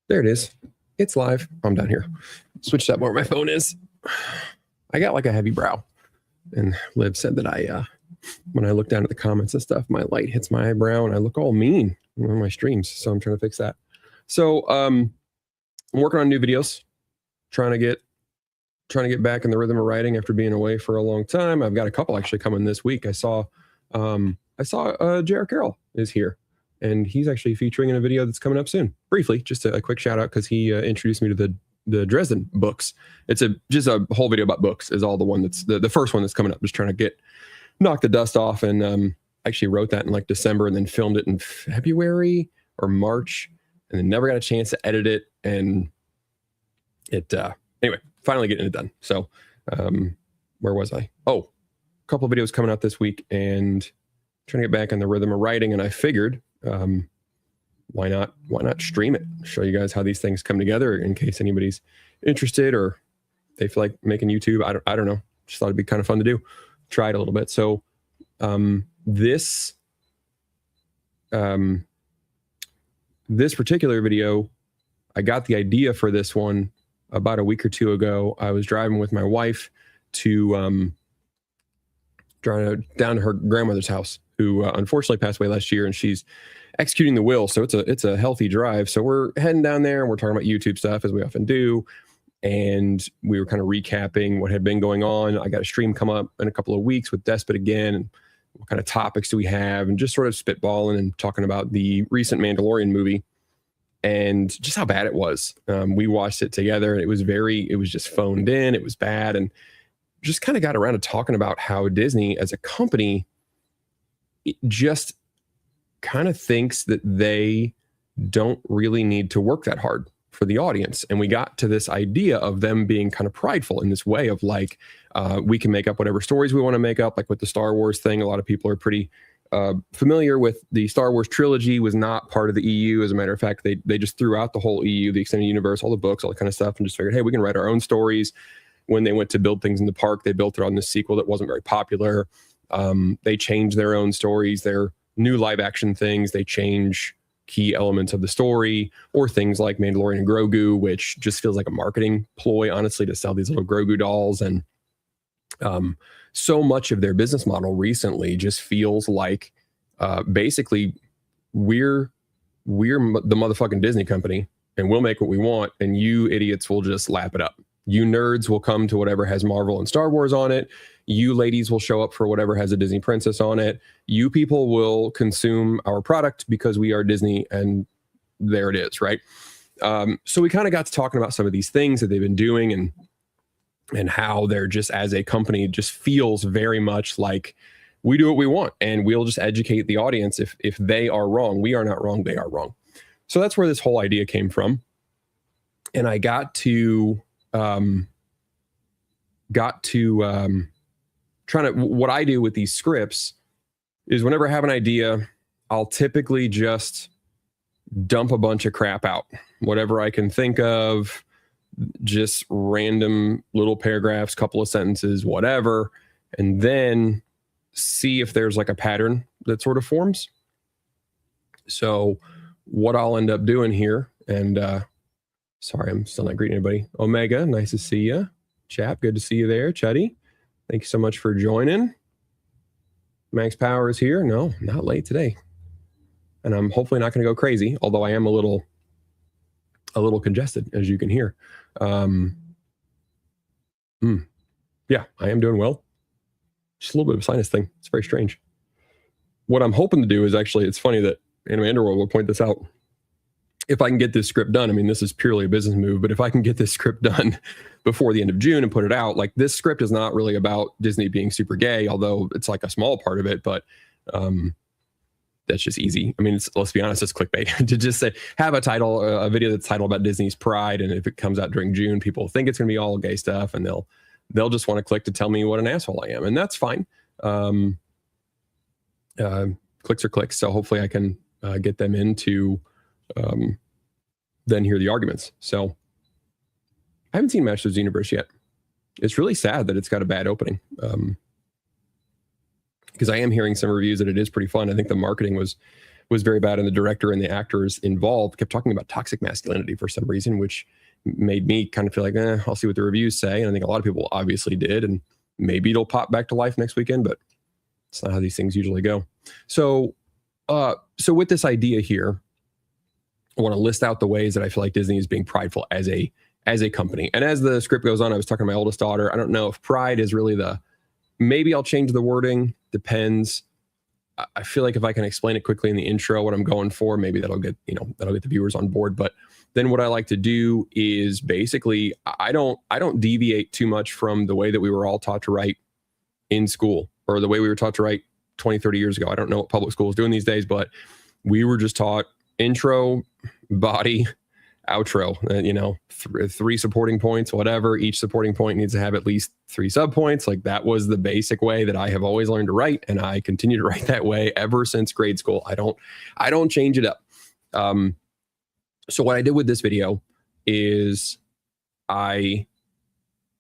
There it is. It's live. I'm down here. Switched up where my phone is. I got like a heavy brow. And Liv said that when I look down at the comments and stuff, my light hits my eyebrow and I look all mean on my streams. So I'm trying to fix that. So I'm working on new videos, trying to get back in the rhythm of writing after being away for a long time. I've got a couple actually coming this week. I saw Jared Carroll is here, and he's actually featuring in a video that's coming up soon. Briefly, just a quick shout out because he introduced me to the Dresden books. It's just a whole video about books is all the one that's the first one that's coming up. Just trying to knock the dust off, and actually wrote that in like December and then filmed it in February or March, and then never got a chance to edit it. And it anyway, finally getting it done. So where was I? Oh, a couple of videos coming out this week and trying to get back in the rhythm of writing. And I figured why not stream it, show you guys how these things come together in case anybody's interested or they feel like making YouTube. I don't know, just thought it'd be kind of fun to do, try it a little bit. So this particular video, I got the idea for this one about a week or two ago. I was driving with my wife to down to her grandmother's house, who unfortunately passed away last year, and she's executing the will. So it's a healthy drive. So we're heading down there and we're talking about YouTube stuff as we often do. And we were kind of recapping what had been going on. I got a stream come up in a couple of weeks with Despot again. And what kind of topics do we have? And just sort of spitballing and talking about the recent Mandalorian movie and just how bad it was. We watched it together and it was just phoned in. It was bad. And just kind of got around to talking about how Disney as a company just kind of thinks that they don't really need to work that hard for the audience. And we got to this idea of them being kind of prideful in this way of like, we can make up whatever stories we want to make up, like with the Star Wars thing. A lot of people are pretty familiar with the Star Wars trilogy was not part of the EU. As a matter of fact, they just threw out the whole EU, the extended universe, all the books, all that kind of stuff, and just figured, hey, we can write our own stories. When they went to build things in the park, they built it on this sequel that wasn't very popular. They changed their own stories, their new live action things. They change key elements of the story, or things like Mandalorian and Grogu, which just feels like a marketing ploy, honestly, to sell these little Grogu dolls. And so much of their business model recently just feels like basically we're the motherfucking Disney company, and we'll make what we want, and you idiots will just lap it up. You nerds will come to whatever has Marvel and Star Wars on it. You ladies will show up for whatever has a Disney princess on it. You people will consume our product because we are Disney, and there it is, right? So we kind of got to talking about some of these things that they've been doing and how they're just, as a company, just feels very much like we do what we want and we'll just educate the audience if they are wrong. We are not wrong, they are wrong. So that's where this whole idea came from. And I got to what I do with these scripts is whenever I have an idea, I'll typically just dump a bunch of crap out, whatever I can think of, just random little paragraphs, couple of sentences, whatever, and then see if there's like a pattern that sort of forms. So what I'll end up doing here, and sorry, I'm still not greeting anybody. Omega, nice to see you. Chap, good to see you there. Chuddy, thank you so much for joining. Max Power is here. No, not late today. And I'm hopefully not going to go crazy, although I am a little congested, as you can hear. Yeah, I am doing well. Just a little bit of a sinus thing. It's very strange. What I'm hoping to do is actually, it's funny that Anime Underworld will point this out. If I can get this script done, I mean, this is purely a business move, but if I can get this script done before the end of June and put it out, like, this script is not really about Disney being super gay, although it's like a small part of it, but that's just easy. I mean, let's be honest, it's clickbait to just say, have a title, a video that's titled about Disney's pride. And if it comes out during June, people think it's going to be all gay stuff, and they'll just want to click to tell me what an asshole I am. And that's fine. Clicks are clicks. So hopefully I can get them into then hear the arguments. So I haven't seen Masters of the Universe yet. It's really sad that it's got a bad opening. Because I am hearing some reviews that it is pretty fun. I think the marketing was was very bad. And the director and the actors involved kept talking about toxic masculinity for some reason, which made me kind of feel like, I'll see what the reviews say. And I think a lot of people obviously did. And maybe it'll pop back to life next weekend, but it's not how these things usually go. So with this idea here, I want to list out the ways that I feel like Disney is being prideful as a company. And as the script goes on, I was talking to my oldest daughter. I don't know if pride is really maybe I'll change the wording. Depends. I feel like if I can explain it quickly in the intro, what I'm going for, maybe that'll get the viewers on board. But then what I like to do is basically, I don't deviate too much from the way that we were all taught to write in school, or the way we were taught to write 20, 30 years ago. I don't know what public school is doing these days, but we were just taught intro, body, outro, three supporting points, whatever. Each supporting point needs to have at least 3 subpoints. Like, that was the basic way that I have always learned to write. And I continue to write that way ever since grade school. I don't change it up. So what I did with this video is I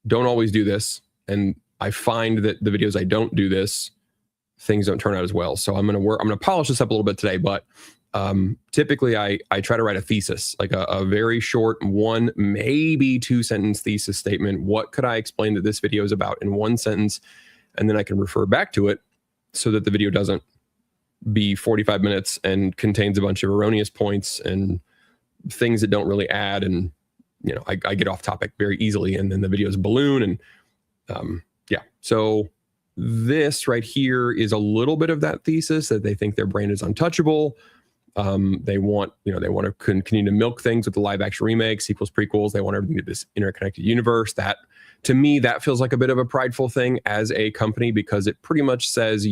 don't always do this. And I find that the videos I don't do this, things don't turn out as well. So I'm going to polish this up a little bit today, but typically I try to write a thesis, like a very short 1, maybe 2 sentence thesis statement. What could I explain that this video is about in 1 sentence? And then I can refer back to it so that the video doesn't be 45 minutes and contains a bunch of erroneous points and things that don't really add. And, I get off topic very easily, and then the videos balloon. And yeah, so this right here is a little bit of that thesis, that they think their brand is untouchable. They want to continue to milk things with the live action remakes, sequels, prequels. They want everything to be this interconnected universe. That, to me, that feels like a bit of a prideful thing as a company, because it pretty much says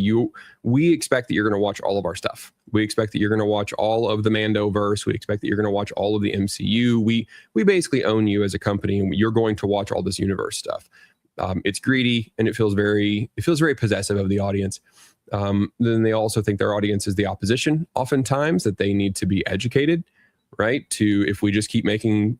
we expect that you're going to watch all of our stuff. We expect that you're going to watch all of the Mandoverse. We expect that you're going to watch all of the MCU. We basically own you as a company, and you're going to watch all this universe stuff. It's greedy, and it feels very possessive of the audience. Then they also think their audience is the opposition, oftentimes, that they need to be educated, right? If we keep making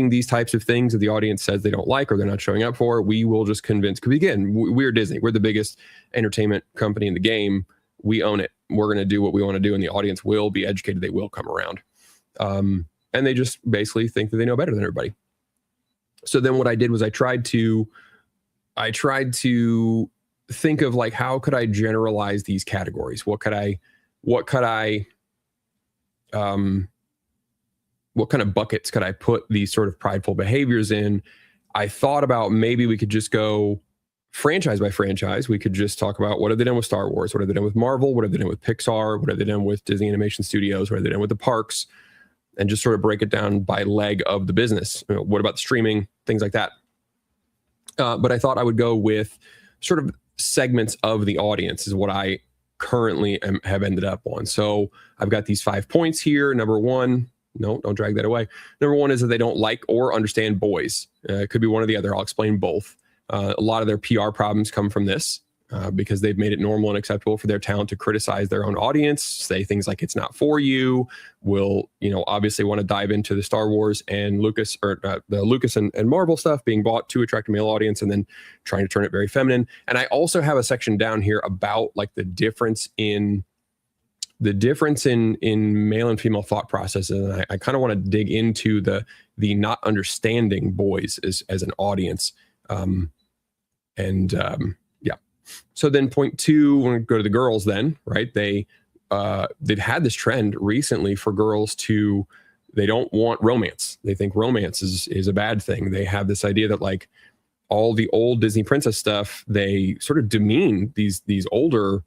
these types of things that the audience says they don't like or they're not showing up for, we will just convince. Because again, we're Disney. We're the biggest entertainment company in the game. We own it. We're going to do what we want to do, and the audience will be educated. They will come around. And they just basically think that they know better than everybody. So then what I did was I tried to think of, like, how could I generalize these categories? What kind of buckets could I put these sort of prideful behaviors in? I thought about maybe we could just go franchise by franchise. We could just talk about what have they done with Star Wars? What have they done with Marvel? What have they done with Pixar? What have they done with Disney Animation Studios? What have they done with the parks? And just sort of break it down by leg of the business. What about the streaming? Things like that. But I thought I would go with sort of segments of the audience is what I currently have ended up on. So I've got these 5 points here. Number 1, no, don't drag that away. Number 1 is that they don't like or understand boys. It could be one or the other. I'll explain both. A lot of their PR problems come from this because they've made it normal and acceptable for their talent to criticize their own audience, say things like it's not for you. Will, obviously want to dive into the Star Wars and Lucas, or the Lucas and Marvel stuff being bought to attract a male audience, and then trying to turn it very feminine. And I also have a section down here about, like, the difference in male and female thought processes. And I kind of want to dig into the not understanding boys as an audience. Yeah. So then point 2, when we go to the girls then, right? They've had this trend recently for girls they don't want romance. They think romance is a bad thing. They have this idea that, like, all the old Disney princess stuff, they sort of demean these older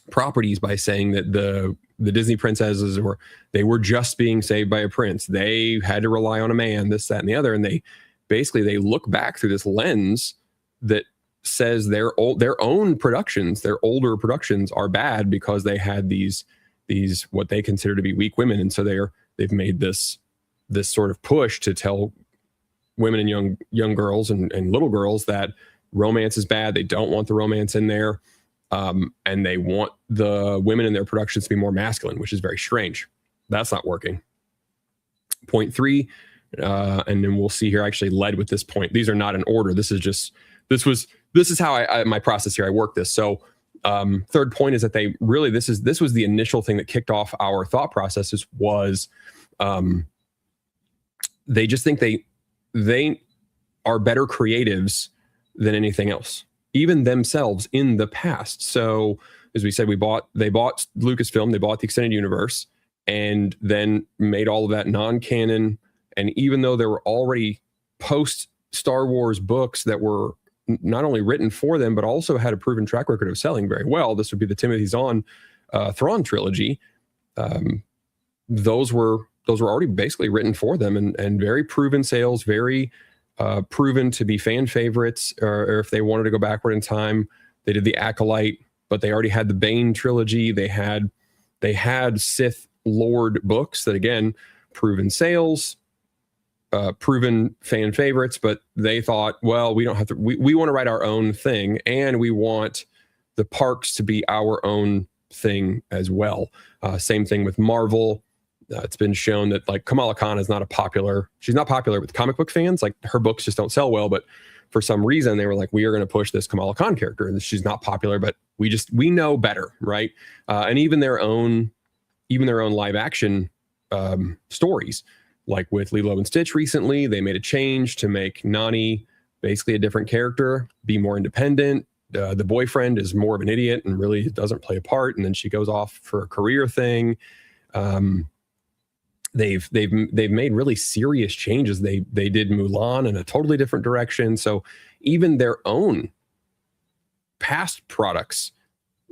properties by saying that the Disney princesses were just being saved by a prince. They had to rely on a man, this, that, and the other. And they look back through this lens that says their own productions, their older productions, are bad because they had these what they consider to be weak women. And so they've made this sort of push to tell women and young girls and little girls that romance is bad. They don't want the romance in there. And they want the women in their productions to be more masculine, which is very strange. That's not working. Point 3, and then we'll see here, I actually led with this point. These are not in order. This is how my process here. I work this. So Third point is that they really, this was the initial thing that kicked off our thought processes was, they just think they are better creatives than anything else, even themselves in the past. So as we said, they bought Lucasfilm, they bought the extended universe, and then made all of that non-canon. And even though there were already post Star Wars books that were not only written for them, but also had a proven track record of selling very well, this would be the Timothy Zahn Thrawn trilogy. Those were already basically written for them, and very proven sales, very proven to be fan favorites. Or if they wanted to go backward in time, they did the Acolyte, but they already had the Bane trilogy. They had Sith Lord books that, again, proven sales, proven fan favorites, but they thought, well, we don't have to, we want to write our own thing, and we want the parks to be our own thing as well. Same thing with Marvel. It's been shown that like Kamala Khan is she's not popular with comic book fans. Like her books just don't sell well, but for some reason they were like, we are going to push this Kamala Khan character, and she's not popular, but we know better, right? And even their own live action stories, like with Lilo and Stitch recently, they made a change to make Nani basically a different character, be more independent. The boyfriend is more of an idiot and really doesn't play a part, and then she goes off for a career thing. They've made really serious changes. They did Mulan in a totally different direction. So even their own past products,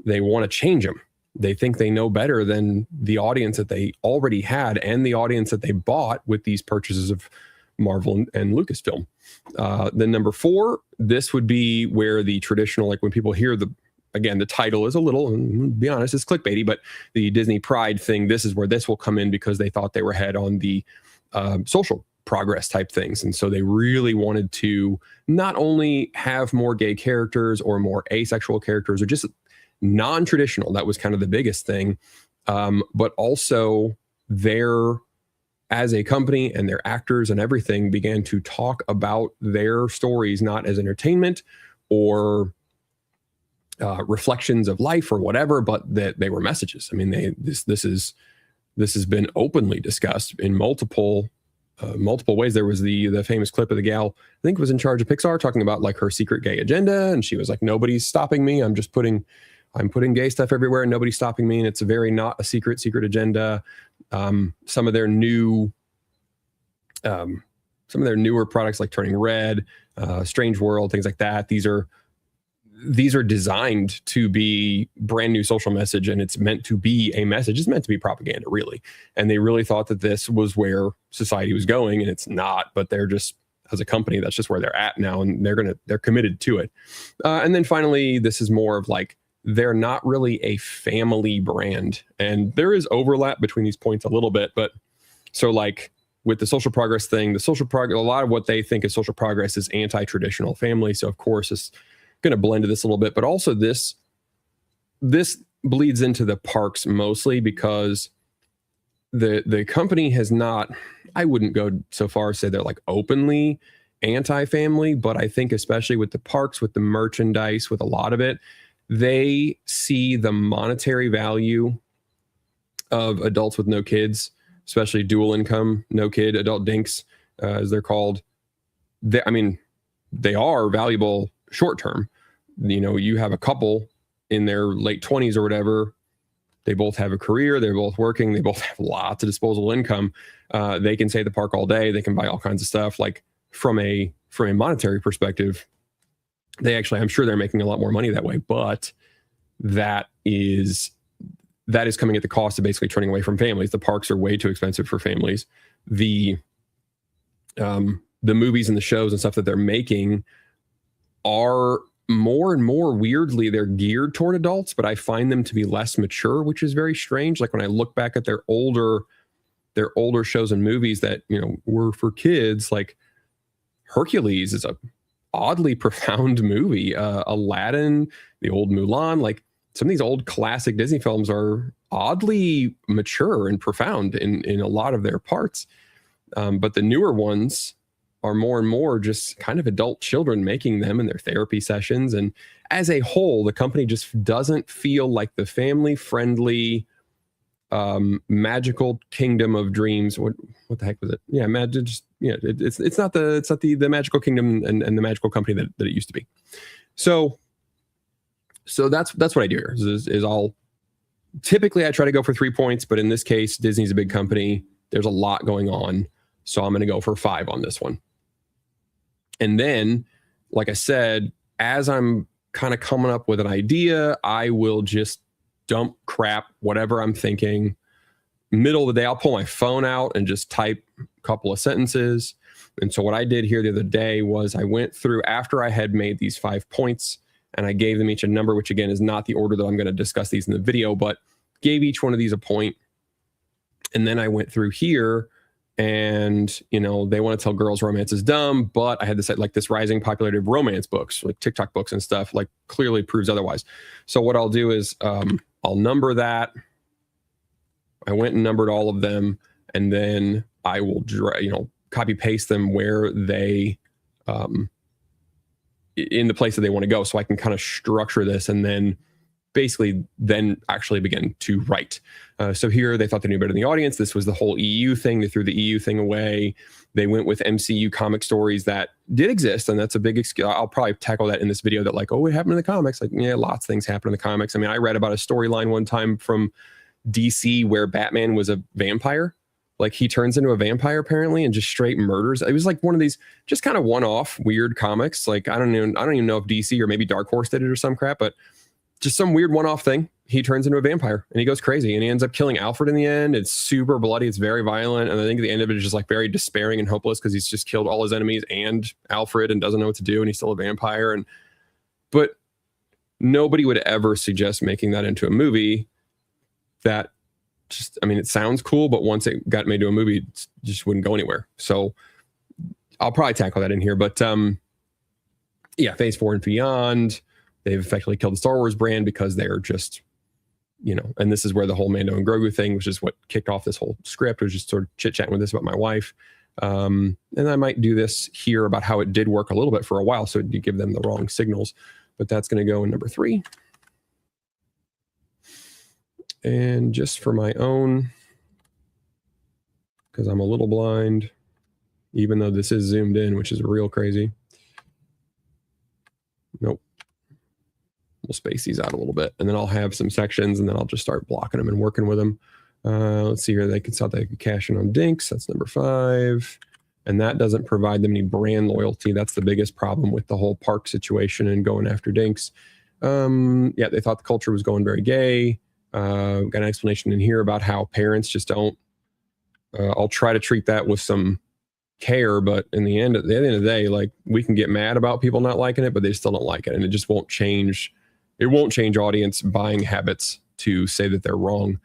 they want to change them. They think they know better than the audience that they already had and the audience that they bought with these purchases of Marvel and Lucasfilm. Then number 4, this would be where the traditional, like when people hear the title is a little, to be honest, it's clickbaity, but the Disney Pride thing, this is where this will come in, because they thought they were ahead on the social progress type things. And so they really wanted to not only have more gay characters or more asexual characters or just non-traditional, that was kind of the biggest thing, but also as a company and their actors and everything began to talk about their stories, not as entertainment or reflections of life or whatever, but that they were messages. I mean, this has been openly discussed in multiple ways. There was the famous clip of the gal, I think was in charge of Pixar, talking about like her secret gay agenda, and she was like, nobody's stopping me. I'm putting gay stuff everywhere and nobody's stopping me. And it's a very not a secret agenda. Some of their newer products like Turning Red, Strange World, things like that. These are designed to be brand new social message, and it's meant to be a message. It's meant to be propaganda, really. And they really thought that this was where society was going, and it's not, but they're just, as a company, that's just where they're at now, and they're committed to it. And then finally, this is more of like, they're not really a family brand. And there is overlap between these points a little bit, but so like with the social progress thing, a lot of what they think is social progress is anti-traditional family. So of course it's going to blend to this a little bit, but also this bleeds into the parks mostly because the company has not, I wouldn't go so far as say they're like openly anti-family, but I think especially with the parks, with the merchandise, with a lot of it, they see the monetary value of adults with no kids, especially dual income, no kid, adult dinks, as they're called. They are valuable short term. You know, you have a couple in their late 20s or whatever. They both have a career. They're both working. They both have lots of disposable income. They can stay at the park all day. They can buy all kinds of stuff. Like from a monetary perspective, I'm sure they're making a lot more money that way, but that is coming at the cost of basically turning away from families. The parks are way too expensive for families. The movies and the shows and stuff that they're making are more and more weirdly, they're geared toward adults, but I find them to be less mature, which is very strange. Like when I look back at their older shows and movies that, you know, were for kids, like Hercules is a oddly profound movie. Aladdin, the old Mulan, like some of these old classic Disney films are oddly mature and profound in a lot of their parts. But the newer ones are more and more just kind of adult children making them in their therapy sessions. And as a whole, the company just doesn't feel like the family friendly, magical kingdom of dreams. What the heck was it? Yeah, it's not the magical kingdom and the magical company that it used to be. So that's what I do here. Is all typically I try to go for 3 points, but in this case, Disney's a big company. There's a lot going on, so I'm going to go for 5 on this one. And then, like I said, as I'm kind of coming up with an idea, I will just dump crap, whatever I'm thinking. Middle of the day, I'll pull my phone out and just type a couple of sentences. And so what I did here the other day was I went through after I had made these 5 points and I gave them each a number, which again is not the order that I'm going to discuss these in the video, but gave each one of these a point. And then I went through here and, you know, they want to tell girls romance is dumb, but I had this like this rising popularity of romance books, like TikTok books and stuff, like clearly proves otherwise. So what I'll do is I'll number that. I went and numbered all of them, and then I will, copy paste them where they, in the place that they want to go. So I can kind of structure this and then actually begin to write. So here they thought they knew better than the audience. This was the whole EU thing. They threw the EU thing away. They went with MCU comic stories that did exist. And that's a big excuse. I'll probably tackle that in this video that like, oh, what happened in the comics? Like, yeah, lots of things happen in the comics. I mean, I read about a storyline one time from DC where Batman was a vampire. Like he turns into a vampire apparently and just straight murders. It was like one of these just kind of one-off weird comics. Like I don't even know if DC or maybe Dark Horse did it or some crap, but just some weird one-off thing. He turns into a vampire and he goes crazy and he ends up killing Alfred in the end. It's super bloody. It's very violent. And I think the end of it is just like very despairing and hopeless because he's just killed all his enemies and Alfred and doesn't know what to do. And he's still a vampire. But nobody would ever suggest making that into a movie. That just, I mean, it sounds cool, but once it got made to a movie, it just wouldn't go anywhere. So I'll probably tackle that in here. But yeah, Phase 4 and beyond, they've effectively killed the Star Wars brand because they're just, and this is where the whole Mando and Grogu thing, which is what kicked off this whole script, was just sort of chit-chatting with this about my wife. And I might do this here about how it did work a little bit for a while, so you give them the wrong signals. But that's going to go in number 3. And just for my own, because I'm a little blind, even though this is zoomed in, which is real crazy. Nope. We'll space these out a little bit, and then I'll have some sections, and then I'll just start blocking them and working with them. Let's see here. They could cash in on Dinks. That's number 5. And that doesn't provide them any brand loyalty. That's the biggest problem with the whole park situation and going after Dinks. Yeah, they thought the culture was going very gay. Got an explanation in here about how parents just don't. I'll try to treat that with some care, but at the end of the day, like we can get mad about people not liking it, but they still don't like it, and it just won't change. It won't change audience buying habits to say that they're wrong.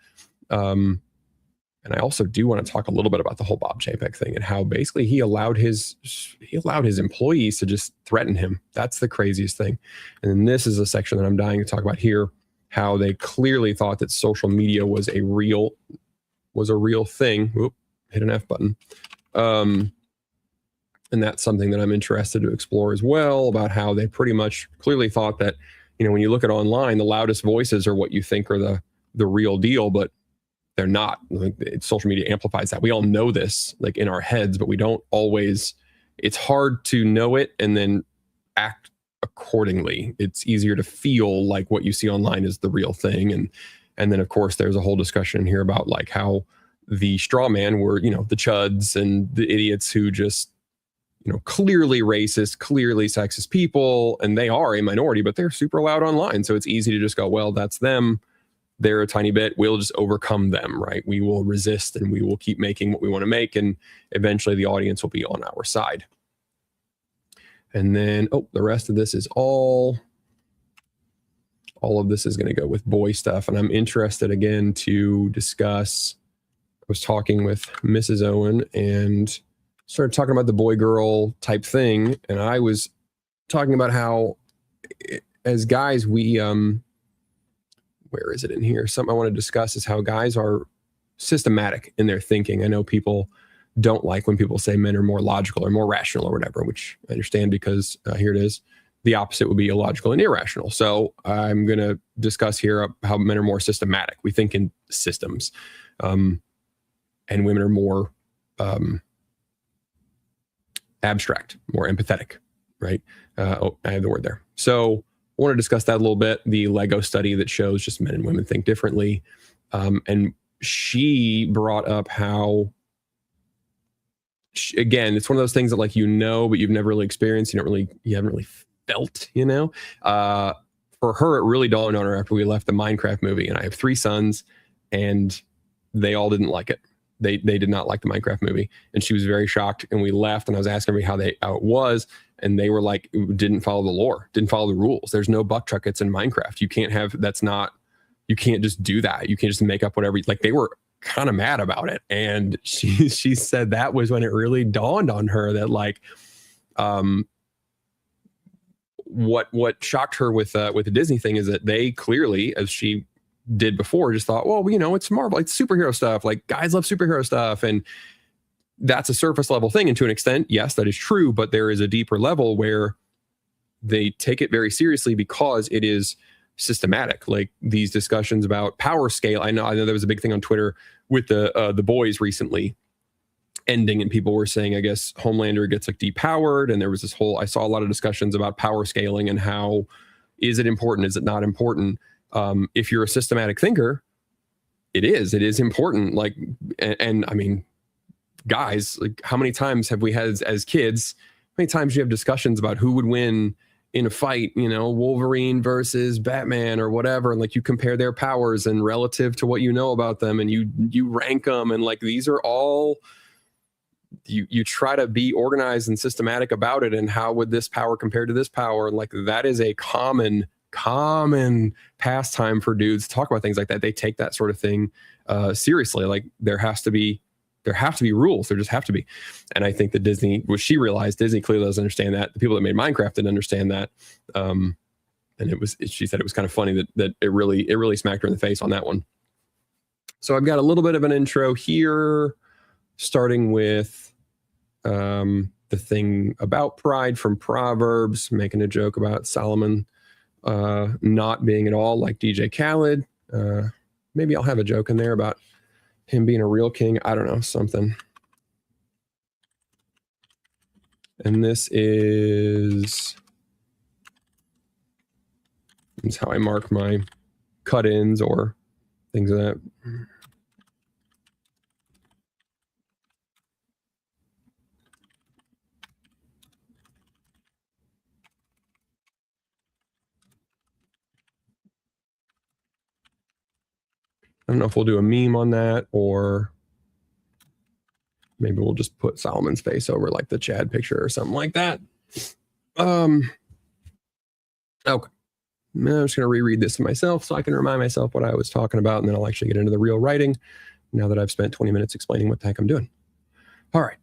And I also do want to talk a little bit about the whole Bob Chapek thing and how basically he allowed his employees to just threaten him. That's the craziest thing. And then this is a section that I'm dying to talk about here, how they clearly thought that social media was a real thing. Whoop, hit an F button. And that's something that I'm interested to explore as well, about how they pretty much clearly thought that, when you look at online, the loudest voices are what you think are the real deal, but they're not. Like, social media amplifies that. We all know this, like in our heads, but we don't always. It's hard to know it and then act accordingly. It's easier to feel like what you see online is the real thing. And then of course there's a whole discussion here about like how the straw man were, the chuds and the idiots who just, clearly racist, clearly sexist people, and they are a minority, but they're super loud online. So it's easy to just go, well, that's them. They're a tiny bit. We'll just overcome them, right? We will resist and we will keep making what we want to make. And eventually the audience will be on our side. And then, the rest of this is all of this is going to go with boy stuff. And I'm interested again to discuss, I was talking with Mrs. Owen and started talking about the boy girl type thing. And I was talking about how as guys, we, where is it in here? Something I want to discuss is how guys are systematic in their thinking. I know people don't like when people say men are more logical or more rational or whatever, which I understand because here it is. The opposite would be illogical and irrational. So I'm going to discuss here how men are more systematic. We think in systems, and women are more abstract, more empathetic, right? I have the word there. So I want to discuss that a little bit. The Lego study that shows just men and women think differently. And she brought up how, again, it's one of those things that like, but you've never really experienced. You haven't really felt, for her, it really dawned on her after we left the Minecraft movie. And I have 3 sons and they all didn't like it. They did not like the Minecraft movie. And she was very shocked. And we left and I was asking her how it was. And they were like, didn't follow the lore, didn't follow the rules. There's no buck chuckets in Minecraft. You can't just do that. You can't just make up whatever. Like they were kind of mad about it. And she said that was when it really dawned on her that like, what shocked her with the Disney thing is that they clearly, as she did before, just thought, well, it's Marvel, it's superhero stuff. Like guys love superhero stuff. And that's a surface level thing. And to an extent, yes, that is true. But there is a deeper level where they take it very seriously because it is systematic. Like these discussions about power scale. I know there was a big thing on Twitter with the boys recently ending, and people were saying, I guess Homelander gets like depowered, and there was I saw a lot of discussions about power scaling and how is it important, is it not important? If you're a systematic thinker, it is important. Like, and I mean, guys, like how many times have we had as kids? How many times do you have discussions about who would win in a fight? Wolverine versus Batman or whatever, and like you compare their powers and relative to what you know about them, and you rank them, and like these are all. You try to be organized and systematic about it, and how would this power compare to this power? And like that is a common pastime for dudes to talk about things like that. They take that sort of thing seriously. Like there have to be rules. There just have to be. And I think that she realized Disney clearly doesn't understand that. The people that made Minecraft didn't understand that. And she said it was kind of funny that it really smacked her in the face on that one. So I've got a little bit of an intro here, starting with the thing about pride from Proverbs, making a joke about Solomon not being at all like DJ Khaled. Maybe I'll have a joke in there about him being a real king. I don't know, something. And this is how I mark my cut-ins or things of that. I don't know if we'll do a meme on that, or maybe we'll just put Solomon's face over like the Chad picture or something like that. Okay. I'm just going to reread this to myself so I can remind myself what I was talking about, and then I'll actually get into the real writing now that I've spent 20 minutes explaining what the heck I'm doing. All right.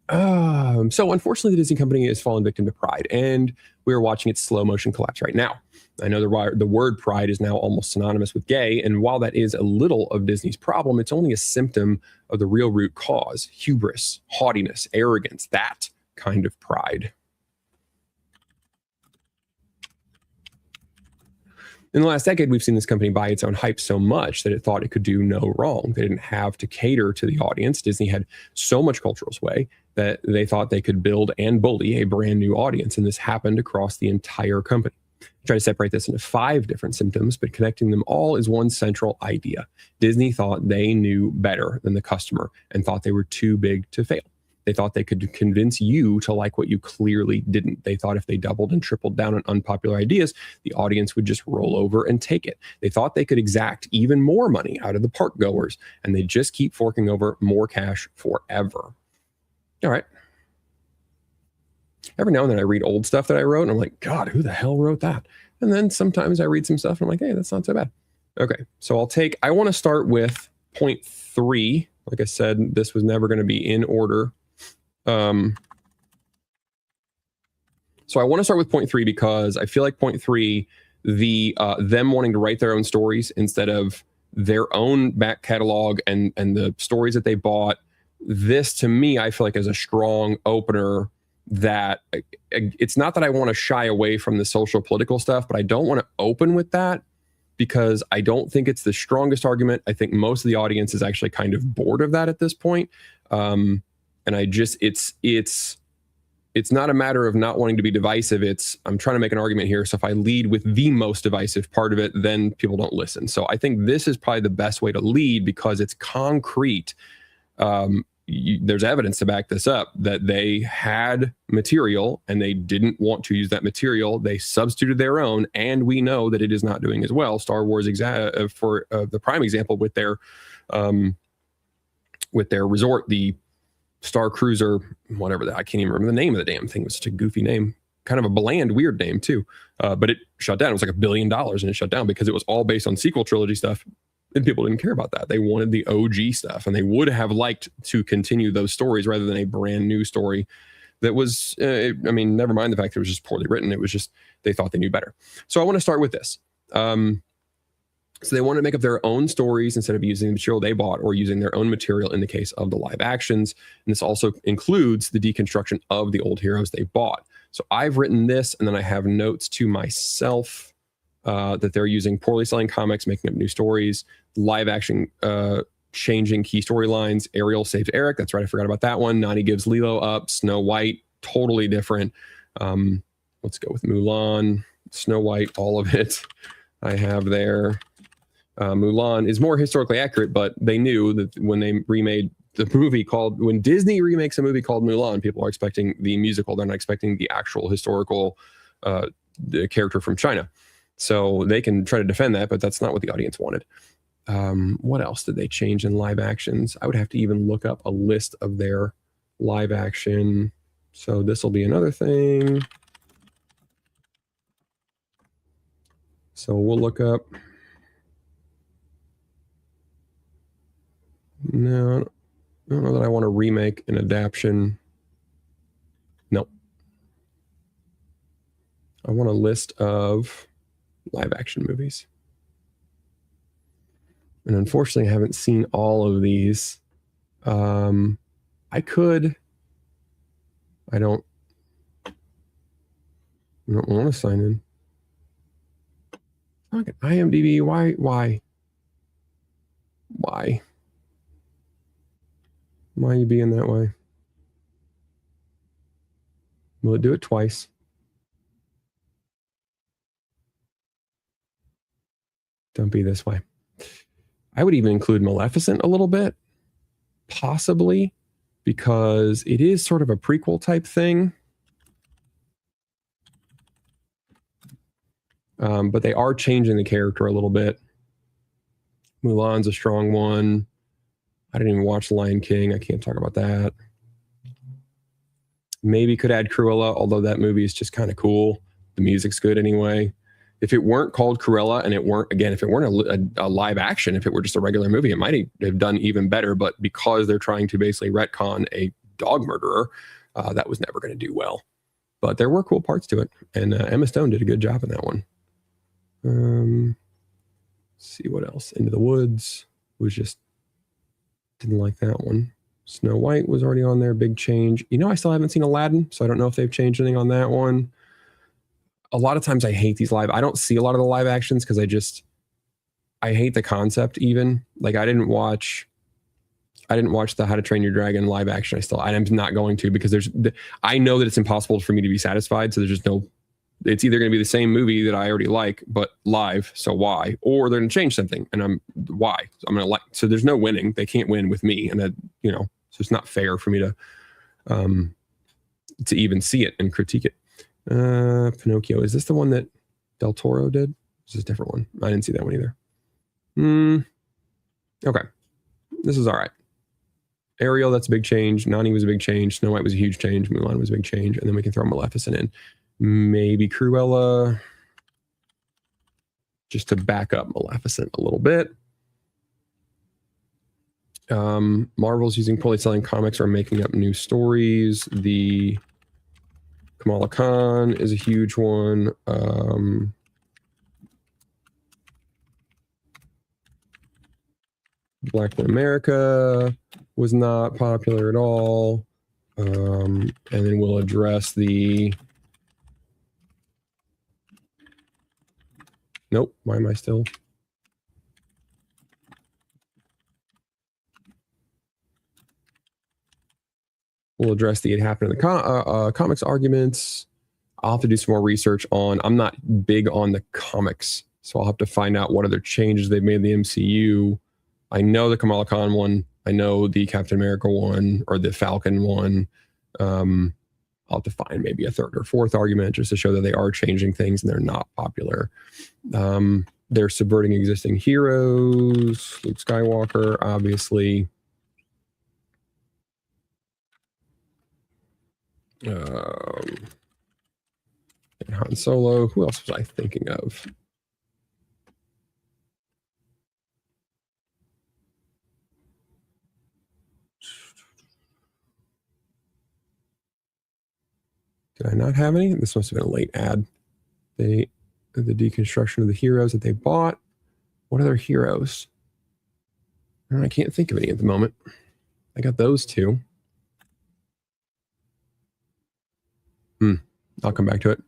So unfortunately, the Disney company has fallen victim to pride, and we're watching its slow motion collapse right now. I know the word pride is now almost synonymous with gay, and while that is a little of Disney's problem, it's only a symptom of the real root cause: hubris, haughtiness, arrogance, that kind of pride. In the last decade, we've seen this company buy its own hype so much that it thought it could do no wrong. They didn't have to cater to the audience. Disney had so much cultural sway that they thought they could build and bully a brand new audience, and this happened across the entire company. I try to separate this into 5 different symptoms, but connecting them all is one central idea. Disney thought they knew better than the customer and thought they were too big to fail. They thought they could convince you to like what you clearly didn't. They thought if they doubled and tripled down on unpopular ideas, the audience would just roll over and take it. They thought they could exact even more money out of the park goers, and they'd just keep forking over more cash forever. All right. Every now and then I read old stuff that I wrote, and I'm like, God, who the hell wrote that? And then sometimes I read some stuff, and I'm like, hey, that's not so bad. Okay, so I want to start with point 3. Like I said, this was never going to be in order. So I want to start with point 3 because I feel like point 3, them wanting to write their own stories instead of their own back catalog and the stories that they bought, this to me, I feel like is a strong opener that it's not that I want to shy away from the social political stuff, but I don't want to open with that because I don't think it's the strongest argument. I think most of the audience is actually kind of bored of that at this point. And I just, it's not a matter of not wanting to be divisive. I'm trying to make an argument here. So if I lead with the most divisive part of it, then people don't listen. So I think this is probably the best way to lead because it's concrete. There's evidence to back this up that they had material and they didn't want to use that material. They substituted their own, and we know that it is not doing as well. Star Wars, for the prime example, with their resort, the Star Cruiser, whatever that, I can't even remember the name of the damn thing. It was such a goofy name, kind of a bland, weird name too. But it shut down. It was like $1 billion, and it shut down because it was all based on sequel trilogy stuff. And people didn't care about that. They wanted the OG stuff, and they would have liked to continue those stories rather than a brand new story that was, I mean, never mind the fact that it was just poorly written. It was just, they thought they knew better. So I want to start with this. So they want to make up their own stories instead of using the material they bought or using their own material in the case of the live actions. And this also includes the deconstruction of the old heroes they bought. So I've written this, and then I have notes to myself that they're using poorly selling comics, making up new stories, live action, changing key storylines. Ariel saves Eric. That's right. I forgot about that one. Nani gives Lilo up. Snow White, totally different. Let's go with Mulan, Snow White, all of it I have there. Mulan is more historically accurate, but they knew that when they remade the movie when Disney remakes a movie called Mulan, people are expecting the musical. They're not expecting the actual historical the character from China. So they can try to defend that, but that's not what the audience wanted. What else did they change in live actions? I would have to even look up a list of their live action. So this will be another thing. So we'll look up. No, I don't know that I want to remake an adaptation. No. I want a list of live action movies. And unfortunately, I haven't seen all of these. I could. I don't want to sign in. Look at IMDb. Why? Why are you being that way? Will it do it twice? Don't be this way. I would even include Maleficent a little bit, possibly, because it is sort of a prequel type thing. But they are changing the character a little bit. Mulan's a strong one. I didn't even watch Lion King. I can't talk about that. Maybe could add Cruella, although that movie is just kind of cool. The music's good anyway. If it weren't called Cruella and if it weren't a live action, if it were just a regular movie, it might have done even better. But because they're trying to basically retcon a dog murderer, that was never going to do well. But there were cool parts to it. And Emma Stone did a good job in that one. See what else. Into the Woods was just, didn't like that one. Snow White was already on there. Big change. I still haven't seen Aladdin, so I don't know if they've changed anything on that one. A lot of times I hate these live. I don't see a lot of the live actions because I hate the concept even. Like I didn't watch the How to Train Your Dragon live action. I'm not going to because I know that it's impossible for me to be satisfied. So there's just no, it's either going to be the same movie that I already like, but live. So why? Or they're going to change something and why? I'm going to like, so there's no winning. They can't win with me. And that, so it's not fair for me to even see it and critique it. Pinocchio. Is this the one that Del Toro did? This is a different one. I didn't see that one either. Okay. This is all right. Ariel, that's a big change. Nani was a big change. Snow White was a huge change. Mulan was a big change. And then we can throw Maleficent in. Maybe Cruella. Just to back up Maleficent a little bit. Marvel's using poorly selling comics or making up new stories. The Kamala Khan is a huge one. Black in America. was not popular at all. And then we'll address the... Nope, why am I still... We'll address the it happened in the comics arguments. I'll have to do some more research on... I'm not big on the comics, so I'll have to find out what other changes they've made in the MCU. I know the Kamala Khan one. I know the Captain America one, or the Falcon one. I'll have to find maybe a third or fourth argument just to show that they are changing things and they're not popular. They're subverting existing heroes. Luke Skywalker, obviously. And Han Solo. Who else was I thinking of? Did I not have any? This must have been a late ad. The deconstruction of the heroes that they bought. What other heroes? I can't think of any at the moment. I got those two. I'll come back to it.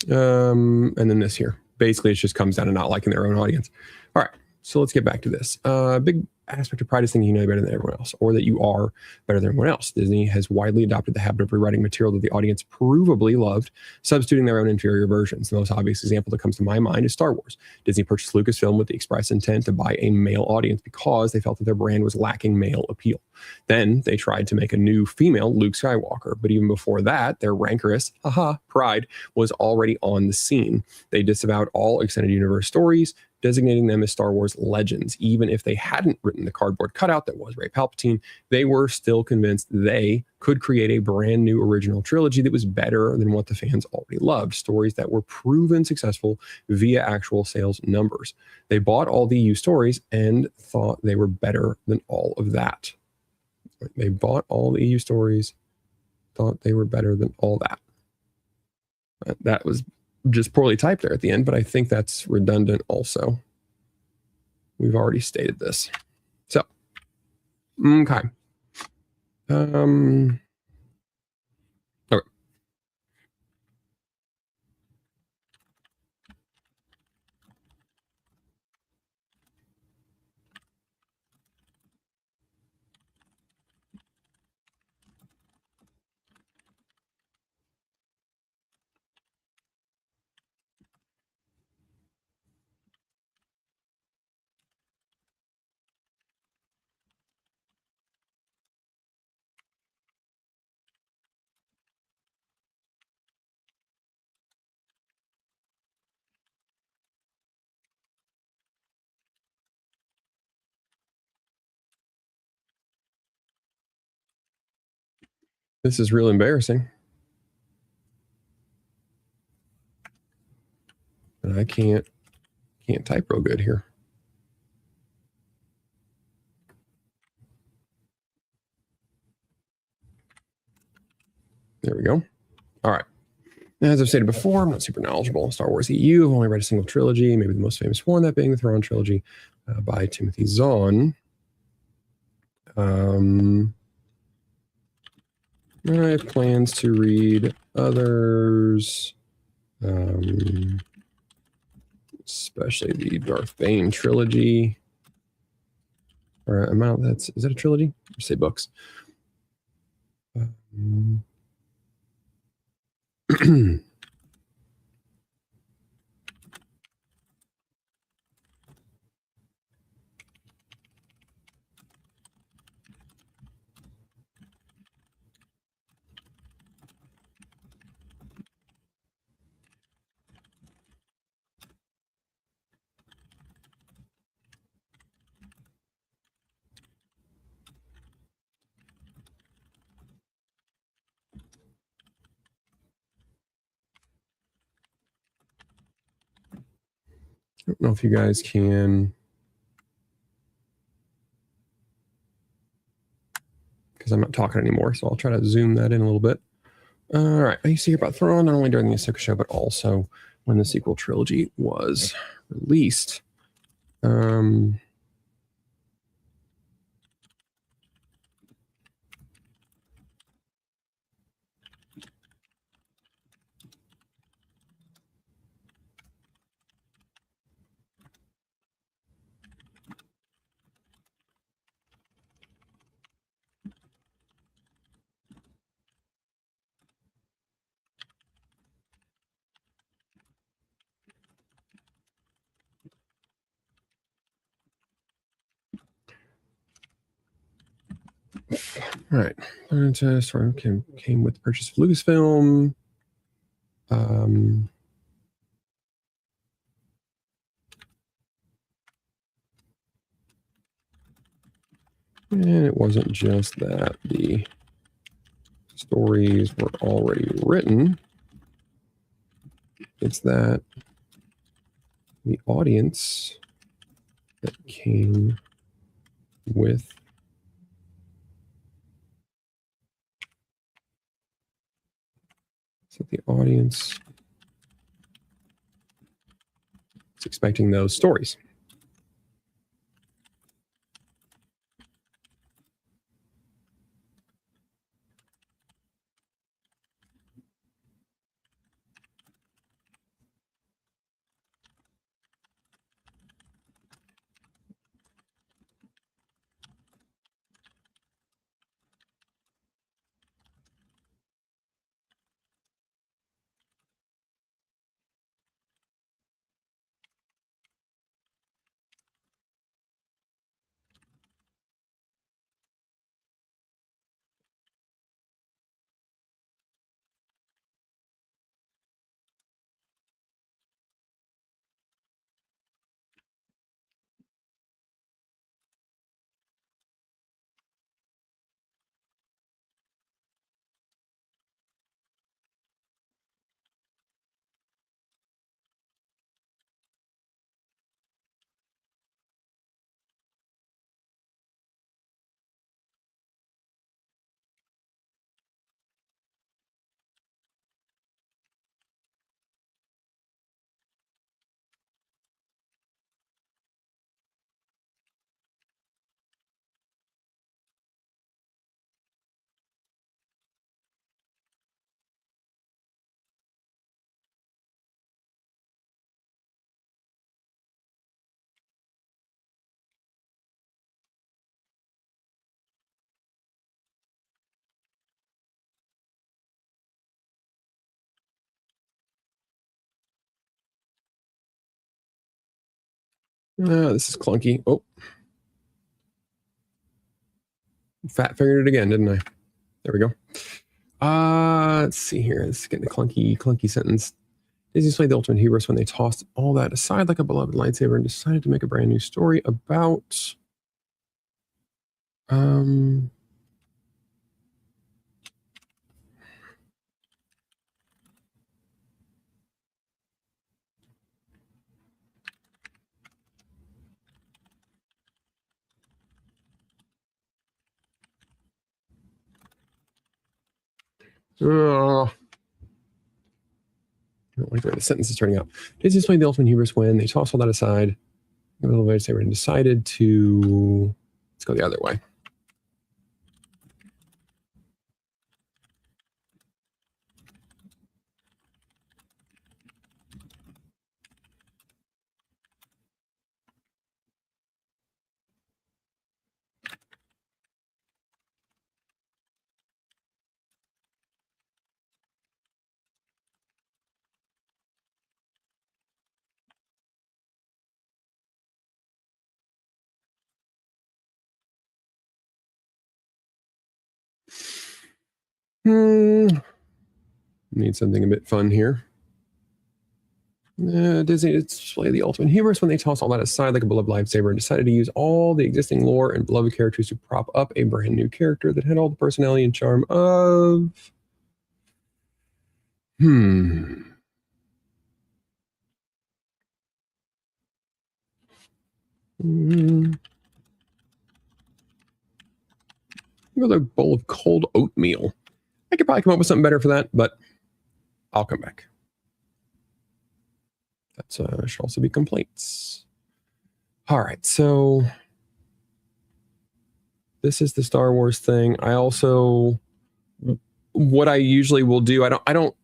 And then this here. Basically, it just comes down to not liking their own audience. All right, so let's get back to this. Big aspect of pride is thinking you know better than everyone else, or that you are better than everyone else. Disney has widely adopted the habit of rewriting material that the audience provably loved, substituting their own inferior versions. The most obvious example that comes to my mind is Star Wars. Disney purchased Lucasfilm with the express intent to buy a male audience because they felt that their brand was lacking male appeal. Then they tried to make a new female Luke Skywalker, but even before that, their rancorous, pride was already on the scene. They disavowed all extended universe stories, designating them as Star Wars legends. Even if they hadn't written the cardboard cutout that was Rey Palpatine, they were still convinced they could create a brand new original trilogy that was better than what the fans already loved, stories that were proven successful via actual sales numbers. They bought all the EU stories and thought they were better than all of that. They bought all the EU stories, thought they were better than all that. That was just poorly typed there at the end, but I think that's redundant also. We've already stated this. So, okay. Okay. This is real embarrassing. And I can't type real good here. There we go. All right. As I've stated before, I'm not super knowledgeable on Star Wars EU. I've only read a single trilogy, maybe the most famous one, that being the Thrawn trilogy by Timothy Zahn. I have plans to read others, especially the Darth Bane trilogy. Or is that a trilogy? Or say books. I don't know if you guys can, because I'm not talking anymore, so I'll try to zoom that in a little bit. All right, I used to hear about Thrawn not only during the Ahsoka show, but also when the sequel trilogy was released. All right. Story came with the purchase of Lucasfilm. And it wasn't just that the stories were already written. It's that the audience that came with the audience is expecting those stories. This is clunky. Oh, fat fingered it again, didn't I? There we go. Let's see here. It's getting a clunky sentence. Disney slayed the ultimate hubris when they tossed all that aside like a beloved lightsaber and decided to make a brand new story about I don't like the way the sentence is turning out. Disney slayed the ultimate hubris when they tossed all that aside like a beloved lightsaber and decided to let's go the other way. Need something a bit fun here. Disney displayed the ultimate hubris when they tossed all that aside like a beloved lightsaber and decided to use all the existing lore and beloved characters to prop up a brand new character that had all the personality and charm of Another bowl of cold oatmeal. I could probably come up with something better for that, but I'll come back. That should also be complaints. All right, so this is the Star Wars thing. I also, what I usually will do, I don't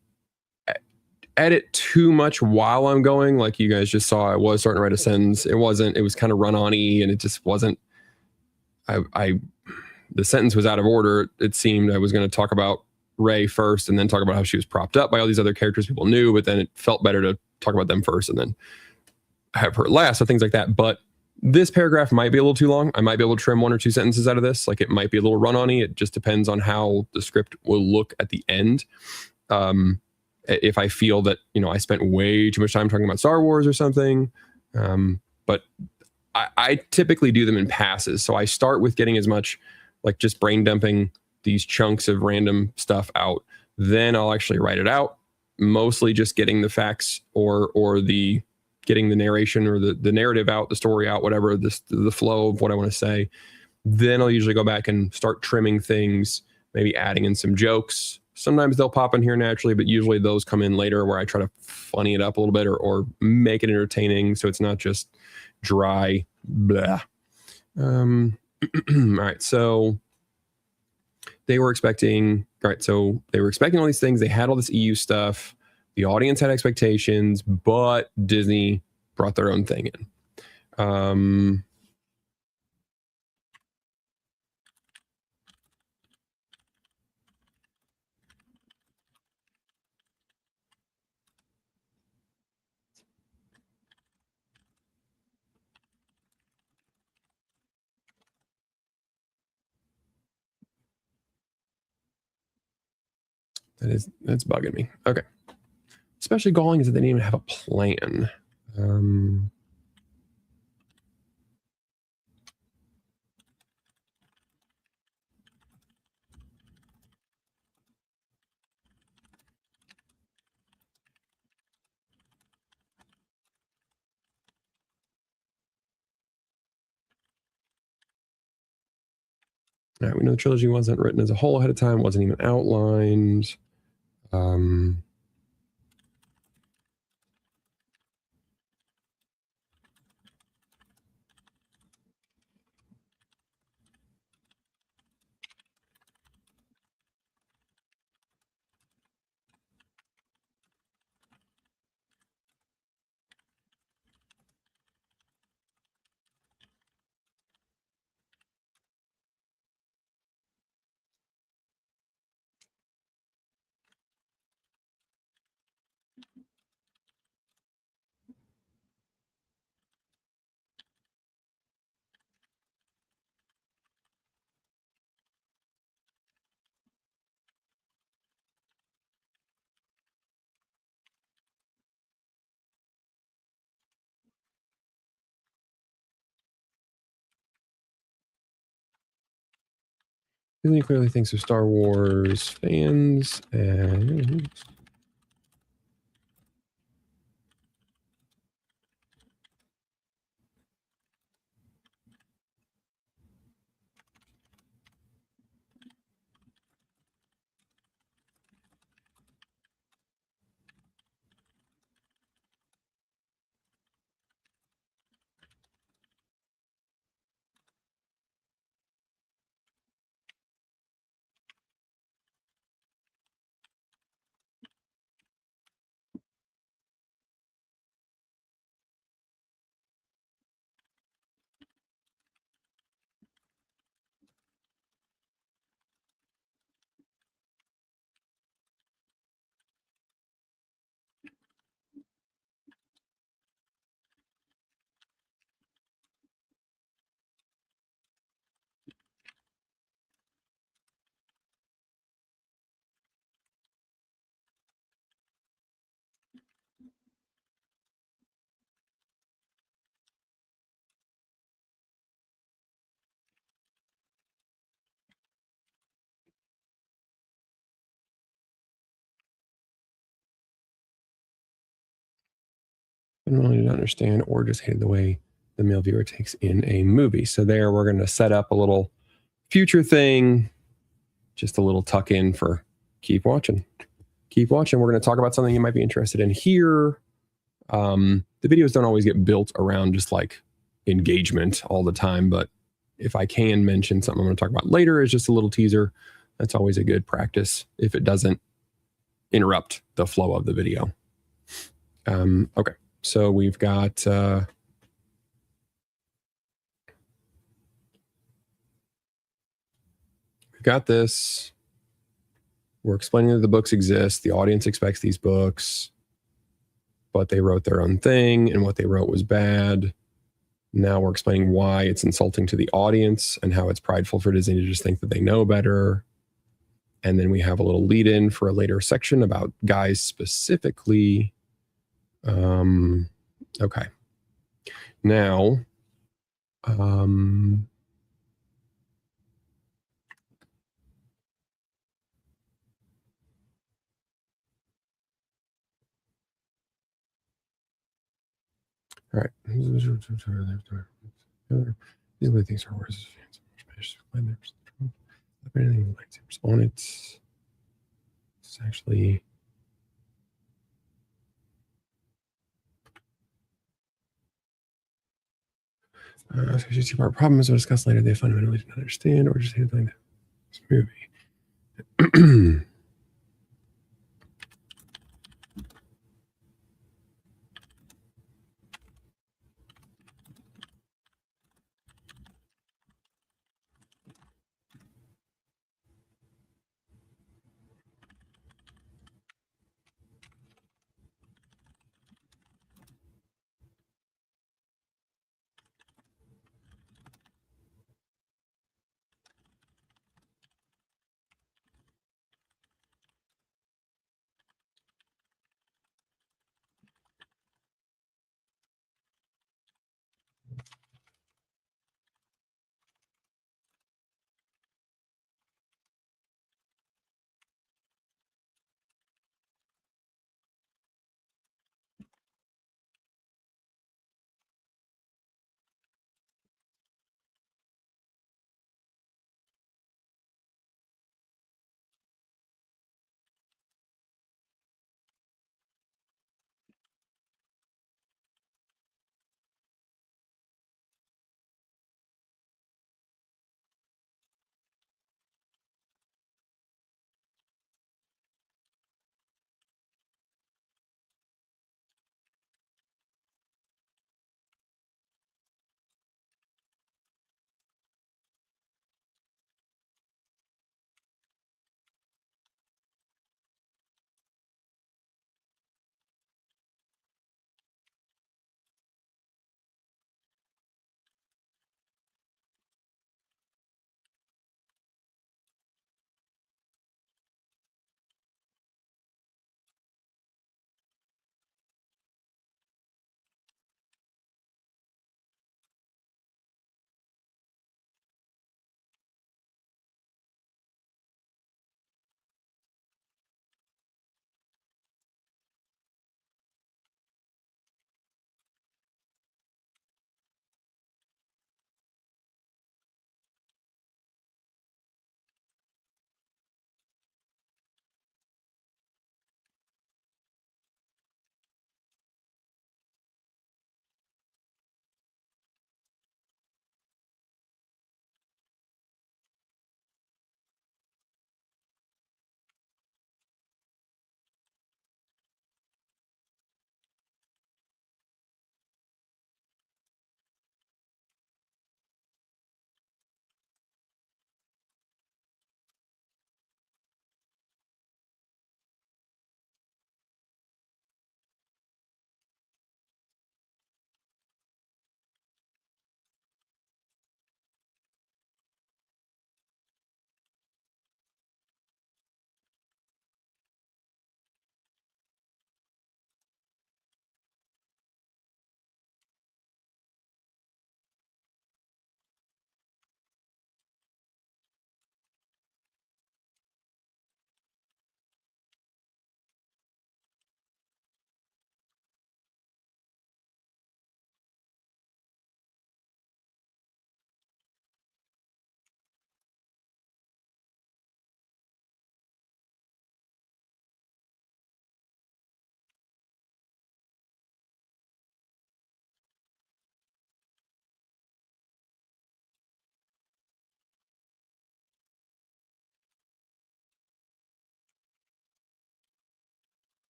edit too much while I'm going. Like you guys just saw, I was starting to write a sentence. It was kind of run-on-y, and it just wasn't. The sentence was out of order. It seemed I was going to talk about Rey first, and then talk about how she was propped up by all these other characters people knew. But then it felt better to talk about them first, and then have her last, or things like that. But this paragraph might be a little too long. I might be able to trim 1 or 2 sentences out of this. Like, it might be a little run-on-y. It just depends on how the script will look at the end. If I feel that, I spent way too much time talking about Star Wars or something. But I typically do them in passes. So I start with getting as much, like, just brain dumping these chunks of random stuff out. Then I'll actually write it out, mostly just getting the facts or getting the narration or the narrative out, the story out, whatever, the flow of what I want to say. Then I'll usually go back and start trimming things, maybe adding in some jokes. Sometimes they'll pop in here naturally, but usually those come in later, where I try to funny it up a little bit or make it entertaining, so it's not just dry blah. All right, so they were expecting all these things. They had all this EU stuff. The audience had expectations, but Disney brought their own thing in. That's bugging me. Okay. Especially galling is that they didn't even have a plan. All right, we know the trilogy wasn't written as a whole ahead of time, wasn't even outlined. Disney clearly thinks of Star Wars fans and really didn't understand or just hated the way the male viewer takes in a movie. So there, we're going to set up a little future thing, just a little tuck in for keep watching. Keep watching. We're going to talk about something you might be interested in here. The videos don't always get built around just like engagement all the time, but if I can mention something I'm going to talk about later as just a little teaser, that's always a good practice if it doesn't interrupt the flow of the video. Okay, so we've got this. We're explaining that the books exist. The audience expects these books, but they wrote their own thing, and what they wrote was bad. Now we're explaining why it's insulting to the audience and how it's prideful for Disney to just think that they know better. And then we have a little lead in for a later section about guys specifically. Okay. Now, all right. These are things are worse. Lightsabers on it. It's actually. Two-part problem, as we'll discuss later, they fundamentally did not understand or just handling this movie.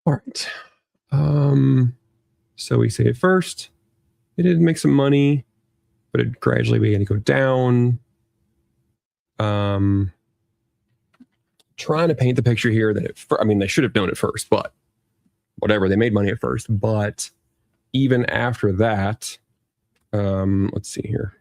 All right. So we say at first, it did make some money, but it gradually began to go down. Trying to paint the picture here that they should have known at first, but whatever, they made money at first. But even after that, let's see here.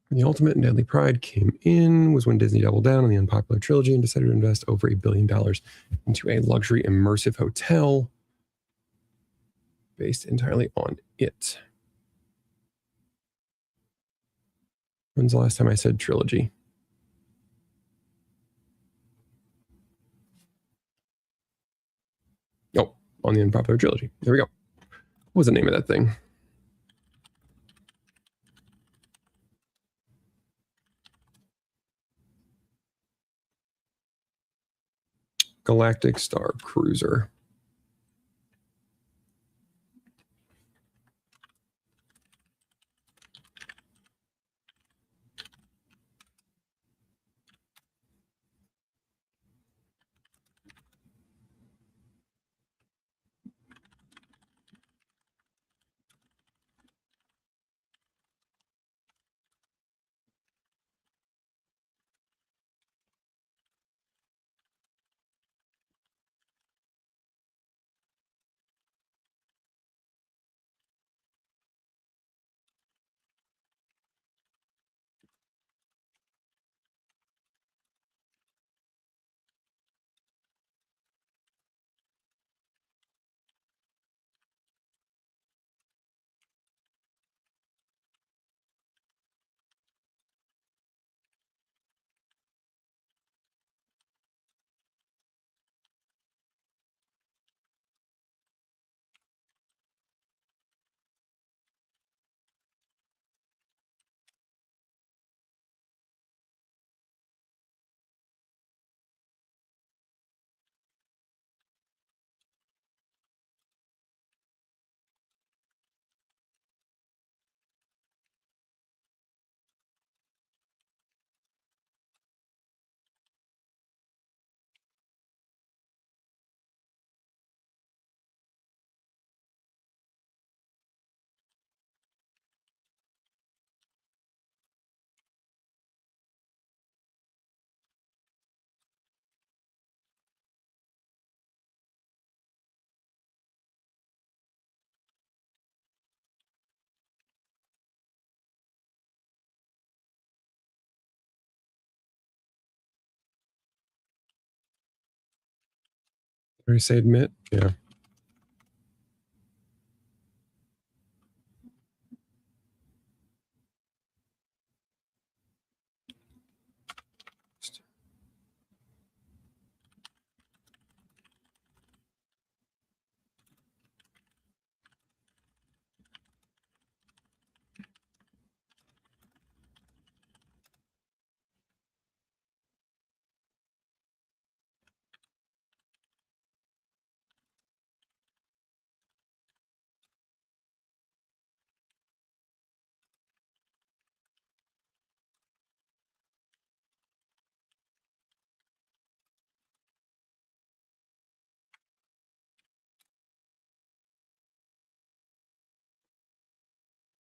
The Ultimate and Deadly Pride came in was when Disney doubled down on the unpopular trilogy and decided to invest over $1 billion into a luxury immersive hotel based entirely on it. When's the last time I said trilogy? Oh, on the unpopular trilogy. There we go. What was the name of that thing? Galactic Star Cruiser. Did I say admit? Yeah.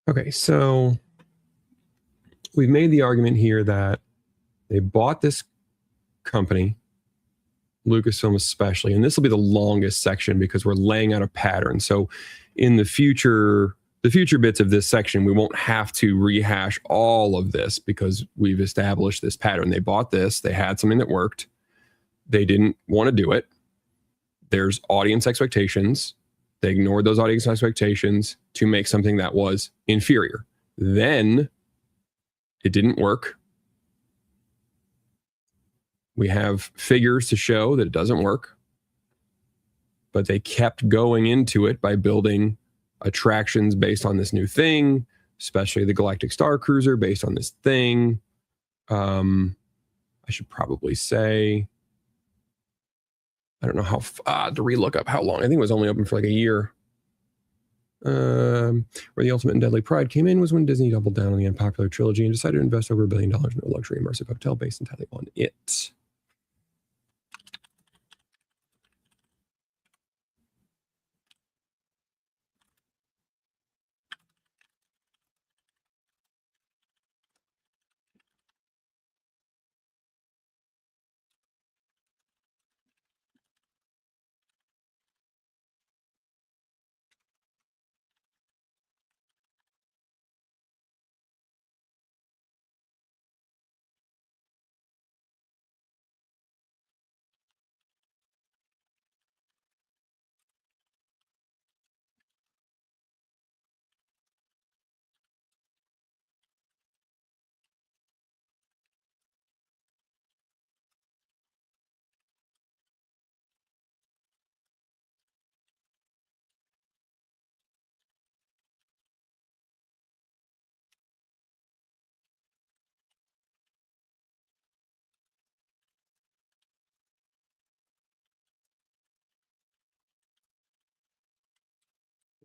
Okay, so we've made the argument here that they bought this company, Lucasfilm especially, and this will be the longest section because we're laying out a pattern. So in the future the future bits of this section, we won't have to rehash all of this because we've established this pattern. They bought this, they had something that worked, they didn't want to do it. There's audience expectations. They ignored those audience expectations to make something that was inferior. Then it didn't work. We have figures to show that it doesn't work, but they kept going into it by building attractions based on this new thing, especially the Galactic Star Cruiser based on this thing. I should probably say, I don't know how to relook up how long. I think it was only open for like a year. Where the Ultimate and Deadly Pride came in was when Disney doubled down on the unpopular trilogy and decided to invest over $1 billion in a luxury immersive hotel based entirely on it.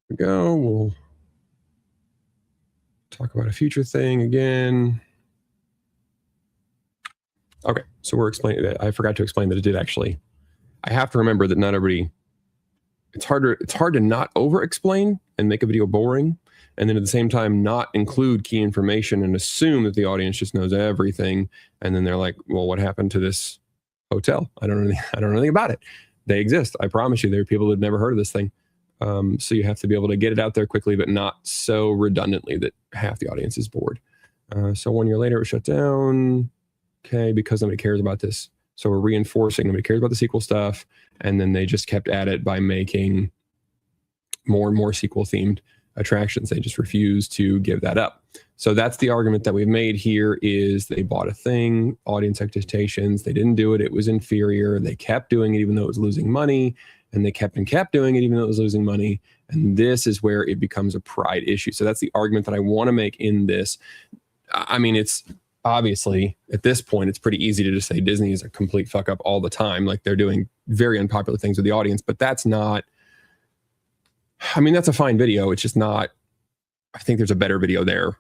We go. We'll talk about a future thing again. Okay, so we're explaining that. I forgot to explain that it did actually. I have to remember that not everybody. It's hard to not over explain and make a video boring, and then at the same time not include key information and assume that the audience just knows everything, and then they're like, well, what happened to this hotel? I don't know anything about it. They exist. I promise you, there are people that have never heard of this thing. So you have to be able to get it out there quickly, but not so redundantly that half the audience is bored. So 1 year later, it was shut down. Okay, because nobody cares about this. So we're reinforcing nobody cares about the sequel stuff. And then they just kept at it by making more and more sequel themed attractions. They just refused to give that up. So that's the argument that we've made here is they bought a thing, audience expectations. They didn't do it. It was inferior. They kept doing it even though it was losing money. And they kept doing it even though it was losing money. And this is where it becomes a pride issue. So that's the argument that I want to make in this. I mean, it's obviously at this point, it's pretty easy to just say Disney is a complete fuck up all the time. Like they're doing very unpopular things with the audience, but that's not, I mean, that's a fine video. It's just not, I think there's a better video there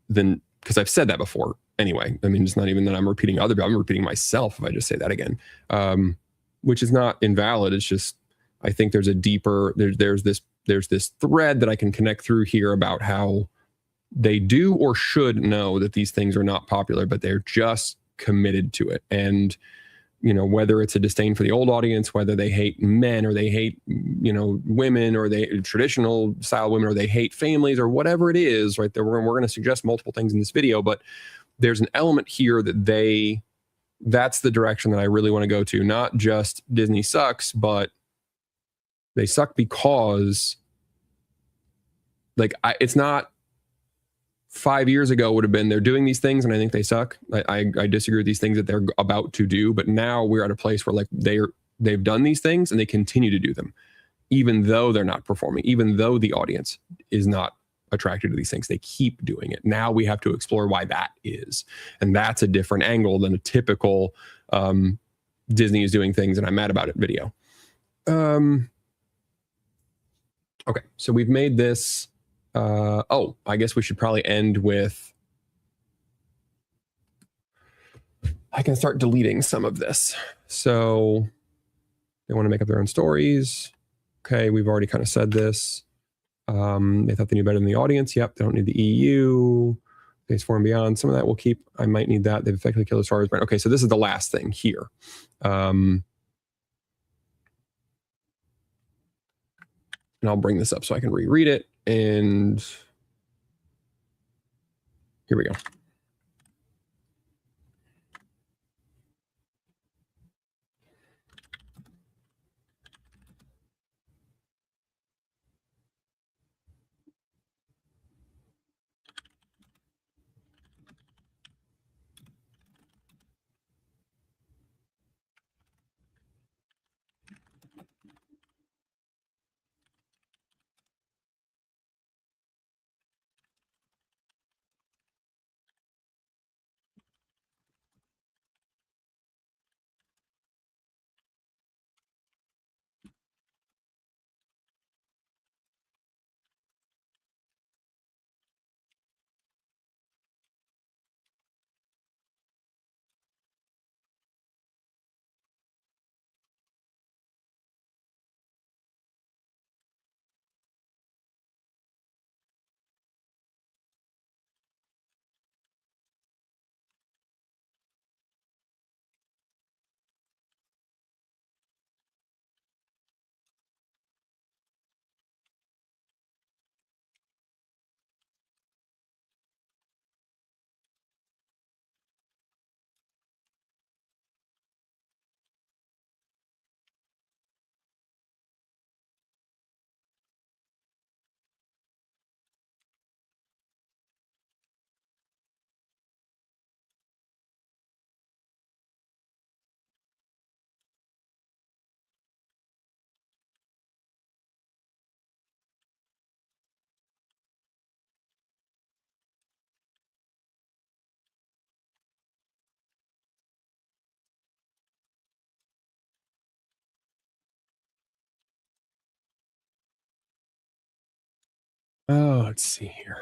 than, because I've said that before anyway. I mean, it's not even that I'm repeating other people, I'm repeating myself if I just say that again, which is not invalid. It's just, I think there's a deeper, there's this thread that I can connect through here about how they do or should know that these things are not popular, but they're just committed to it. And, you know, whether it's a disdain for the old audience, whether they hate men or they hate, you know, women or they traditional style women or they hate families or whatever it is, right there, we're going to suggest multiple things in this video, but there's an element here that that's the direction that I really want to go to. Not just Disney sucks, but they suck because like it's not 5 years ago would have been they're doing these things and I think they suck. I disagree with these things that they're about to do, but now we're at a place where like they've done these things and they continue to do them, even though they're not performing, even though the audience is not attracted to these things. They keep doing it. Now we have to explore why that is, and that's a different angle than a typical Disney is doing things and I'm mad about it video. Okay, so we've made this. I guess we should probably end with, I can start deleting some of this. So they want to make up their own stories. Okay, we've already kind of said this. They thought they knew better than the audience. Yep, they don't need the EU. Phase 4 and beyond. Some of that we'll keep. I might need that. They've effectively killed the Star Wars brand. Okay, so this is the last thing here. And I'll bring this up so I can reread it. And here we go. Oh, let's see here.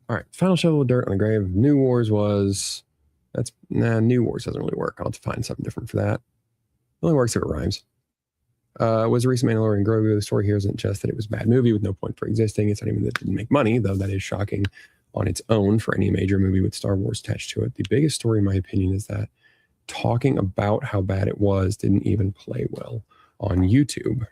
All right. Final shovel of dirt on the grave of New Wars was. New Wars doesn't really work. I'll have to find something different for that. It only works if it rhymes. Was the recent Mandalorian Grogu. The story here isn't just that it was a bad movie with no point for existing. It's not even that it didn't make money, though that is shocking on its own for any major movie with Star Wars attached to it. The biggest story, in my opinion, is that talking about how bad it was didn't even play well on YouTube.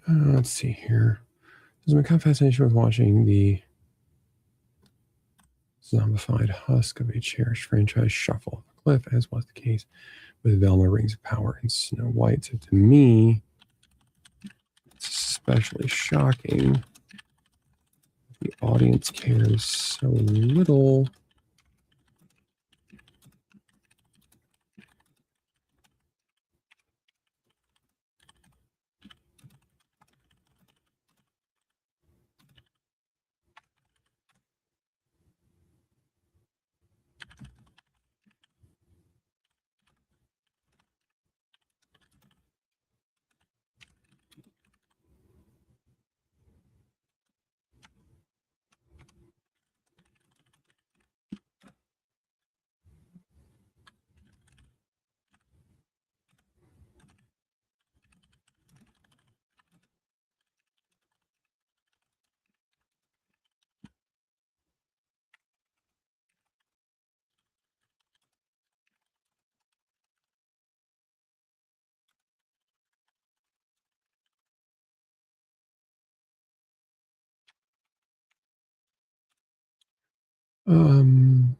Let's see here. There's my kind of fascination with watching the zombified husk of a cherished franchise shuffle off a cliff, as was the case with Velma Rings of Power and Snow White. So to me, it's especially shocking the audience cares so little. Um,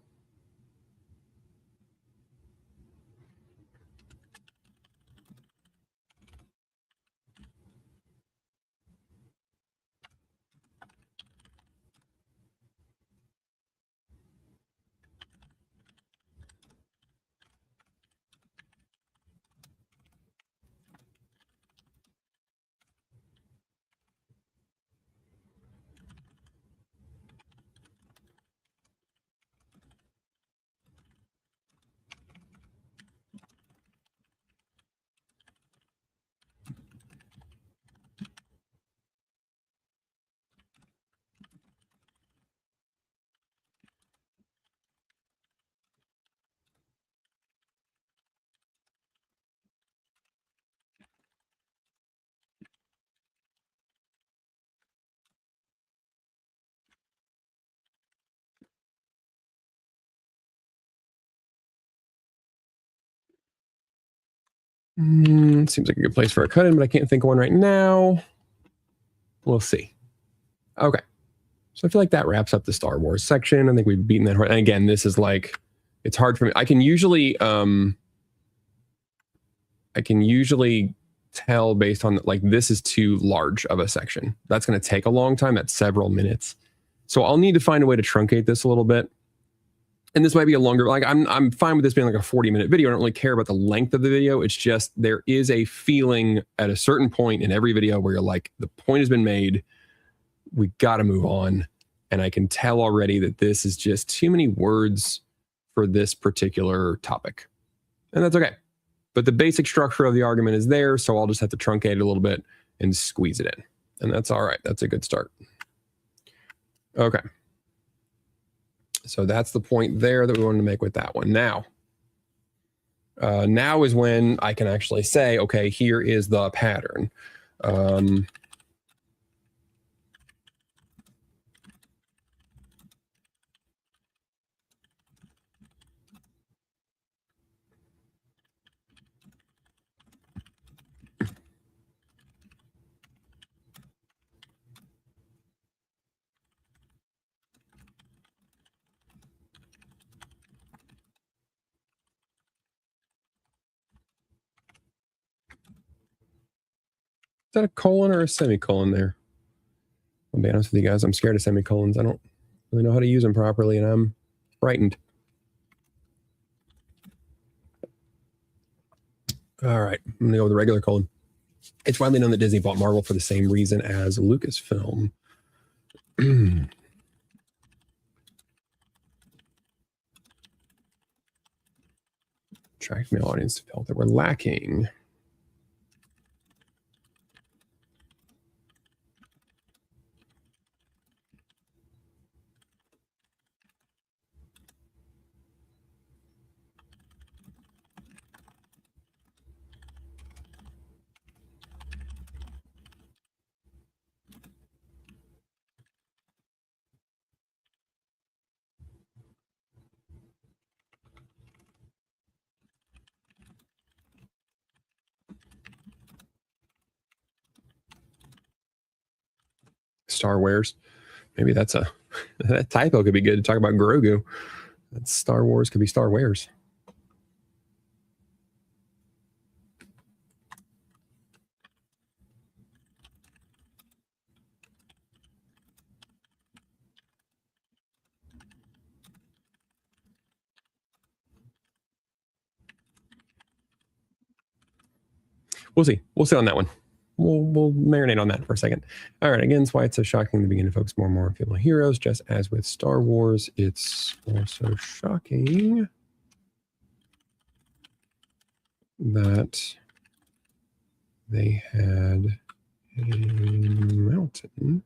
Seems like a good place for a cut in, but I can't think of one right now. We'll see. Okay. So I feel like that wraps up the Star Wars section. I think we've beaten that. And again, this is like, it's hard for me. I can usually tell based on like, this is too large of a section. That's going to take a long time. That's several minutes. So I'll need to find a way to truncate this a little bit. And this might be a longer, like I'm fine with this being like a 40-minute video. I don't really care about the length of the video. It's just, there is a feeling at a certain point in every video where you're like, the point has been made. We got to move on. And I can tell already that this is just too many words for this particular topic. And that's okay. But the basic structure of the argument is there. So I'll just have to truncate it a little bit and squeeze it in. And that's all right. That's a good start. Okay. So that's the point there that we wanted to make with that one. Now is when I can actually say, okay, here is the pattern. Is that a colon or a semicolon there? I'll be honest with you guys. I'm scared of semicolons. I don't really know how to use them properly, and I'm frightened. All right, I'm going to go with the regular colon. It's widely known that Disney bought Marvel for the same reason as Lucasfilm. Attract male audience felt that were lacking. Star Wars. Maybe that's a that typo could be good to talk about Grogu. That's Star Wars could be Star Wares. We'll see. We'll sit on that one. We'll marinate on that for a second. All right. Again, that's why it's so shocking to begin to focus more and more on female heroes. Just as with Star Wars, it's also shocking that they had a mountain.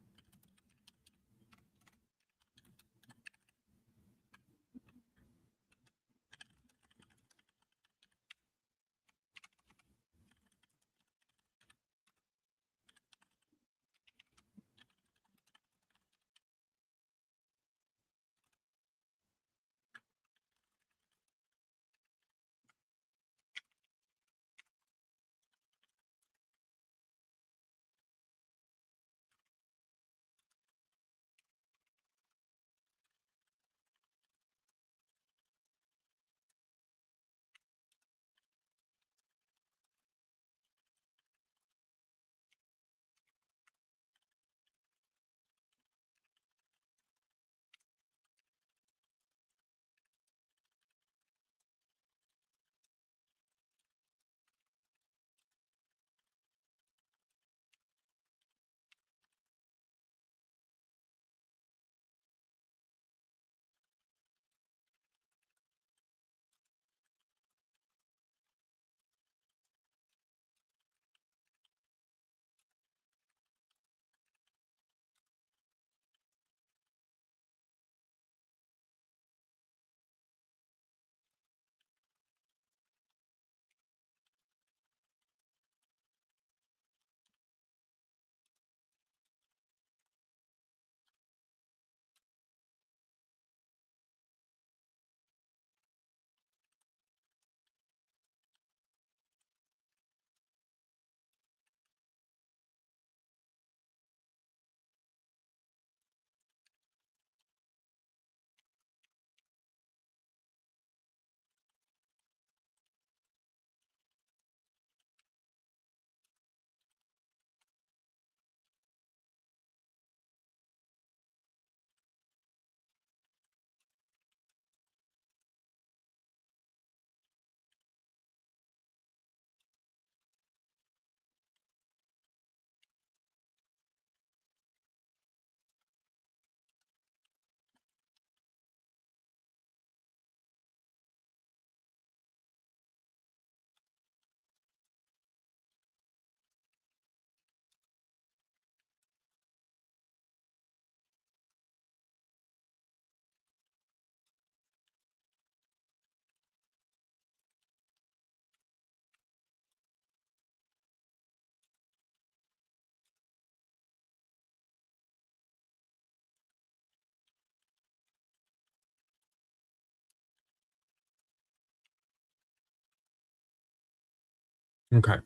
Okay.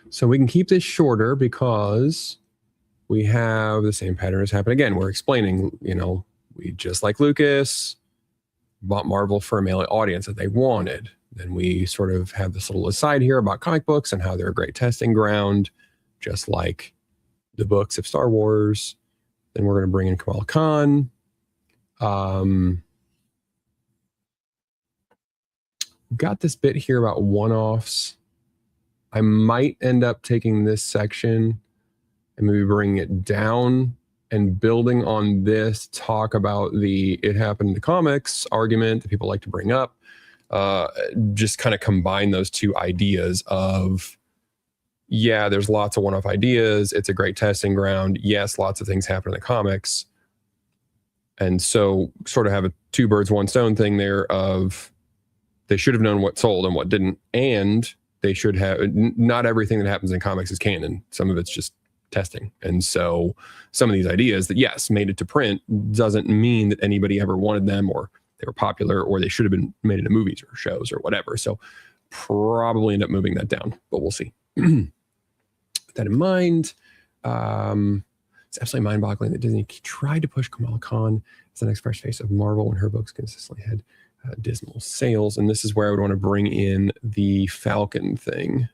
So we can keep this shorter because we have the same pattern as happen again. We're explaining, we just like Lucas bought Marvel for a male audience that they wanted. Then we sort of have this little aside here about comic books and how they're a great testing ground, just like the books of Star Wars. Then we're going to bring in Kamala Khan. Got this bit here about one-offs. I might end up taking this section and maybe bringing it down and building on this, talk about the "it happened in the comics" argument that people like to bring up. Just kind of combine those two ideas of, yeah, there's lots of one-off ideas. It's a great testing ground. Yes, lots of things happen in the comics. And so sort of have a two birds, one stone thing there of they should have known what sold and what didn't. And they should have, not everything that happens in comics is canon. Some of it's just testing. And so some of these ideas that, yes, made it to print doesn't mean that anybody ever wanted them or they were popular or they should have been made into movies or shows or whatever. So probably end up moving that down, but we'll see. With that in mind, it's absolutely mind-boggling that Disney tried to push Kamala Khan as the next fresh face of Marvel when her books consistently had dismal sales. And this is where I would want to bring in the Falcon thing.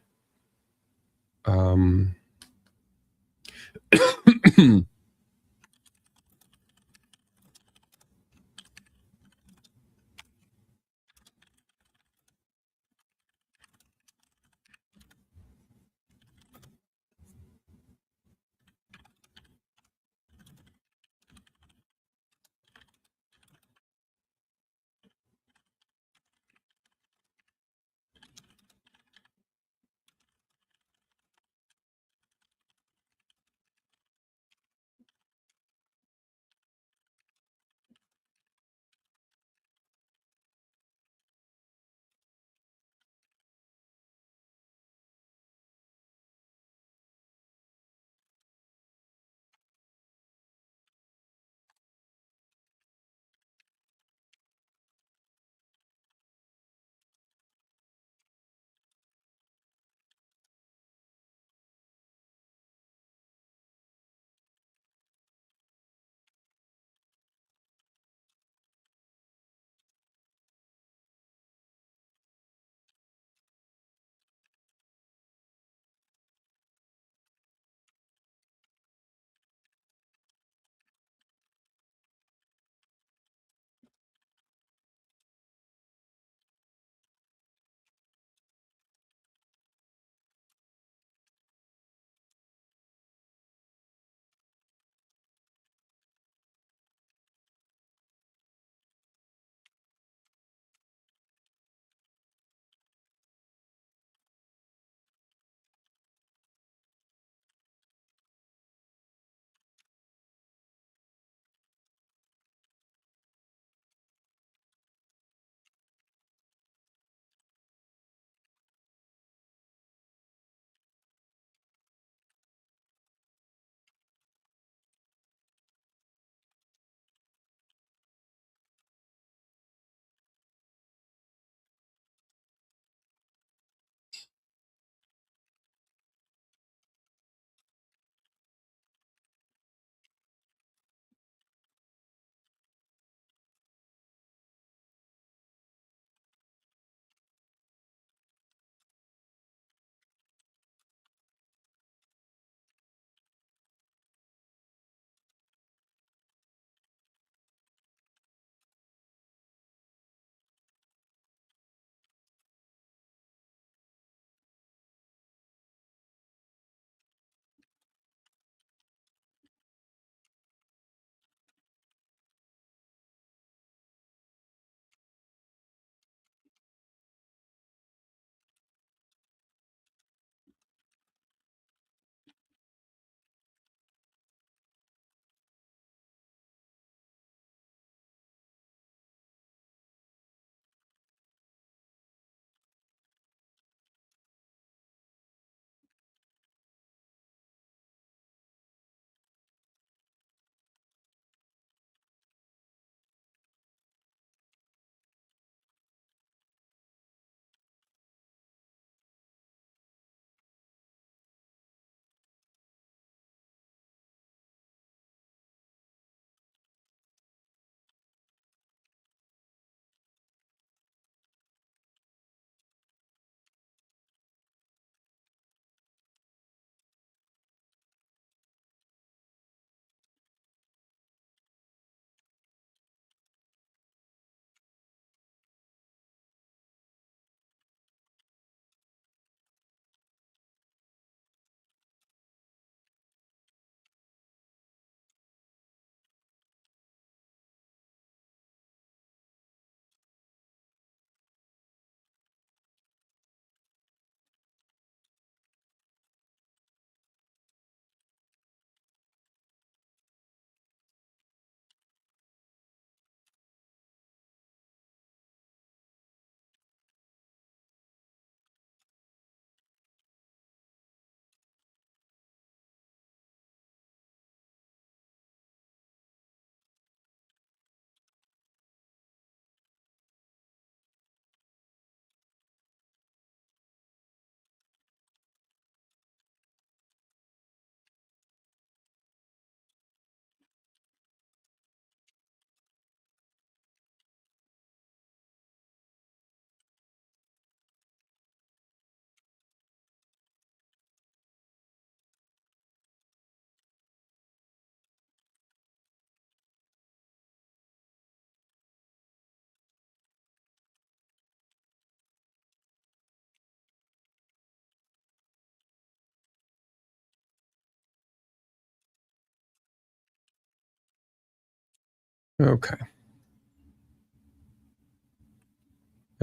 Okay.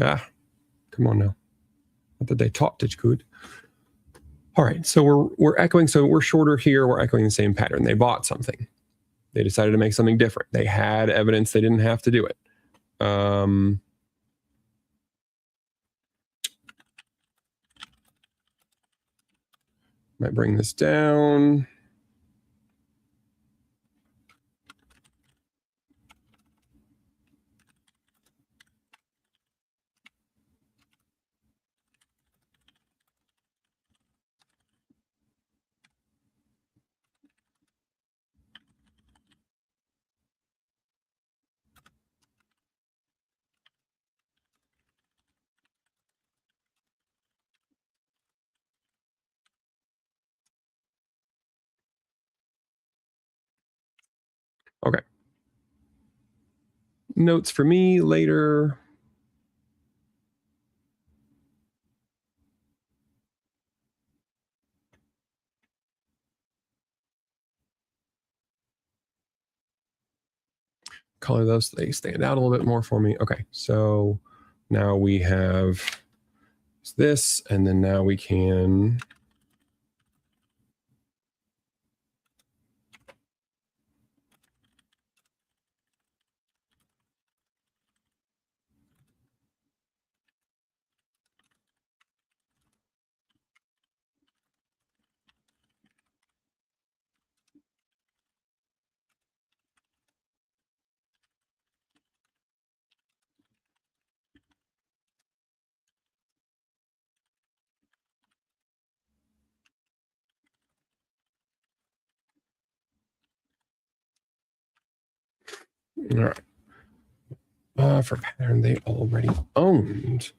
Ah, come on now. Not that they taught it good. All right, so we're echoing. So we're shorter here. We're echoing the same pattern. They bought something. They decided to make something different. They had evidence. They didn't have to do it. Might bring this down. Okay. Notes for me later. Color those so they stand out a little bit more for me. Okay, so now we have this, and then now we can all right. For pattern they already owned.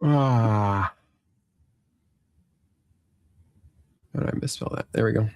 How did I misspell that? There we go.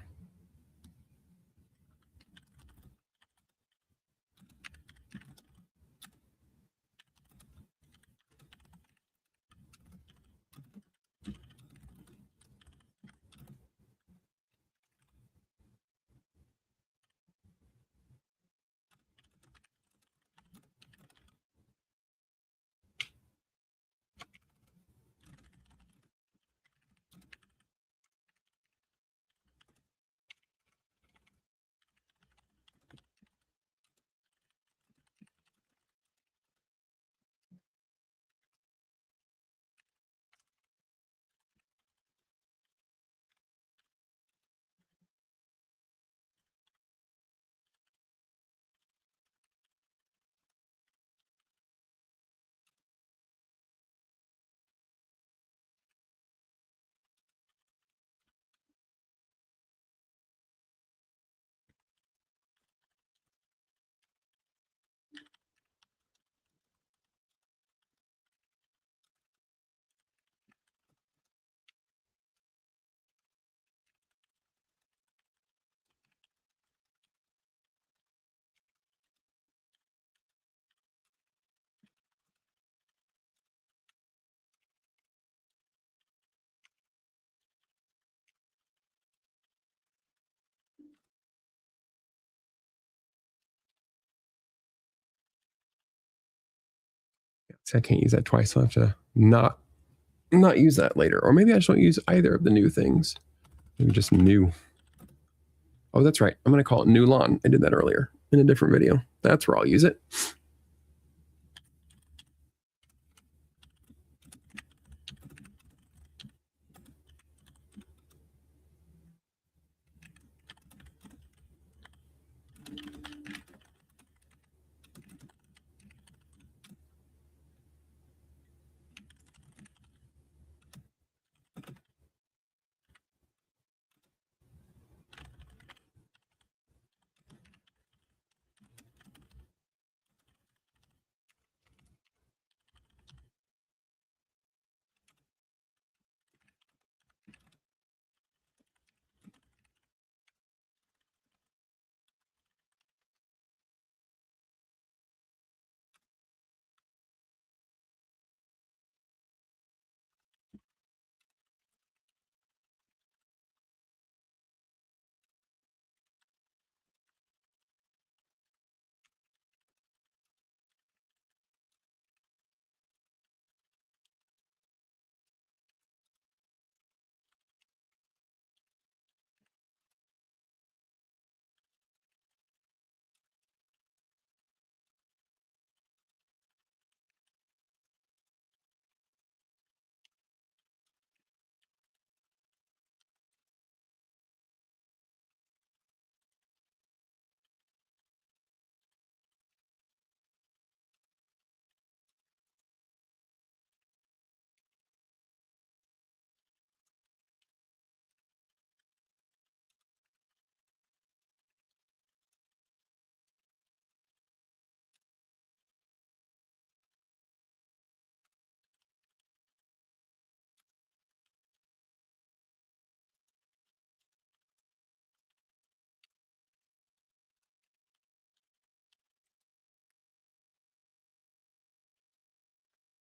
I can't use that twice. I'll have to not use that later. Or maybe I just don't use either of the new things. Maybe just new. Oh, that's right. I'm going to call it new lawn. I did that earlier in a different video. That's where I'll use it.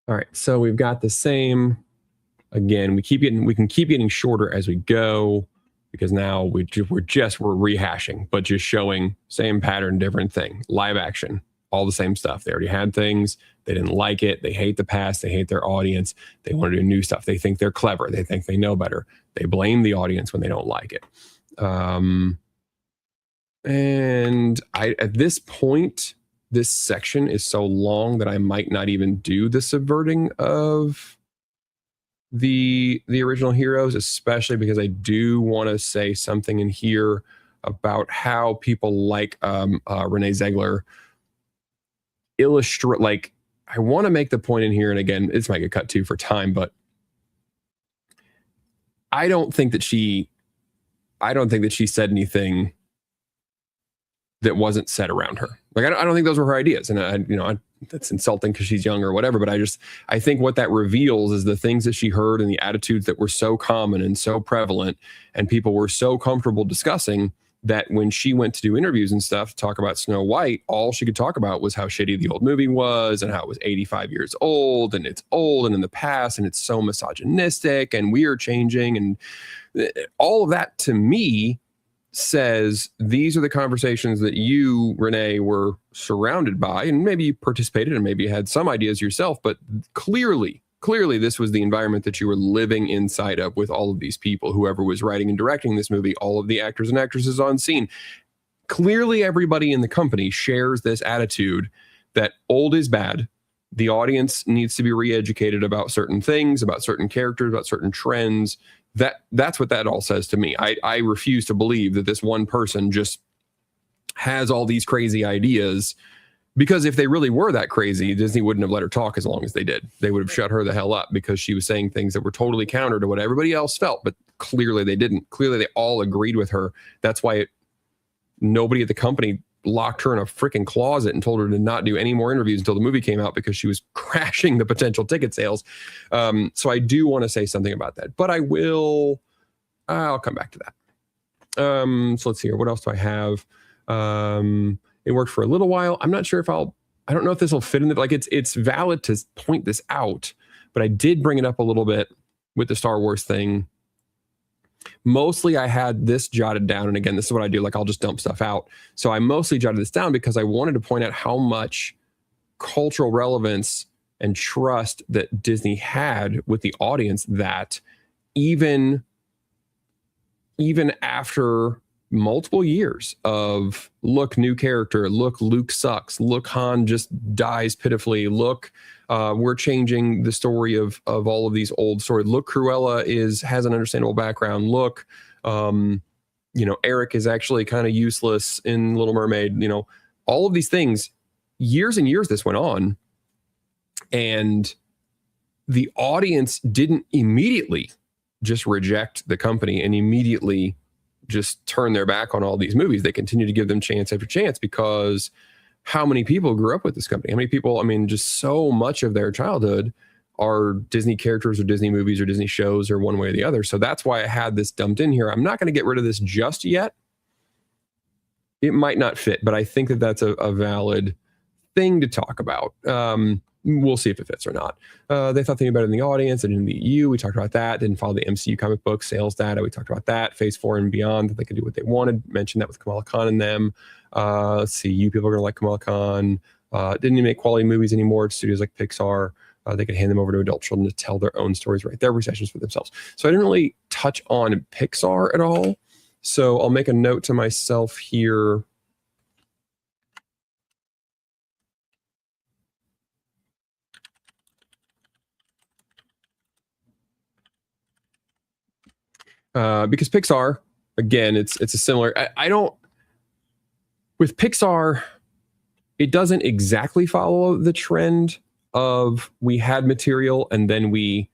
All right, so we've got the same. Again, we can keep getting shorter as we go because now we're rehashing, but just showing same pattern, different thing. Live action, all the same stuff. They already had things. They didn't like it. They hate the past. They hate their audience. They want to do new stuff. They think they're clever. They think they know better. They blame the audience when they don't like it. And at this point, this section is so long that I might not even do the subverting of the original heroes, especially because I do want to say something in here about how people like Renee Ziegler illustrate. Like, I want to make the point in here, and again, this might get cut too for time, but I don't think that she said anything that wasn't said around her. Like, I don't think those were her ideas. And that's insulting because she's young or whatever, but I think what that reveals is the things that she heard and the attitudes that were so common and so prevalent and people were so comfortable discussing that when she went to do interviews and stuff, to talk about Snow White, all she could talk about was how shitty the old movie was and how it was 85 years old and it's old and in the past and it's so misogynistic and we are changing. And all of that to me says these are the conversations that you, Renee, were surrounded by, and maybe you participated and maybe you had some ideas yourself, but clearly this was the environment that you were living inside of with all of these people, whoever was writing and directing this movie, all of the actors and actresses on scene. Clearly everybody in the company shares this attitude that old is bad. The audience needs to be re-educated about certain things, about certain characters, about certain trends. That's what that all says to me. I refuse to believe that this one person just has all these crazy ideas, because if they really were that crazy, Disney wouldn't have let her talk as long as they did. They would have shut her the hell up because she was saying things that were totally counter to what everybody else felt, but clearly they didn't. Clearly they all agreed with her. That's why nobody at the company locked her in a freaking closet and told her to not do any more interviews until the movie came out, because she was crashing the potential ticket sales. So I do want to say something about that, but I'll come back to that. So let's see here. What else do I have? It worked for a little while. I'm not sure if I don't know if this will fit in like it's valid to point this out, but I did bring it up a little bit with the Star Wars thing. Mostly I had this jotted down. And again, this is what I do. Like, I'll just dump stuff out. So I mostly jotted this down because I wanted to point out how much cultural relevance and trust that Disney had with the audience, that even after multiple years of, look, new character, look, Luke sucks, look, Han just dies pitifully, look, we're changing the story of all of these old stories, look, Cruella has an understandable background, look, Eric is actually kind of useless in Little Mermaid, all of these things, years and years this went on, and the audience didn't immediately just reject the company and immediately just turn their back on all these movies. They continue to give them chance after chance, because how many people grew up with this company? How many people, just so much of their childhood are Disney characters or Disney movies or Disney shows, or one way or the other. So that's why I had this dumped in here. I'm not going to get rid of this just yet. It might not fit, but I think that that's a valid thing to talk about. We'll see if it fits or not. They thought they knew better than the audience. They didn't the EU. We talked about that. Didn't follow the MCU comic book sales data. We talked about that. Phase 4 and beyond, that they could do what they wanted. Mentioned that with Kamala Khan and them. Let's see. You people are going to like Kamala Khan. Didn't even make quality movies anymore. Studios like Pixar. They could hand them over to adult children to tell their own stories, write their recessions for themselves. So I didn't really touch on Pixar at all. So I'll make a note to myself here. Because Pixar, again, it's a similar, with Pixar, it doesn't exactly follow the trend of we had material and then we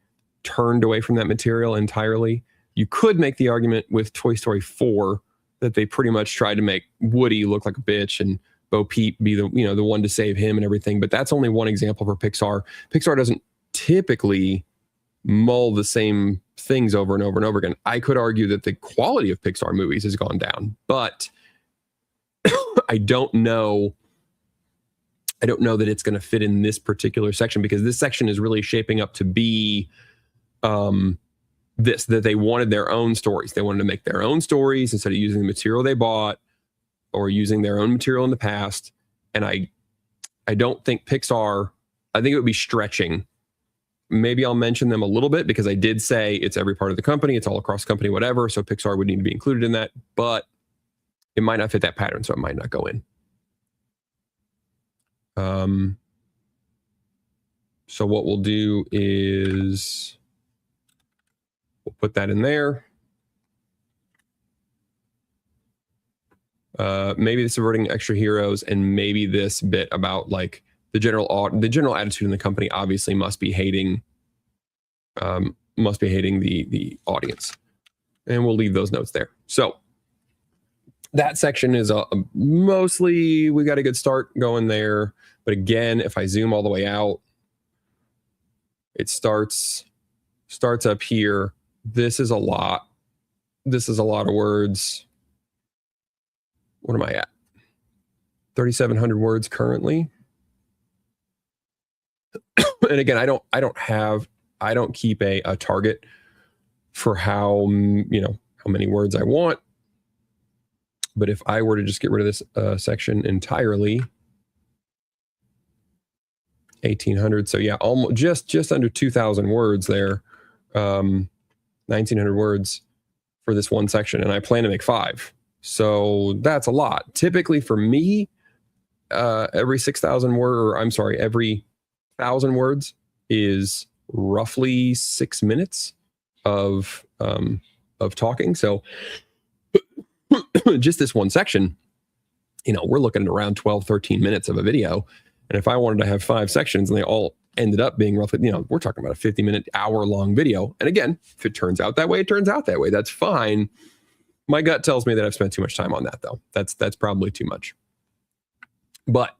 turned away from that material entirely. You could make the argument with Toy Story 4 that they pretty much tried to make Woody look like a bitch and Bo Peep be the one to save him and everything. But that's only one example for Pixar. Pixar doesn't typically mull the same things over and over and over again. I could argue that the quality of Pixar movies has gone down, but I don't know that it's going to fit in this particular section, because this section is really shaping up to be that they wanted their own stories. They wanted to make their own stories instead of using the material they bought or using their own material in the past. And I don't think Pixar, I think it would be stretching. Maybe I'll mention them a little bit, because I did say it's every part of the company, it's all across the company, whatever. So Pixar would need to be included in that, but it might not fit that pattern, so it might not go in. So what we'll do is we'll put that in there. Maybe the subverting extra heroes, and maybe this bit about like the general attitude in the company obviously must be hating the audience, and we'll leave those notes there. So that section is mostly, we got a good start going there. But again, if I zoom all the way out, it starts up here. This is a lot. This is a lot of words. What am I at? 3,700 words currently. And again, I don't keep a target for how many words I want. But if I were to just get rid of this section entirely, 1,800. So yeah, almost just under 2,000 words there, 1,900 words for this one section, and I plan to make 5. So that's a lot. Typically for me, every 6,000 every 1,000 words is roughly 6 minutes of talking. So just this one section, we're looking at around 12, 13 minutes of a video. And if I wanted to have 5 sections and they all ended up being roughly, we're talking about a 50-minute, hour-long video. And again, if it turns out that way, it turns out that way. That's fine. My gut tells me that I've spent too much time on that, though. That's probably too much. But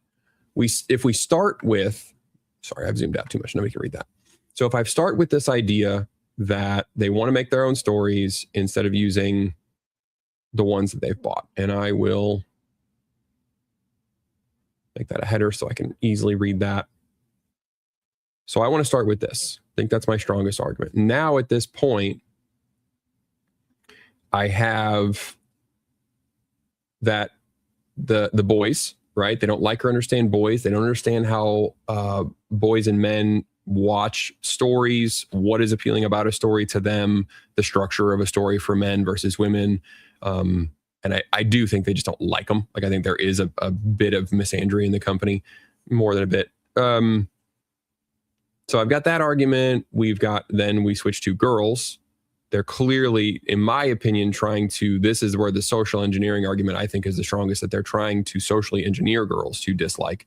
if we start with, sorry, I've zoomed out too much. Nobody can read that. So if I start with this idea that they want to make their own stories instead of using the ones that they've bought, and I will make that a header so I can easily read that. So I want to start with this. I think that's my strongest argument. Now at this point, I have that the boys right? They don't like or understand boys. They don't understand how boys and men watch stories, what is appealing about a story to them, the structure of a story for men versus women. And I do think they just don't like them. Like, I think there is a bit of misandry in the company, more than a bit. So I've got that argument. Then we switch to girls. They're clearly, in my opinion, this is where the social engineering argument I think is the strongest, that they're trying to socially engineer girls to dislike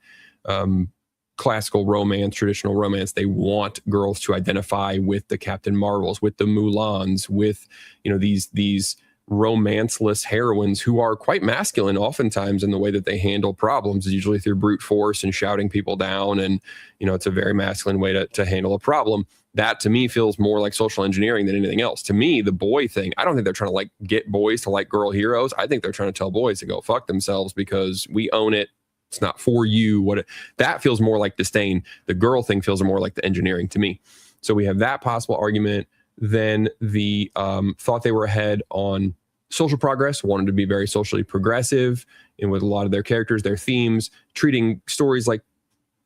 classical romance, traditional romance. They want girls to identify with the Captain Marvels, with the Mulans, with, these romanceless heroines who are quite masculine oftentimes in the way that they handle problems, is usually through brute force and shouting people down. And, it's a very masculine way to handle a problem. That to me feels more like social engineering than anything else. To me, the boy thing, I don't think they're trying to get boys to like girl heroes. I think they're trying to tell boys to go fuck themselves because we own it. It's not for you. That feels more like disdain. The girl thing feels more like the engineering to me. So we have that possible argument. Then the thought they were ahead on social progress, wanted to be very socially progressive, and with a lot of their characters, their themes, treating stories like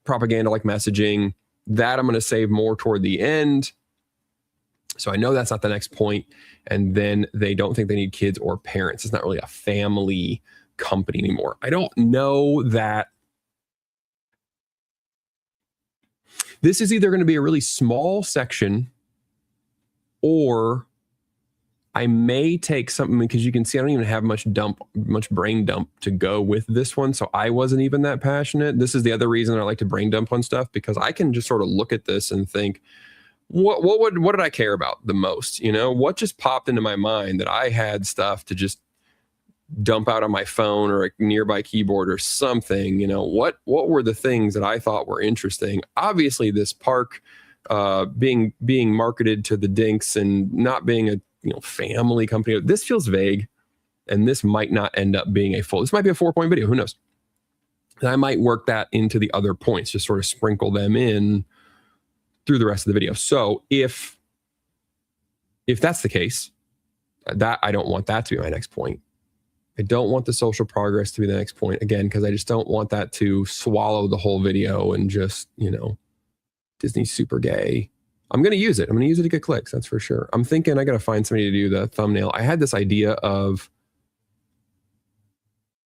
propaganda, like messaging. That I'm going to save more toward the end. So I know that's not the next point. And then they don't think they need kids or parents. It's not really a family company anymore. I don't know that this is either going to be a really small section, or I may take something, because you can see I don't even have much brain dump to go with this one. So I wasn't even that passionate. This is the other reason I like to brain dump on stuff, because I can just sort of look at this and think, what did I care about the most? What just popped into my mind that I had stuff to just dump out on my phone or a nearby keyboard or something? What were the things that I thought were interesting? Obviously, this park being marketed to the dinks and not being a family company, this feels vague, and this might not end up being this might be a 4-point video, who knows? And I might work that into the other points, just sort of sprinkle them in through the rest of the video. So if that's the case, that I don't want that to be my next point. I don't want the social progress to be the next point, again, because I just don't want that to swallow the whole video and just, Disney's super gay. I'm going to use it. I'm going to use it to get clicks. That's for sure. I'm thinking I got to find somebody to do the thumbnail. I had this idea of,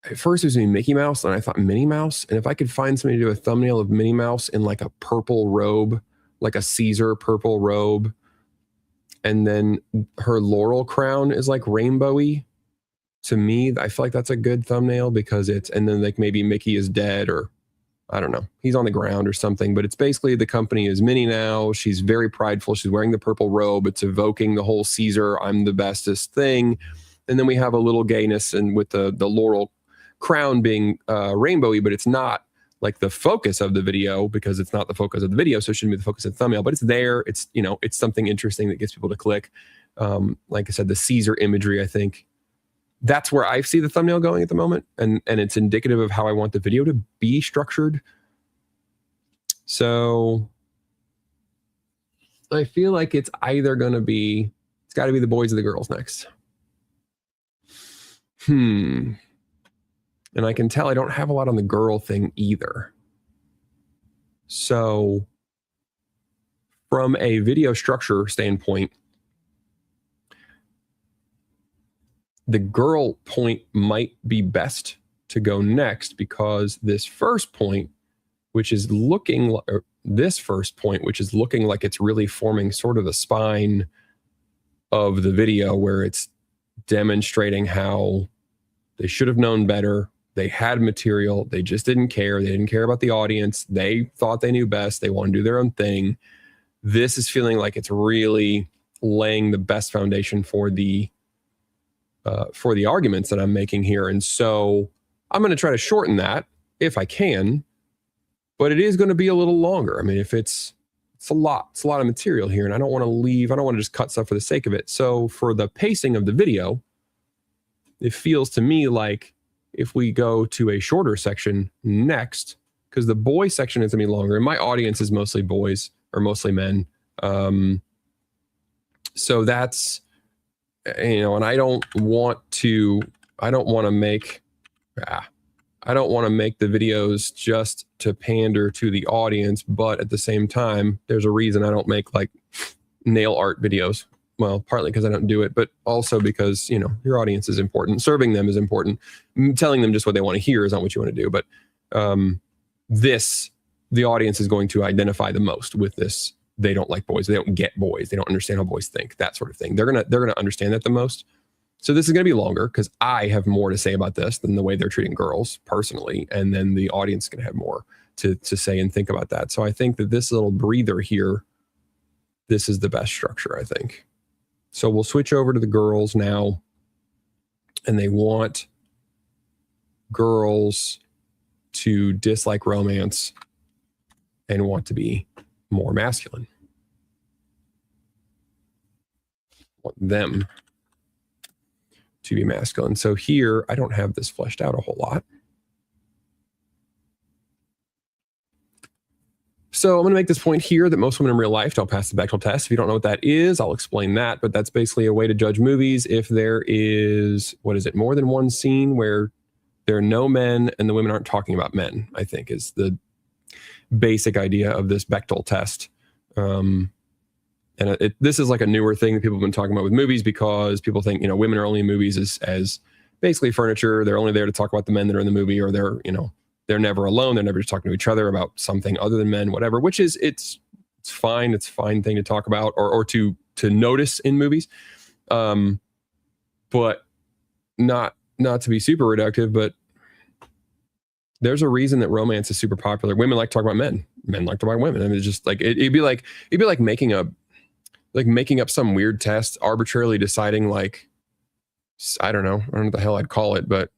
at first it was going to be Mickey Mouse, and I thought Minnie Mouse. And if I could find somebody to do a thumbnail of Minnie Mouse in like a purple robe, like a Caesar purple robe, and then her laurel crown is like rainbowy. To me, I feel like that's a good thumbnail, because and then like maybe Mickey is dead, or I don't know, he's on the ground or something, but it's basically the company is Minnie now. She's very prideful. She's wearing the purple robe. It's evoking the whole Caesar, I'm the bestest thing. And then we have a little gayness, and with the laurel crown being rainbowy, but it's not like the focus of the video, because it's not the focus of the video. So it shouldn't be the focus of the thumbnail, but it's there. It's, it's something interesting that gets people to click. Like I said, the Caesar imagery, I think, that's where I see the thumbnail going at the moment. And it's indicative of how I want the video to be structured. So I feel like it's either going to be, it's got to be the boys or the girls next. And I can tell I don't have a lot on the girl thing either. So from a video structure standpoint, the girl point might be best to go next, because this first point, which is looking like it's really forming sort of the spine of the video, where it's demonstrating how they should have known better. They had material. They just didn't care. They didn't care about the audience. They thought they knew best. They want to do their own thing. This is feeling like it's really laying the best foundation for the arguments that I'm making here. And so I'm going to try to shorten that if I can, but it is going to be a little longer. I mean, if it's a lot of material here, and I don't want to just cut stuff for the sake of it. So for the pacing of the video, it feels to me like if we go to a shorter section next, because the boy section is going to be longer, and my audience is mostly boys or mostly men. So that's, and I don't want to make, I don't want to make the videos just to pander to the audience, but at the same time, there's a reason I don't make like nail art videos. Well, partly because I don't do it, but also because, you know, your audience is important. Serving them is important. Telling them just what they want to hear is not what you want to do. But the audience is going to identify the most with this. They don't like boys. They don't get boys. They don't understand how boys think, that sort of thing. They're gonna understand that the most. So this is going to be longer because I have more to say about this than the way they're treating girls personally. And then the audience is going to have more to say and think about that. So I think that this little breather here, this is the best structure, I think. So we'll switch over to the girls now. And they want girls to dislike romance and want to be more masculine. Want them to be masculine. So here, I don't have this fleshed out a whole lot. So I'm going to make this point here that most women in real life don't pass the Bechdel test. If you don't know what that is, I'll explain that. But that's basically a way to judge movies if there is, what is it, more than one scene where there are no men and the women aren't talking about men, I think is the basic idea of this Bechdel test. And this is like a newer thing that people have been talking about with movies because people think, you know, women are only in movies as basically furniture. They're only there to talk about the men that are in the movie, or they're, you know, they're never alone. They're never just talking to each other about something other than men, whatever, which is, it's fine. It's a fine thing to talk about or to notice in movies. But not to be super reductive, but there's a reason that romance is super popular. Women like to talk about men. Men like to talk about women. I mean, it's just like, it'd be like making up some weird test, arbitrarily deciding like, I don't know what the hell I'd call it, but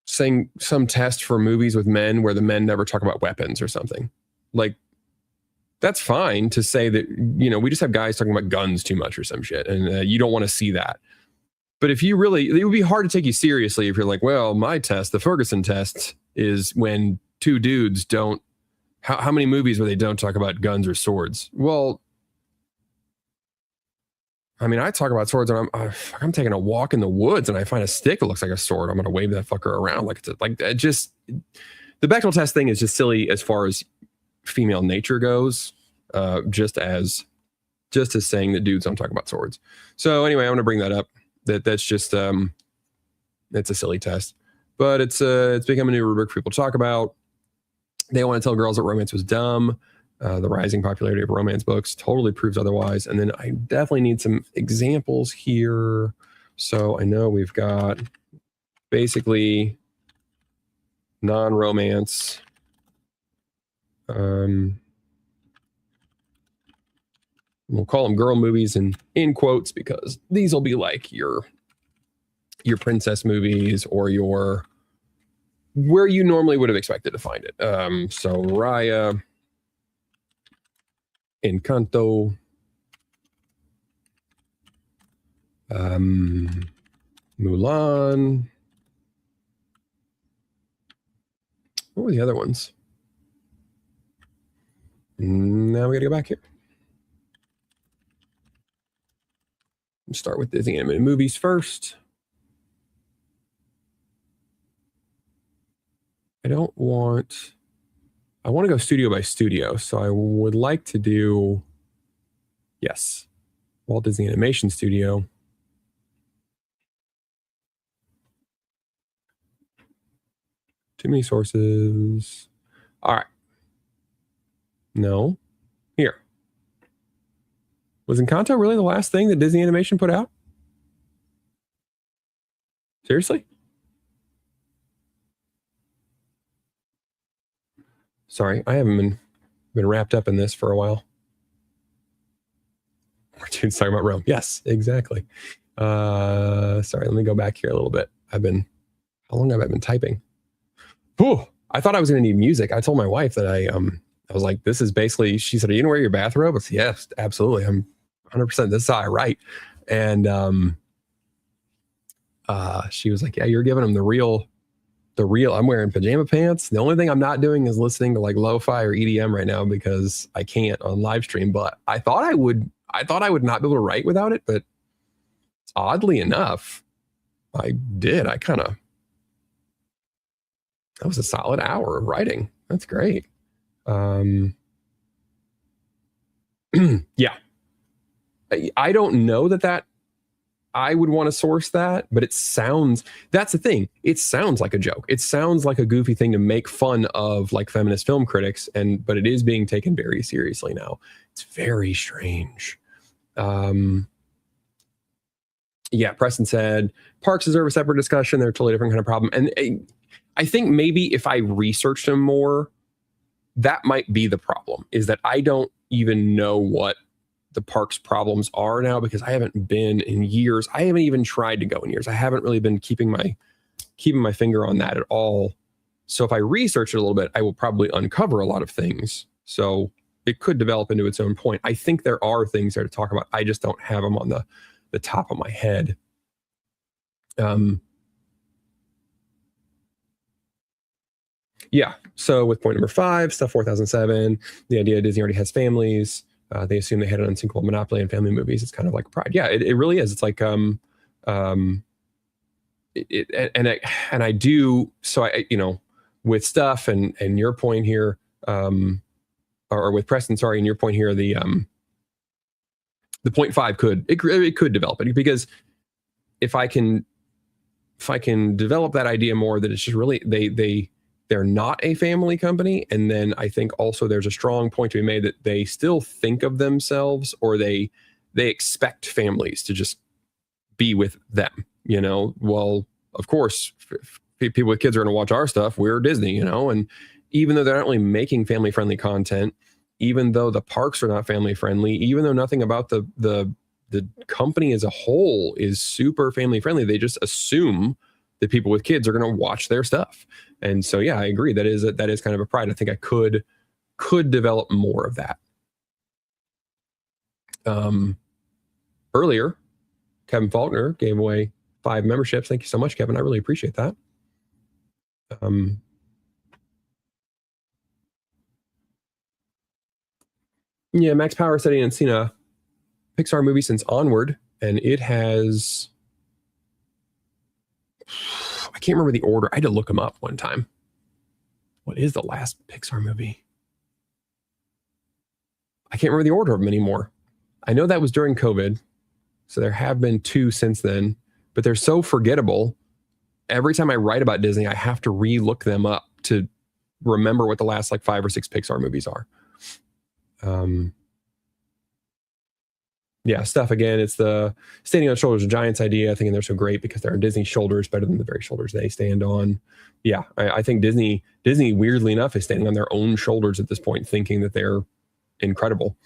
saying some test for movies with men where the men never talk about weapons or something. Like, that's fine to say that, you know, we just have guys talking about guns too much or some shit, and you don't want to see that. But if you really, it would be hard to take you seriously if you're like, well, my test, the Ferguson test, is when two dudes don't, how many movies where they don't talk about guns or swords? Well, I mean, I talk about swords and I'm taking a walk in the woods and I find a stick that looks like a sword. I'm going to wave that fucker around like just the Bechdel test thing is just silly as far as female nature goes. Just as saying that dudes don't talk about swords. So anyway, I want to bring that up. That's just it's a silly test, but it's become a new rubric for people to talk about. They want to tell girls that romance was dumb. The rising popularity of romance books totally proves otherwise. And then I definitely need some examples here. So I know we've got basically non-romance. We'll call them girl movies in quotes because these will be like your princess movies or your where you normally would have expected to find it. So Raya, Encanto, Mulan. What were the other ones? Now we got to go back here. Let's start with Disney animated movies first. I want to go studio by studio. So I would like to do, yes, Walt Disney Animation Studio. Too many sources. All right. No. Here. Was Encanto really the last thing that Disney Animation put out? Seriously? Sorry, I haven't been wrapped up in this for a while. We're dudes talking about Rome. Yes, exactly. Sorry, let me go back here a little bit. How long have I been typing? Whew, I thought I was going to need music. I told my wife that I was like, this is basically, she said, are you going to wear your bathrobe? I said, yes, absolutely. I'm 100%. This is how I write. And she was like, yeah, you're giving them the real, I'm wearing pajama pants. The only thing I'm not doing is listening to like lo-fi or EDM right now because I can't on live stream, but I thought I would not be able to write without it, but oddly enough, I did. I kind of That was a solid hour of writing. That's great. Yeah. I don't know that I would want to source that, but that's the thing. It sounds like a joke. It sounds like a goofy thing to make fun of like feminist film critics, but it is being taken very seriously now. It's very strange. Yeah, Preston said parks deserve a separate discussion. They're a totally different kind of problem. And I think maybe if I researched them more, that might be the problem, is that I don't even know what the parks problems are now, because I haven't been in years. I haven't even tried to go in years. I haven't really been keeping my finger on that at all. So if I research it a little bit, I will probably uncover a lot of things. So it could develop into its own point. I think there are things there to talk about. I just don't have them on the top of my head. Yeah. So with point number 5, stuff 4007, the idea Disney already has families. They assume they had an unsinkable monopoly in family movies. It's kind of like pride. Yeah, it really is. It's like and I do. So I with stuff and your point here, or with Preston, sorry, and your point here, the 0.5 could develop it, because if I can develop that idea more, that it's just really they're not a family company. And then I think also there's a strong point to be made that they still think of themselves, or they expect families to just be with them, Well, of course, people with kids are going to watch our stuff. We're Disney, and even though they're not really making family friendly content, even though the parks are not family friendly, even though nothing about the company as a whole is super family friendly, they just assume that people with kids are going to watch their stuff. And so, yeah, I agree. That is kind of a pride. I think I could develop more of that. Earlier, Kevin Faulkner gave away 5 memberships. Thank you so much, Kevin. I really appreciate that. Yeah, Max Power said he hadn't seen a Pixar movie since Onward, and it has, I can't remember the order. I had to look them up one time. What is the last Pixar movie? I can't remember the order of them anymore. I know that was during COVID, so there have been 2 since then, but they're so forgettable. Every time I write about Disney, I have to re-look them up to remember what the last 5 or 6 Pixar movies are. Yeah, stuff again. It's the standing on the shoulders of giants idea, thinking they're so great because they're on Disney's shoulders better than the very shoulders they stand on. Yeah, I think Disney, weirdly enough, is standing on their own shoulders at this point, thinking that they're incredible.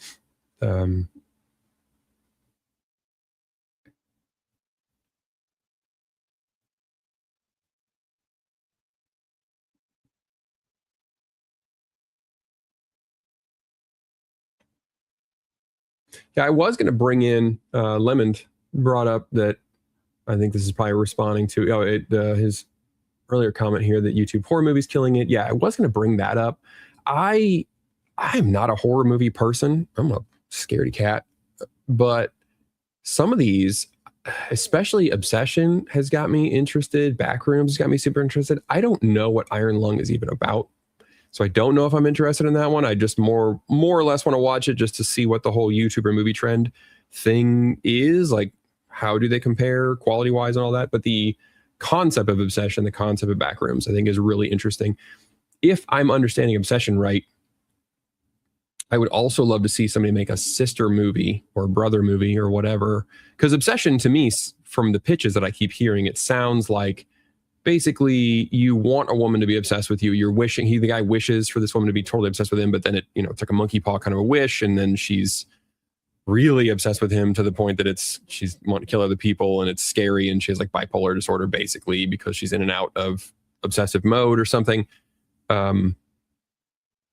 Yeah, I was going to bring in Lemond brought up that I think this is probably responding to his earlier comment here that YouTube horror movies killing it. Yeah, I was going to bring that up. I'm not a horror movie person. I'm a scaredy cat, but some of these, especially Obsession, has got me interested. Backrooms has got me super interested. I don't know what Iron Lung is even about, so I don't know if I'm interested in that one. I just more or less want to watch it just to see what the whole YouTuber movie trend thing is. Like, how do they compare quality wise and all that? But the concept of Obsession, the concept of Backrooms, I think is really interesting. If I'm understanding Obsession right, I would also love to see somebody make a sister movie or brother movie or whatever. Because Obsession, to me, from the pitches that I keep hearing, it sounds like basically you want a woman to be obsessed with you. You're wishing, the guy wishes for this woman to be totally obsessed with him, but then it's like a monkey paw kind of a wish, and then she's really obsessed with him to the point that she's wanting to kill other people, and it's scary, and she has like bipolar disorder basically because she's in and out of obsessive mode or something.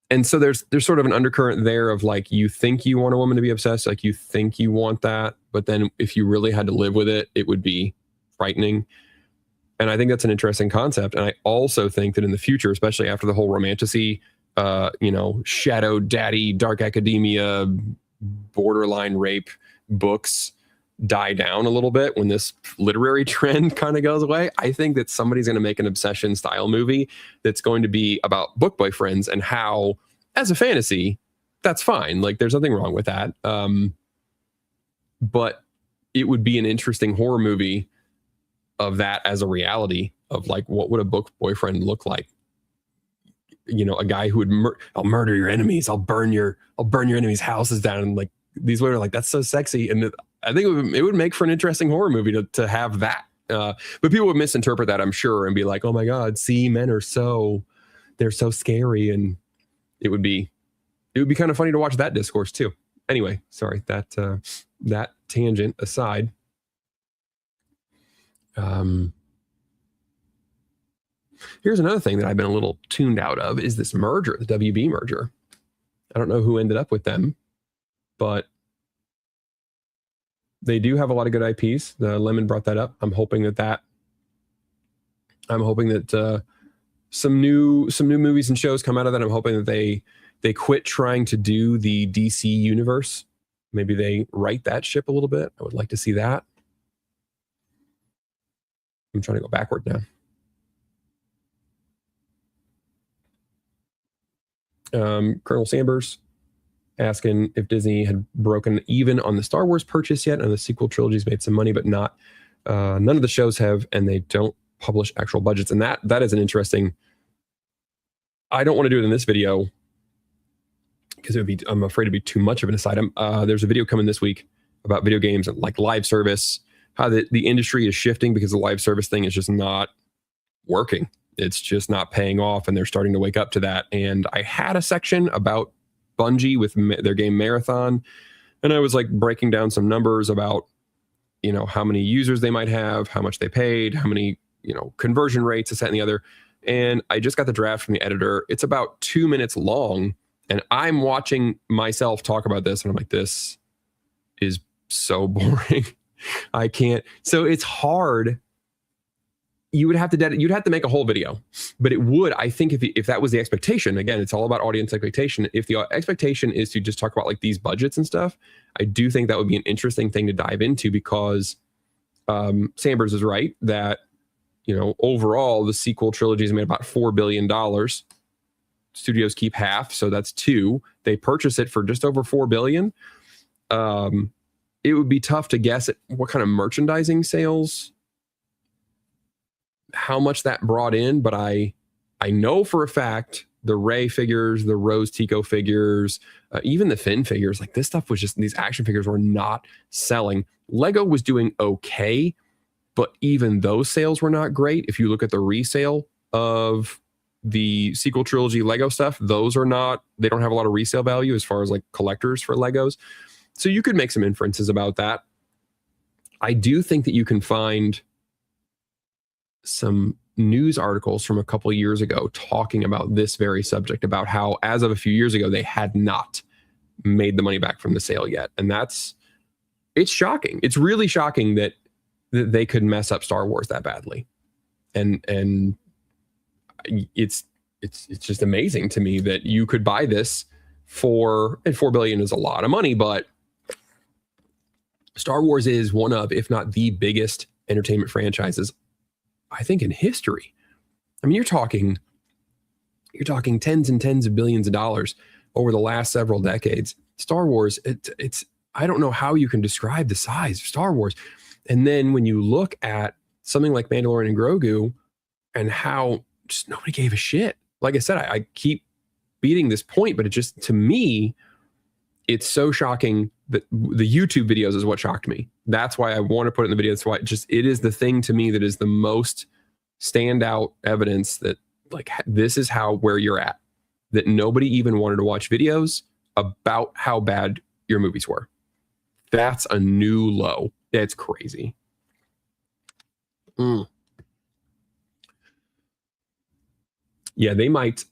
And so there's sort of an undercurrent there of like, you think you want a woman to be obsessed, like you think you want that, but then if you really had to live with it, it would be frightening. And I think that's an interesting concept. And I also think that in the future, especially after the whole romantasy, shadow daddy, dark academia, borderline rape books, die down a little bit when this literary trend kind of goes away. I think that somebody's going to make an obsession style movie that's going to be about book boyfriends and how, as a fantasy, that's fine. Like, there's nothing wrong with that. But it would be an interesting horror movie of that as a reality of like, what would a book boyfriend look like? You know, a guy who would I'll murder your enemies. I'll burn your enemies' houses down. And like, these women are like, that's so sexy. And I think it would make for an interesting horror movie to have that. But people would misinterpret that, I'm sure, and be like, oh my God, see, men are they're so scary. And it would be kind of funny to watch that discourse too. Anyway, sorry, that tangent aside. Here's another thing that I've been a little tuned out of is this merger, the WB merger. I don't know who ended up with them, but they do have a lot of good IPs. The Lemon brought that up. I'm hoping that some new movies and shows come out of that. I'm hoping that they quit trying to do the DC universe. Maybe they right that ship a little bit. I would like to see that. I'm trying to go backward now. Colonel Sanders asking if Disney had broken even on the Star Wars purchase yet, and the sequel trilogies made some money, but none of the shows have, and they don't publish actual budgets. And that is an interesting. I don't want to do it in this video because I'm afraid it'd be too much of an aside. There's a video coming this week about video games and like live service, how the industry is shifting because the live service thing is just not working. It's just not paying off, and they're starting to wake up to that. And I had a section about Bungie with their game Marathon, and I was like breaking down some numbers about, you know, how many users they might have, how much they paid, how many, you know, conversion rates, this, that, and the other. And I just got the draft from the editor. It's about 2 minutes long, and I'm watching myself talk about this, and I'm like, this is so boring. I can't. So it's hard. You'd have to make a whole video, but it would, I think, if that was the expectation. Again, it's all about audience expectation. If the expectation is to just talk about like these budgets and stuff, I do think that would be an interesting thing to dive into, because Sanders is right that, you know, overall the sequel trilogies made about $4 billion. Studios keep half, so that's $2 billion. They purchase it for just over $4 billion. It would be tough to guess at what kind of merchandising sales, how much that brought in, but I know for a fact the Rey figures, the Rose Tico figures, even the Finn figures, like this stuff was just, these action figures were not selling. Lego was doing okay, but even those sales were not great. If you look at the resale of the sequel trilogy Lego stuff, they don't have a lot of resale value as far as like collectors for Legos. So you could make some inferences about that. I do think that you can find some news articles from a couple of years ago talking about this very subject, about how as of a few years ago, they had not made the money back from the sale yet. And it's shocking. It's really shocking that they could mess up Star Wars that badly. And it's just amazing to me that you could buy this and $4 billion is a lot of money, but Star Wars is one of, if not the biggest entertainment franchises, I think, in history. I mean, you're talking tens and tens of billions of dollars over the last several decades. Star Wars, it's I don't know how you can describe the size of Star Wars. And then when you look at something like Mandalorian and Grogu and how just nobody gave a shit. Like I said, I keep beating this point, but it just, to me, it's so shocking that the YouTube videos is what shocked me. That's why I want to put it in the video. That's why it is the thing to me that is the most standout evidence that like this is where you're at, that nobody even wanted to watch videos about how bad your movies were. That's a new low. It's crazy. Yeah, they might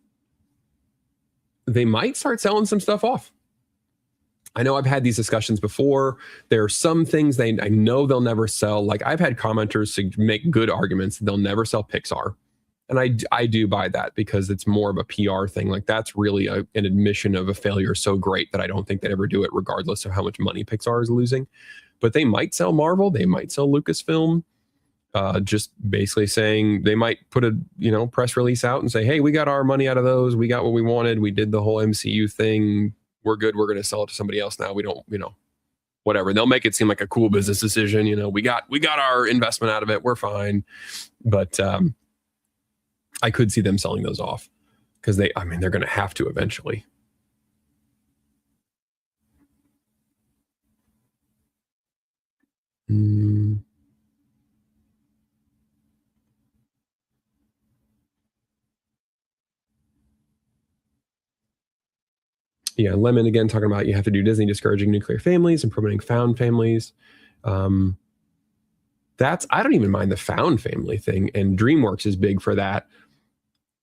start selling some stuff off. I know I've had these discussions before. There are some things I know they'll never sell. Like I've had commenters to make good arguments that they'll never sell Pixar. And I do buy that because it's more of a PR thing. Like that's really an admission of a failure so great that I don't think they'd ever do it regardless of how much money Pixar is losing. but they might sell Marvel, they might sell Lucasfilm. Just basically saying they might put a press release out and say, hey, we got our money out of those, we got what we wanted, we did the whole MCU thing, we're good, we're going to sell it to somebody else now, we don't, whatever. They'll make it seem like a cool business decision. We got our investment out of it, we're fine. But I could see them selling those off because they're going to have to eventually. Yeah, Lemon again talking about you have to do Disney discouraging nuclear families and promoting found families. I don't even mind the found family thing, and DreamWorks is big for that.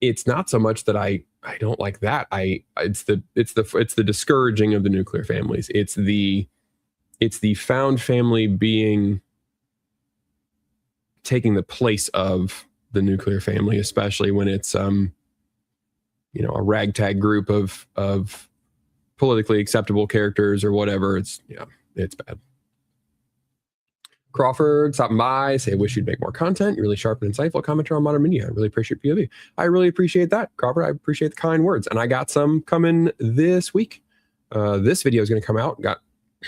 It's not so much that I don't like that. It's the discouraging of the nuclear families. It's the found family being taking the place of the nuclear family, especially when it's a ragtag group of politically acceptable characters or whatever. It's bad. Crawford stopping by, say, I wish you'd make more content. You're really sharp and insightful commenter on modern media. I really appreciate POV. I really appreciate that, Crawford. I appreciate the kind words. And I got some coming this week. This video is going to come out. Got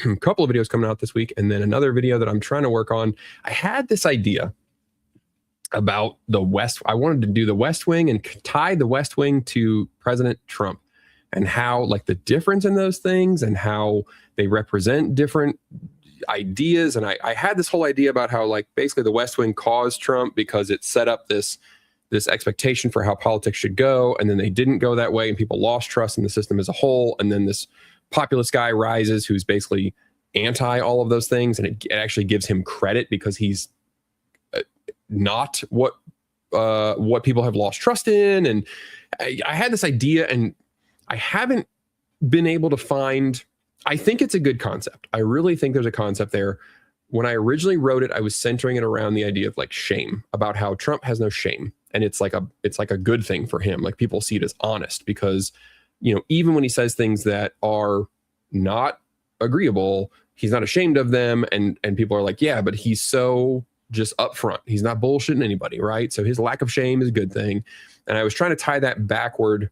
a couple of videos coming out this week, and then another video that I'm trying to work on. I had this idea about the West. I wanted to do the West Wing and tie the West Wing to President Trump, and how like the difference in those things and how they represent different ideas. And I had this whole idea about how like basically the West Wing caused Trump because it set up this expectation for how politics should go, and then they didn't go that way, and people lost trust in the system as a whole. And then this populist guy rises who's basically anti all of those things, and it actually gives him credit because he's not what people have lost trust in. And I had this idea, and I haven't been able to find. I think it's a good concept. I really think there's a concept there. When I originally wrote it, I was centering it around the idea of like shame, about how Trump has no shame, and it's like a good thing for him. Like people see it as honest because, even when he says things that are not agreeable, he's not ashamed of them, and people are like, yeah, but he's so just upfront. He's not bullshitting anybody, right? So his lack of shame is a good thing. And I was trying to tie that backward.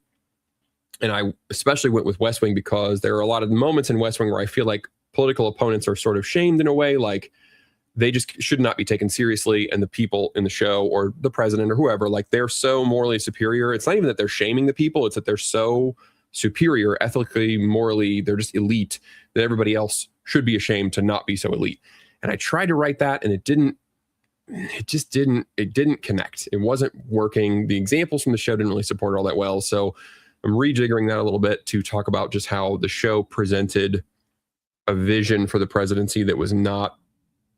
And I especially went with West Wing because there are a lot of moments in West Wing where I feel like political opponents are sort of shamed in a way, like they just should not be taken seriously. And the people in the show or the president or whoever, like they're so morally superior. It's not even that they're shaming the people. It's that they're so superior, ethically, morally, they're just elite, that everybody else should be ashamed to not be so elite. And I tried to write that, and it didn't connect. It wasn't working. The examples from the show didn't really support it all that well. So I'm rejiggering that a little bit to talk about just how the show presented a vision for the presidency that was not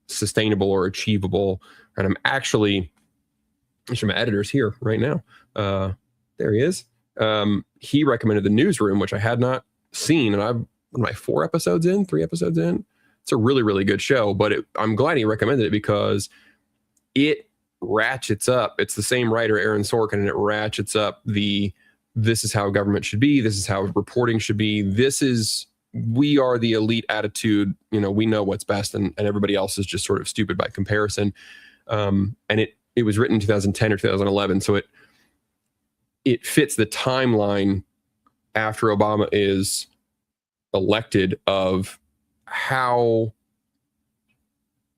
sustainable or achievable. And I'm actually my editor's here right now. There he is. He recommended The Newsroom, which I had not seen. And I'm 3 episodes in. It's a really, really good show, but I'm glad he recommended it because it ratchets up. It's the same writer, Aaron Sorkin, and it ratchets up this is how government should be. This is how reporting should be. We are the elite attitude. We know what's best, and everybody else is just sort of stupid by comparison. And it was written in 2010 or 2011. So it fits the timeline after Obama is elected of how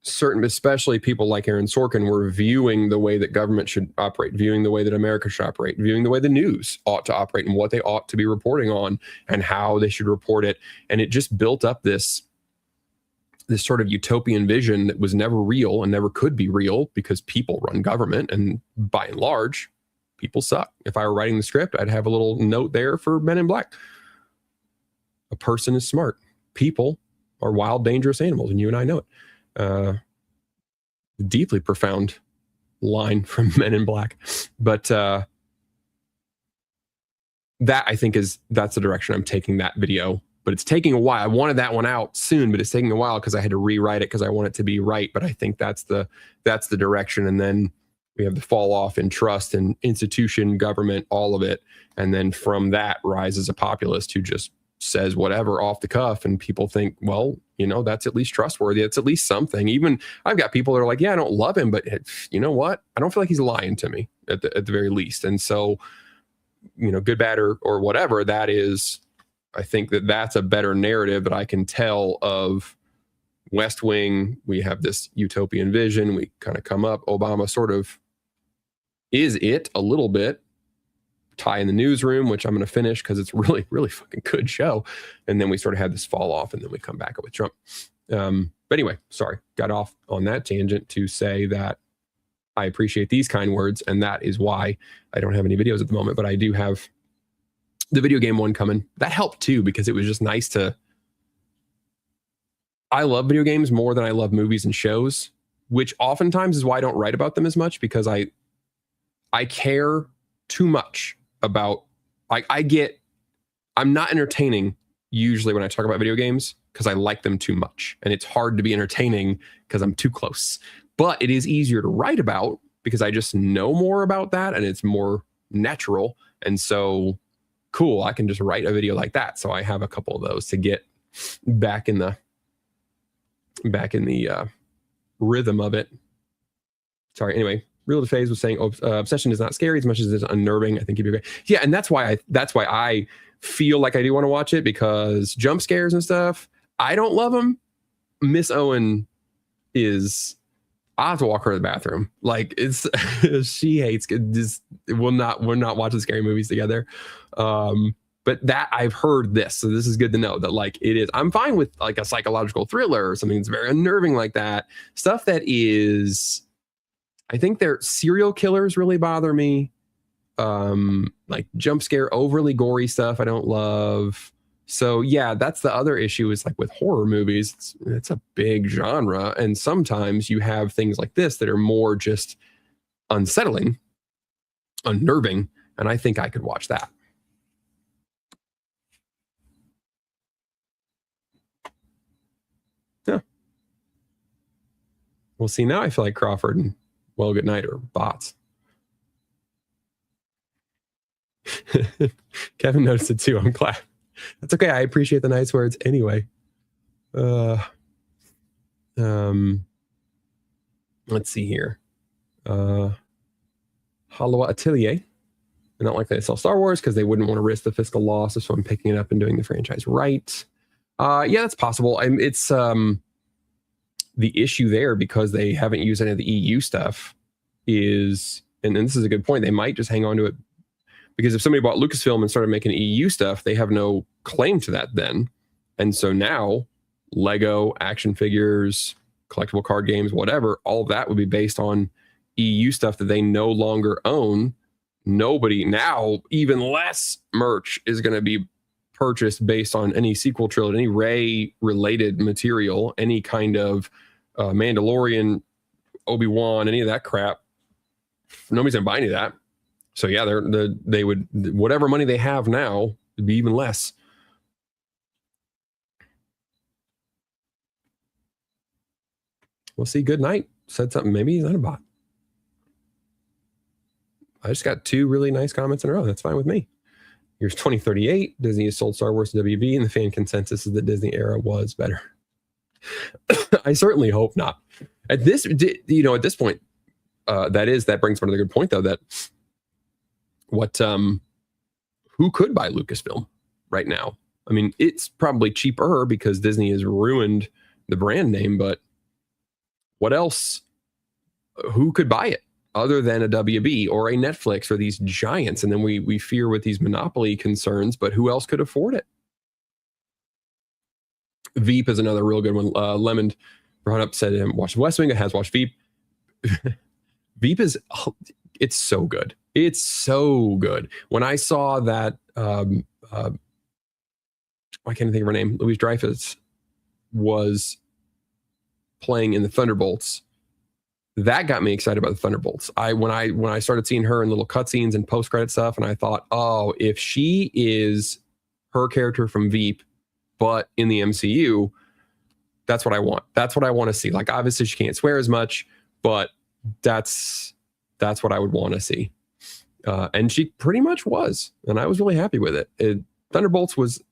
certain, especially people like Aaron Sorkin, were viewing the way that government should operate, viewing the way that America should operate, viewing the way the news ought to operate and what they ought to be reporting on and how they should report it. And it just built up this sort of utopian vision that was never real and never could be real because people run government, and by and large, people suck. If I were writing the script, I'd have a little note there for Men in Black. A person is smart. People are wild, dangerous animals, and you and I know it. Deeply profound line from Men in Black, but that I think that's the direction I'm taking that video. But it's taking a while. I wanted that one out soon, but it's taking a while because I had to rewrite it because I want it to be right. But I think that's the direction. And then we have the fall off in trust and institution, government, all of it, and then from that rises a populist who just says whatever off the cuff, and people think, well, that's at least trustworthy. It's at least something. Even I've got people that are like, yeah, I don't love him, but you know what? I don't feel like he's lying to me at the very least. And so, good, bad, or whatever, that is, I think that's a better narrative that I can tell of West Wing. We have this utopian vision. We kind of come up. Obama sort of is it a little bit. Tie in the Newsroom, which I'm going to finish because it's really, really fucking good show. And then we sort of had this fall off, and then we come back up with Trump. But anyway, sorry, got off on that tangent to say that I appreciate these kind words, and that is why I don't have any videos at the moment, but I do have the video game one coming. That helped too, because it was just nice to... I love video games more than I love movies and shows, which oftentimes is why I don't write about them as much, because I care too much about... I'm not entertaining usually when I talk about video games because I like them too much, and it's hard to be entertaining because I'm too close. But it is easier to write about because I just know more about that, and it's more natural. And so, cool, I can just write a video like that. So I have a couple of those to get back in the rhythm of it. Sorry. Anyway, Real to Phase was saying, obsession is not scary as much as it's unnerving. I think you'd be great. Yeah, and that's why I feel like I do want to watch it, because jump scares and stuff, I don't love them. Miss Owen is... I have to walk her to the bathroom. Like, it's she hates this. We're not watching scary movies together. But that I've heard this, so this is good to know that, like, it is. I'm fine with like a psychological thriller or something that's very unnerving like that. Stuff that is... I think their serial killers really bother me. Like jump scare, overly gory stuff I don't love. So yeah, that's the other issue, is like with horror movies, it's a big genre. And sometimes you have things like this that are more just unsettling, unnerving. And I think I could watch that. Yeah. We'll see. Now I feel like Crawford and Well Good Night are bots. Kevin noticed it too. I'm glad. That's okay. I appreciate the nice words anyway. Let's see here. Halawa Atelier. I don't like they sell Star Wars because they wouldn't want to risk the fiscal losses, so I'm picking it up and doing the franchise right. Yeah, that's possible. It's the issue there, because they haven't used any of the EU stuff, is, and this is a good point, they might just hang on to it, because if somebody bought Lucasfilm and started making EU stuff, they have no claim to that then. And so now Lego, action figures, collectible card games, whatever, all of that would be based on EU stuff that they no longer own. Nobody now, even less merch is going to be purchased based on any sequel trilogy, any Rey related material, any kind of Mandalorian, Obi-Wan, any of that crap. Nobody's going to buy any of that. So yeah, they would, whatever money they have now, would be even less. We'll see. Good Night said something. Maybe he's not a bot. I just got 2 really nice comments in a row. That's fine with me. Here's 2038. Disney has sold Star Wars to WB, and the fan consensus is the Disney era was better. I certainly hope not. At this point, that brings up another good point, though, that who could buy Lucasfilm right now? I mean, it's probably cheaper because Disney has ruined the brand name, but what else? Who could buy it other than a WB or a Netflix or these giants? And then we fear with these monopoly concerns, but who else could afford it? Veep is another real good one. Lemon brought up, said watched West Wing. It has watched Veep. Veep is, it's so good. It's so good. When I saw that, why can't I think of her name? Louise Dreyfus was playing in the Thunderbolts. That got me excited about the Thunderbolts. When I started seeing her in little cutscenes and post-credit stuff, and I thought, oh, if she is her character from Veep, but in the MCU, that's what I want. That's what I want to see. Like, obviously she can't swear as much, but that's what I would want to see. And she pretty much was, and I was really happy with it. Thunderbolts was,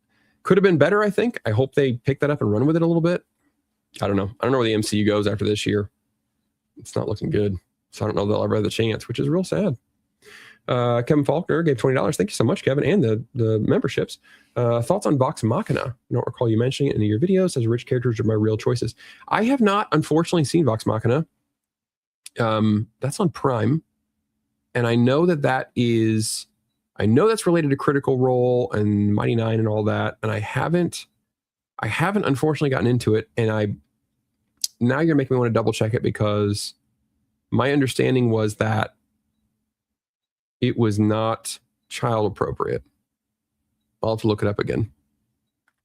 Could have been better, I think. I hope they pick that up and run with it a little bit. I don't know. I don't know where the MCU goes after this year. It's not looking good. So I don't know if they'll ever have the chance, which is real sad. Kevin Faulkner gave $20. Thank you so much, Kevin, and the memberships. Thoughts on Vox Machina? I don't recall you mentioning it in your videos. As rich characters are my real choices. I have not, unfortunately, seen Vox Machina. That's on Prime, and I know that's related to Critical Role and Mighty Nine and all that. And I haven't unfortunately gotten into it. And now you're making me want to double check it, because my understanding was that it was not child appropriate. I'll have to look it up again,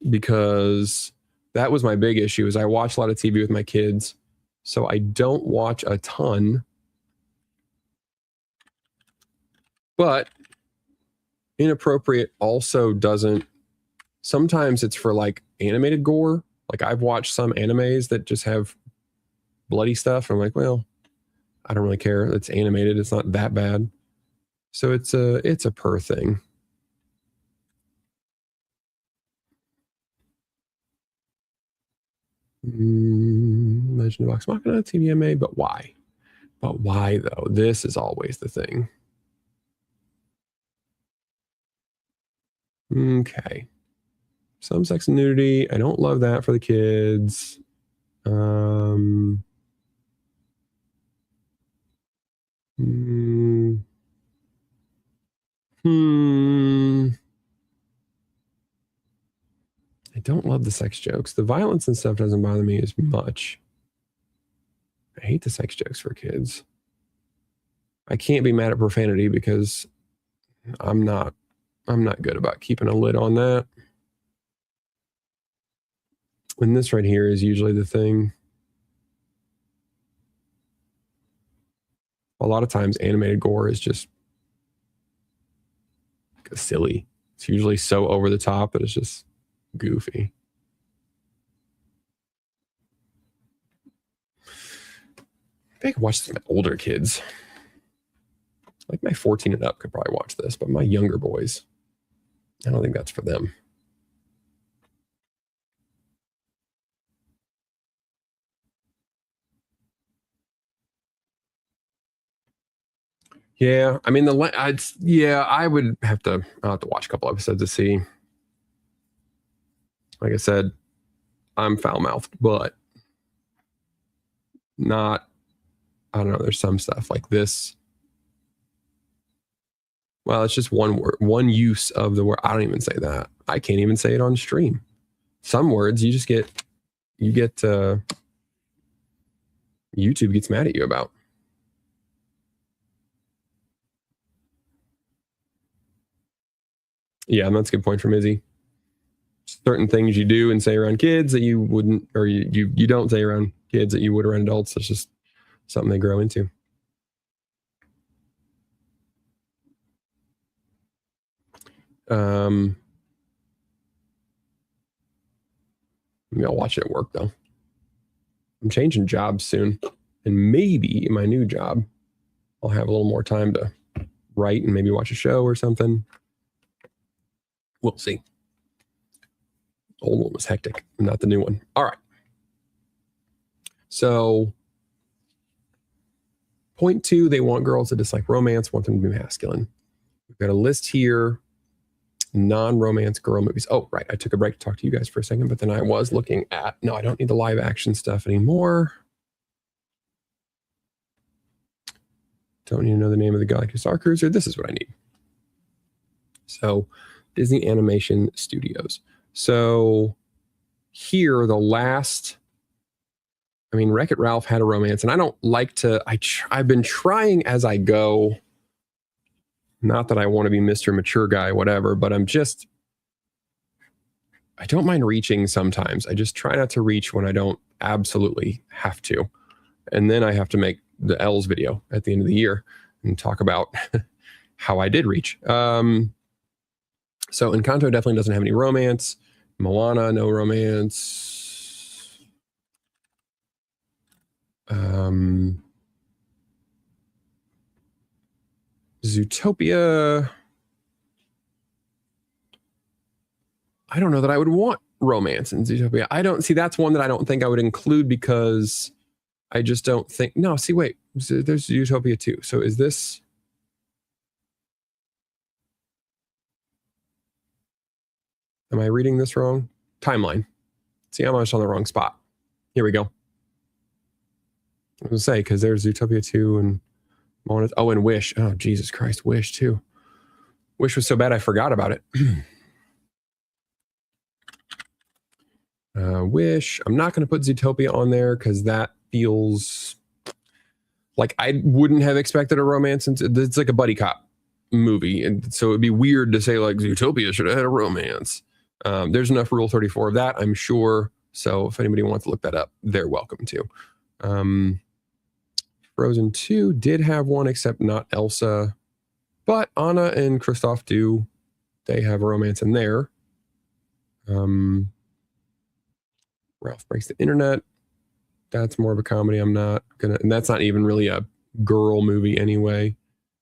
because that was my big issue. Is I watch a lot of TV with my kids, so I don't watch a ton. But inappropriate also doesn't. Sometimes it's for like animated gore. Like I've watched some animes that just have bloody stuff. I'm like, well, I don't really care. It's animated. It's not that bad. So it's a per thing. Legend of Vox Machina, TVMA, but why? But why though? This is always the thing. Okay. Some sex and nudity. I don't love that for the kids. I don't love the sex jokes. The violence and stuff doesn't bother me as much. I hate the sex jokes for kids. I can't be mad at profanity because I'm not good about keeping a lid on that. And this right here is usually the thing. A lot of times animated gore is just silly. It's usually so over the top that it's just goofy. I could watch this with my older kids. Like my 14 and up could probably watch this, but my younger boys, I don't think that's for them. Yeah, I mean I would have to watch a couple episodes to see. Like I said, I'm foul-mouthed, but not. I don't know. There's some stuff like this. Well, it's just one word, one use of the word. I don't even say that. I can't even say it on stream. Some words you get YouTube gets mad at you about. Yeah, and that's a good point from Izzy. Certain things you do and say around kids that you wouldn't, or you don't say around kids that you would around adults. It's just something they grow into. Maybe I'll watch it at work though. I'm changing jobs soon, and maybe in my new job, I'll have a little more time to write and maybe watch a show or something. We'll see. Old one was hectic, not the new one. All right. So, point 2, they want girls to dislike romance, want them to be masculine. We've got a list here, non-romance girl movies. Oh, right. I took a break to talk to you guys for a second, but then I was looking at, no, I don't need the live action stuff anymore. Don't need to know the name of the Galaxy Star Cruiser. This is what I need. So, Disney Animation Studios. So, here, the last, I mean, Wreck-It Ralph had a romance, and I don't like to, I've been trying as I go. Not that I want to be Mr. Mature Guy, whatever, but I don't mind reaching sometimes. I just try not to reach when I don't absolutely have to. And then I have to make the L's video at the end of the year and talk about how I did reach. So Encanto definitely doesn't have any romance. Moana, no romance. Zootopia. I don't know that I would want romance in Zootopia. I don't see, that's one that I don't think I would include because I just don't think, no, see, wait, there's Zootopia 2. So is this, am I reading this wrong? Timeline. See, I'm just on the wrong spot. Here we go. I was going to say, because there's Zootopia 2 and Moana. Oh, and Wish. Oh, Jesus Christ. Wish, too. Wish was so bad I forgot about it. Wish. I'm not going to put Zootopia on there because that feels like I wouldn't have expected a romance. It's like a buddy cop movie. And so it'd be weird to say like Zootopia should have had a romance. There's enough Rule 34 of that, I'm sure. So if anybody wants to look that up, they're welcome to. Frozen 2 did have one, except not Elsa. But Anna and Kristoff do. They have a romance in there. Ralph Breaks the Internet. That's more of a comedy. I'm not gonna, and that's not even really a girl movie anyway.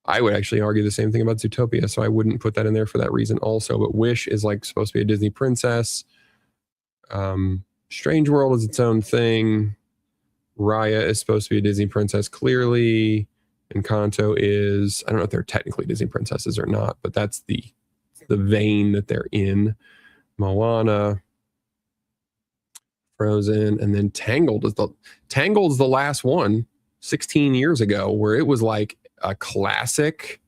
I would actually argue the same thing about Zootopia, so I wouldn't put that in there for that reason also. But Wish is like supposed to be a Disney princess. Strange World is its own thing. Raya is supposed to be a Disney princess, clearly. Encanto is, I don't know if they're technically Disney princesses or not, but that's the vein that they're in. Moana, Frozen, and then Tangled is the last one 16 years ago, where it was like a classic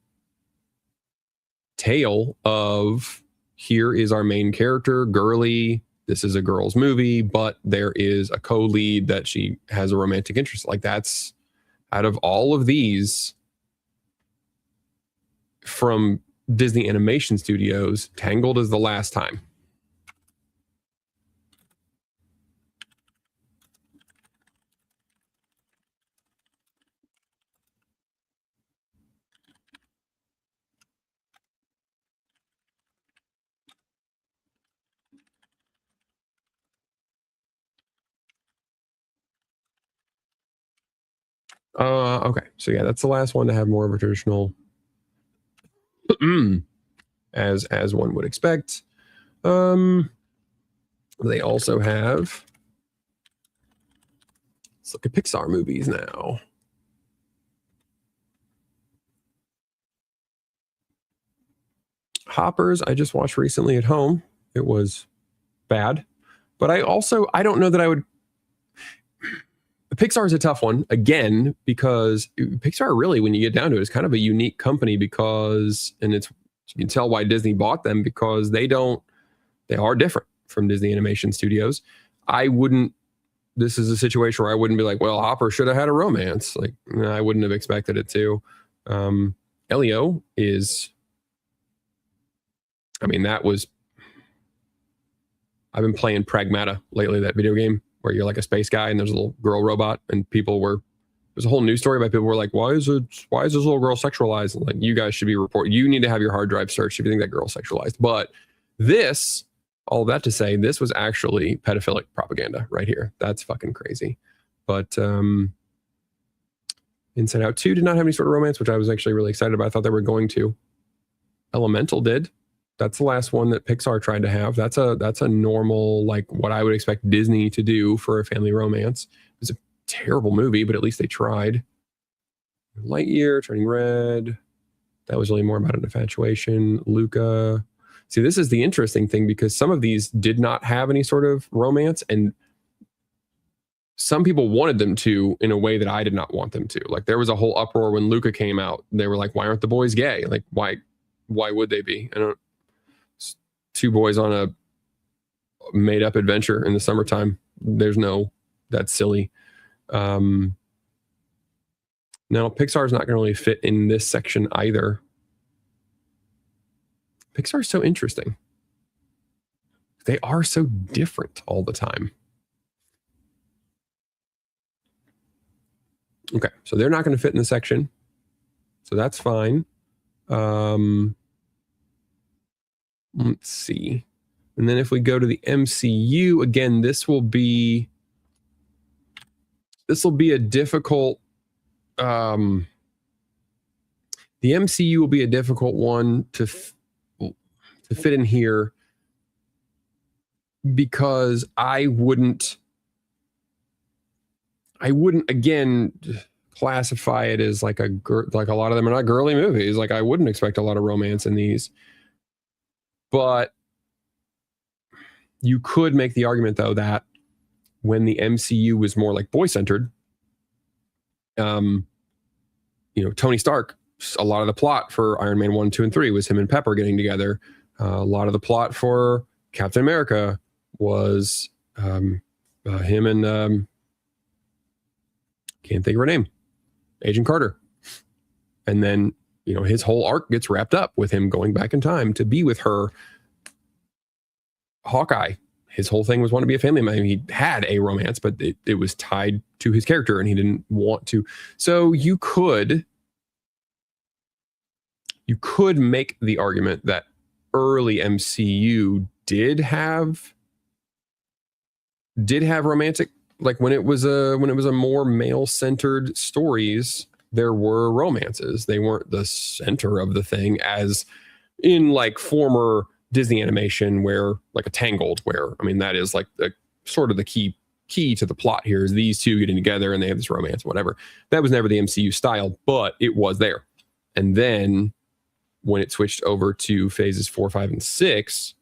tale of here is our main character, girly. This is a girl's movie, but there is a co-lead that she has a romantic interest. Like, that's, out of all of these from Disney Animation Studios, Tangled is the last time. Okay, so yeah, that's the last one to have more of a traditional, as one would expect. They also have, let's look at Pixar movies now. Hoppers, I just watched recently at home. It was bad, but I don't know that I would. Pixar is a tough one again, because Pixar really, when you get down to it, is kind of a unique company because, and it's, you can tell why Disney bought them, because they are different from Disney Animation Studios. This is a situation where I wouldn't be like, well, Hopper should have had a romance. Like, I wouldn't have expected it to. Elio is, I mean, I've been playing Pragmata lately, that video game where you're like a space guy and there's a little girl robot, and there's a whole news story about people were like, why is this little girl sexualized? And like, you guys should be reported. You need to have your hard drive searched if you think that girl's sexualized. But all that to say, this was actually pedophilic propaganda right here. That's fucking crazy. But Inside Out 2 did not have any sort of romance, which I was actually really excited about. I thought they were going to. Elemental did. That's the last one that Pixar tried to have. That's a normal, like, what I would expect Disney to do for a family romance. It was a terrible movie, but at least they tried. Lightyear, Turning Red. That was really more about an infatuation. Luca. See, this is the interesting thing, because some of these did not have any sort of romance, and some people wanted them to in a way that I did not want them to. Like, there was a whole uproar when Luca came out. They were like, why aren't the boys gay? Like, why would they be? Two boys on a made up adventure in the summertime. That's silly. Now, Pixar's not going to really fit in this section either. Pixar's so interesting. They are so different all the time. Okay, so they're not going to fit in the section. So that's fine. Let's see. And then if we go to the MCU, again, this will be a difficult, the MCU will be a difficult one to fit in here, because I wouldn't again classify it as like like a lot of them are not girly movies. Like I wouldn't expect a lot of romance in these, but you could make the argument though that when the MCU was more like boy centered, Tony Stark, a lot of the plot for Iron Man 1, 2, and 3 was him and Pepper getting together. A lot of the plot for Captain America was him and can't think of her name, Agent Carter. And then, his whole arc gets wrapped up with him going back in time to be with her. Hawkeye, his whole thing was want to be a family man. He had a romance, but it was tied to his character and he didn't want to. So you could make the argument that early MCU did have romantic, like when it was a more male centered stories, there were romances. They weren't the center of the thing as in like former Disney animation where like a Tangled, where that is like the sort of the key to the plot here is these two getting together and they have this romance, whatever. That was never the MCU style, but it was there. And then when it switched over to phases 4, 5, and 6,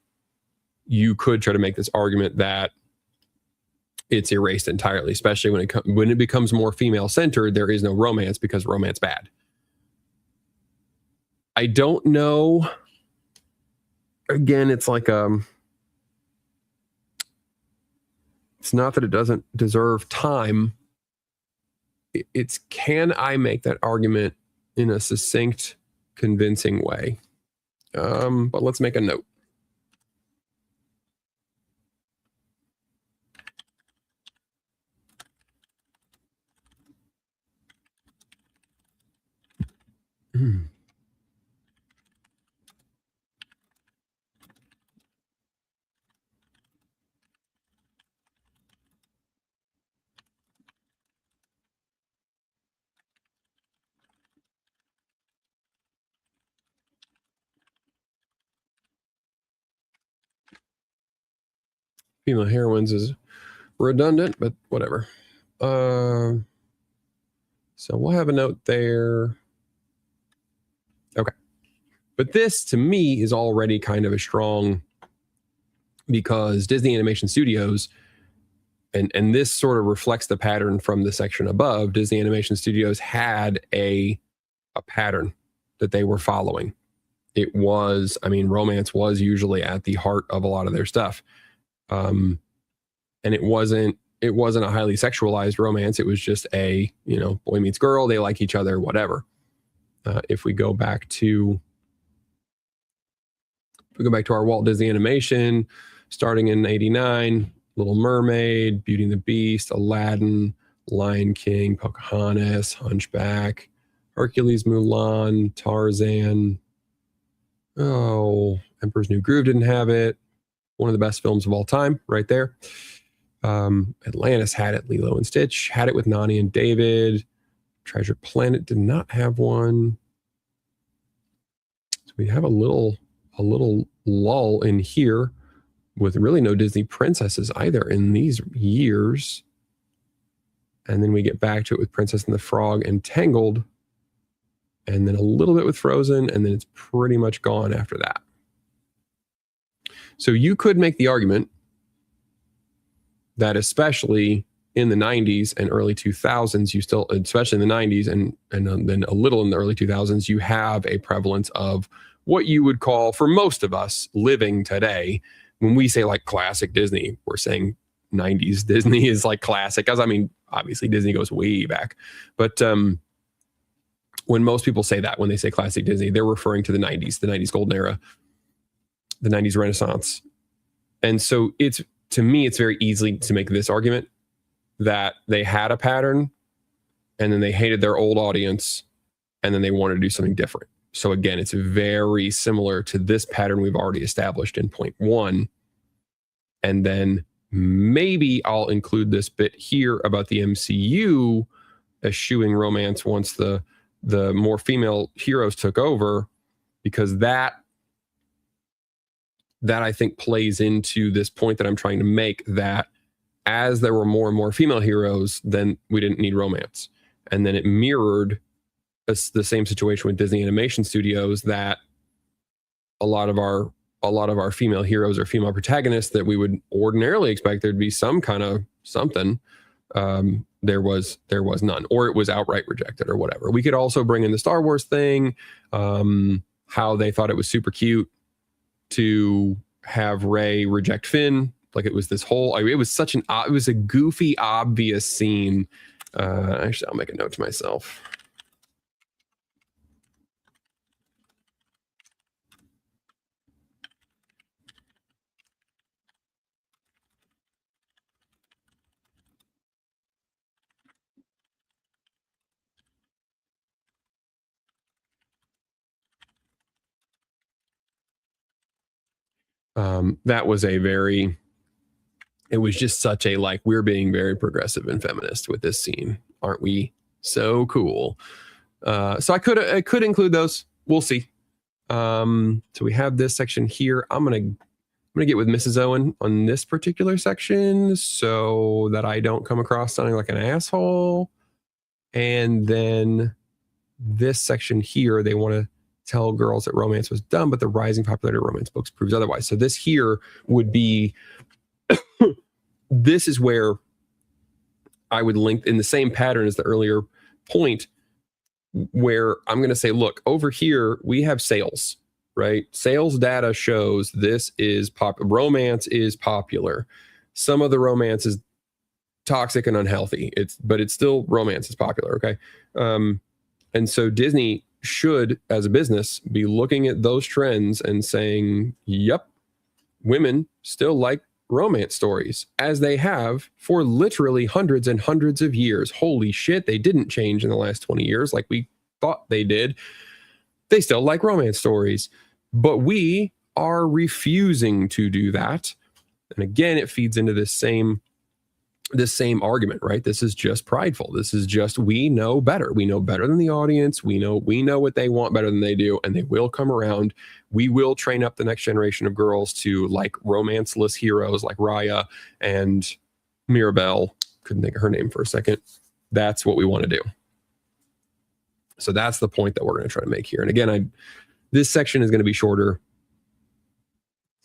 you could try to make this argument that it's erased entirely, especially when it becomes more female centered. There is no romance because romance bad. I don't know. Again, it's like it's not that it doesn't deserve time. It's can I make that argument in a succinct, convincing way? But let's make a note. Female heroines is redundant, but whatever. So we'll have a note there. Okay. But this, to me, is already kind of a strong, because Disney Animation Studios, and this sort of reflects the pattern from the section above, Disney Animation Studios had a pattern that they were following. It was, romance was usually at the heart of a lot of their stuff. And it wasn't a highly sexualized romance. It was just a, boy meets girl, they like each other, whatever. If we go back to our Walt Disney Animation, starting in 89, Little Mermaid, Beauty and the Beast, Aladdin, Lion King, Pocahontas, Hunchback, Hercules, Mulan, Tarzan. Emperor's New Groove didn't have it. One of the best films of all time, right there. Atlantis had it. Lilo and Stitch had it with Nani and David. Treasure Planet did not have one. So we have a little lull in here with really no Disney princesses either in these years. And then we get back to it with Princess and the Frog and Tangled. And then a little bit with Frozen, and then it's pretty much gone after that. So you could make the argument that especially in the 90s and early 2000s, you still, especially in the 90s and then a little in the early 2000s, you have a prevalence of what you would call, for most of us living today, when we say like classic Disney, we're saying 90s Disney is like classic. As obviously Disney goes way back. But when most people say that, when they say classic Disney, they're referring to the 90s golden era, the 90s Renaissance. And so to me, it's very easy to make this argument that they had a pattern and then they hated their old audience and then they wanted to do something different. So again, it's very similar to this pattern we've already established in point 1. And then maybe I'll include this bit here about the MCU eschewing romance once the more female heroes took over, because that that I think plays into this point that I'm trying to make, that as there were more and more female heroes, then we didn't need romance. And then it mirrored the same situation with Disney Animation Studios, that a lot of our female heroes or female protagonists that we would ordinarily expect there'd be some kind of something, there was none, or it was outright rejected or whatever. We could also bring in the Star Wars thing, how they thought it was super cute to have Rey reject Finn. Like, it was this whole, it was it was a goofy, obvious scene. Actually, I'll make a note to myself. That was it was just such a, like, we're being very progressive and feminist with this scene. Aren't we so cool? So I could include those. We'll see. So we have this section here. I'm gonna get with Mrs. Owen on this particular section so that I don't come across sounding like an asshole. And then this section here, they want to tell girls that romance was dumb, but the rising popularity of romance books proves otherwise. So this here would be, this is where I would link in the same pattern as the earlier point, where I'm going to say, look, over here, we have sales, right? Sales data shows this is romance is popular. Some of the romance is toxic and unhealthy. But it's still, romance is popular. Okay. And so Disney should, as a business, be looking at those trends and saying, yep, women still like romance stories, as they have for literally hundreds and hundreds of years. Holy shit, they didn't change in the last 20 years like we thought they did. They still like romance stories, but we are refusing to do that. And again, it feeds into this same argument, right? This is just prideful. This is just, we know better. We know better than the audience. We know what they want better than they do, and they will come around. We will train up the next generation of girls to like romanceless heroes like Raya and Mirabelle. Couldn't think of her name for a second. That's what we want to do. So that's the point that we're going to try to make here. And again, this section is going to be shorter.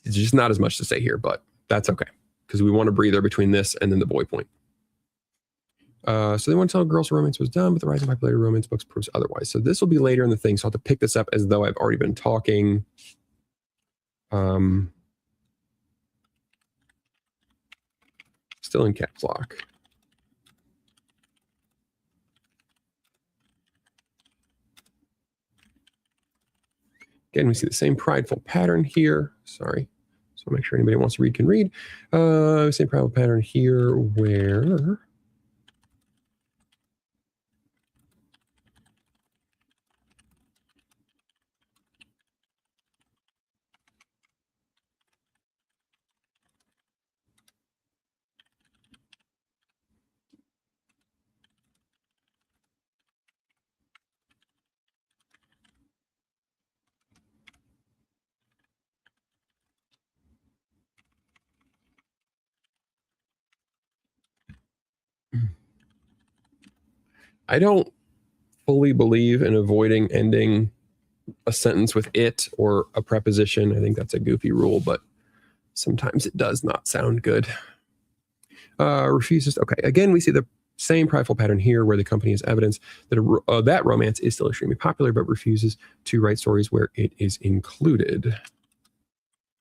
It's just not as much to say here, but that's okay, because we want a breather between this and then the boy point. So they want to tell girls romance was done, but the rising popularity of romance books proves otherwise. So this will be later in the thing, so I'll have to pick this up as though I've already been talking. Still in caps lock. Again, we see the same prideful pattern here. Sorry. So make sure anybody who wants to read can read. Same prideful pattern here where I don't fully believe in avoiding ending a sentence with it or a preposition. I think that's a goofy rule, but sometimes it does not sound good. Refuses. Okay. Again, we see the same prideful pattern here where the company has evidence that that romance is still extremely popular, but refuses to write stories where it is included.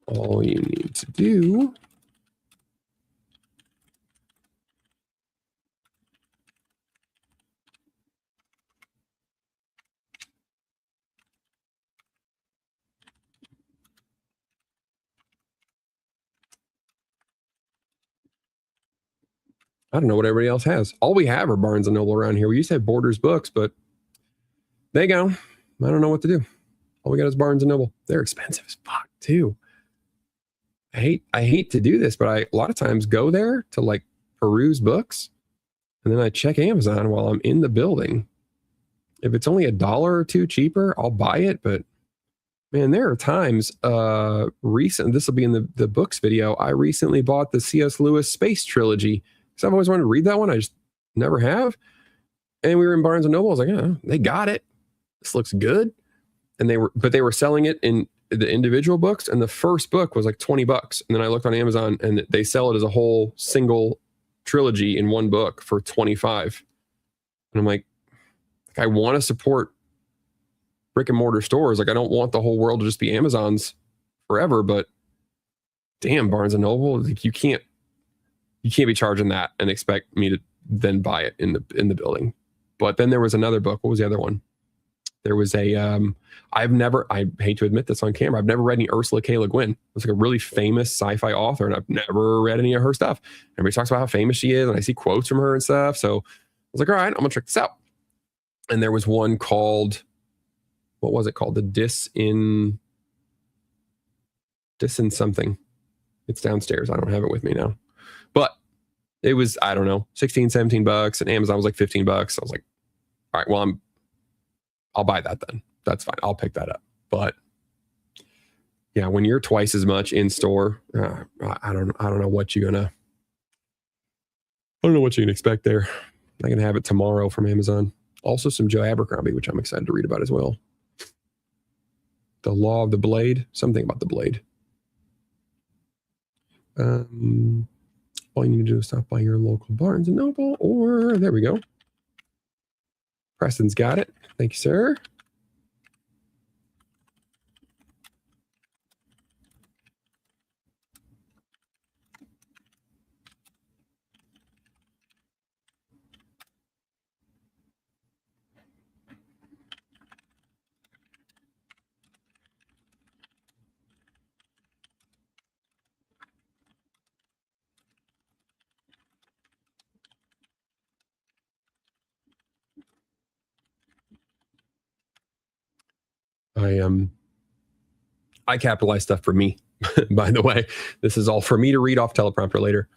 All you need to do I don't know what everybody else has. All we have are Barnes and Noble around here. We used to have Borders books, but they go. I don't know what to do. All we got is Barnes and Noble. They're expensive as fuck too. I hate to do this, but I a lot of times go there to like peruse books, and then I check Amazon while I'm in the building. If it's only $1 or $2 cheaper, I'll buy it, but Man, there are times this will be in the books video. I recently bought the C.S. Lewis Space Trilogy because I've always wanted to read that one. I just never have. And we were in Barnes and Noble. I was like, oh, they got it. This looks good. And they were selling it in the individual books. And the first book was like $20. And then I looked on Amazon and they sell it as a whole single trilogy in one book for $25. And I'm like I want to support brick and mortar stores. Like I don't want the whole world to just be Amazon's forever, but damn, Barnes and Noble, like you can't be charging that and expect me to then buy it in the building. But then there was another book. What was the other one? There was a I hate to admit this on camera, I've never read any Ursula K. Le Guin. It's like a really famous sci-fi author, and I've never read any of her stuff. Everybody talks about how famous she is, and I see quotes from her and stuff. So I was like, all right, I'm gonna check this out. And there was one called, what was it called? The Dis in something. It's downstairs. I don't have it with me now. But it was, I don't know, $16, $17, and Amazon was like $15. I was like, all right, well, I'll buy that then. That's fine. I'll pick that up. But yeah, when you're twice as much in store, I don't know what you're gonna. I don't know what you can expect there. I can have it tomorrow from Amazon. Also, some Joe Abercrombie, which I'm excited to read about as well. The Law of the Blade. Something about the blade. All you need to do is stop by your local Barnes and Noble, or there we go. Preston's got it. Thank you, sir. I capitalize stuff for me, by the way. This is all for me to read off teleprompter later.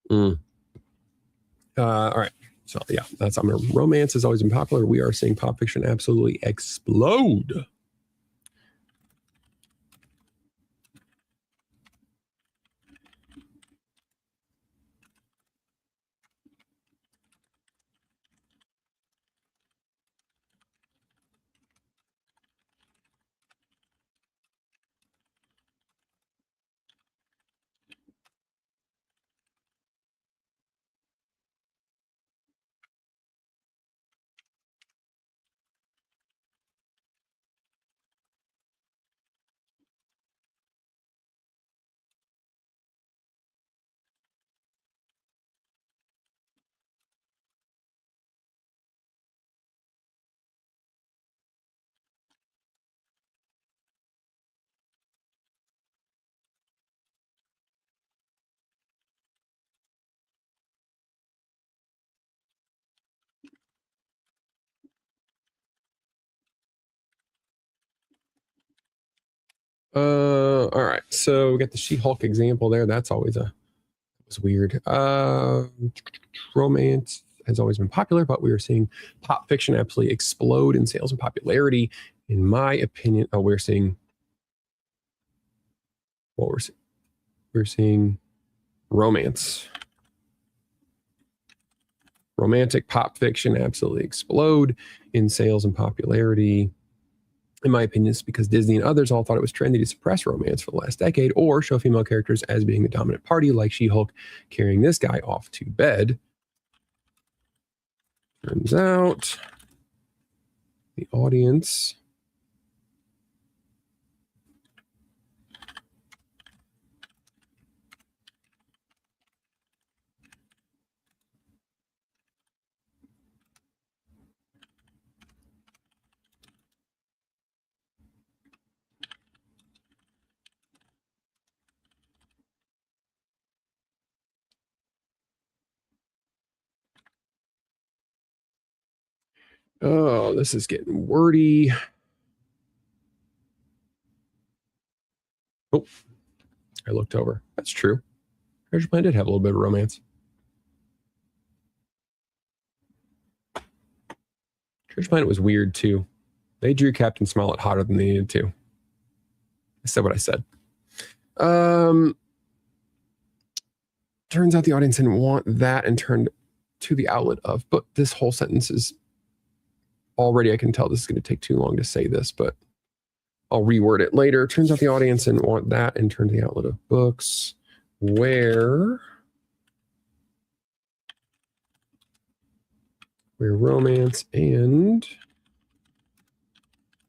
All right. So yeah, that's romance has always been popular. We are seeing pop fiction absolutely explode. All right. So we got the She-Hulk example there. That's always was weird. Romance has always been popular, but we are seeing pop fiction absolutely explode in sales and popularity. In my opinion, we're seeing what we're seeing romance. Romantic pop fiction absolutely explode in sales and popularity. In my opinion, it's because Disney and others all thought it was trendy to suppress romance for the last decade or show female characters as being the dominant party, like She-Hulk carrying this guy off to bed. Turns out the audience oh, this is getting wordy. Oh, I looked over. That's true. Treasure Planet did have a little bit of romance. Treasure Planet was weird too. They drew Captain Smollett hotter than they needed to. I said what I said. Turns out the audience didn't want that and turned to the outlet of, but this whole sentence is already, I can tell this is going to take too long to say this, but I'll reword it later. Turns out the audience didn't want that and turned to the outlet of books where romance and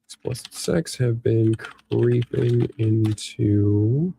explicit sex have been creeping into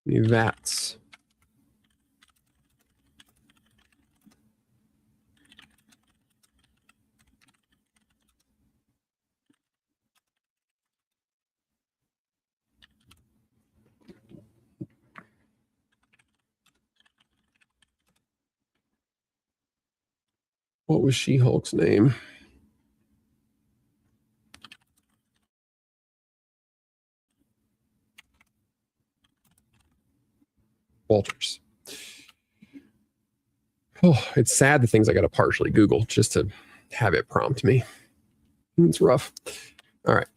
that's what was She-Hulk's name? Walters. Oh, it's sad the things I got to partially Google just to have it prompt me. It's rough. All right.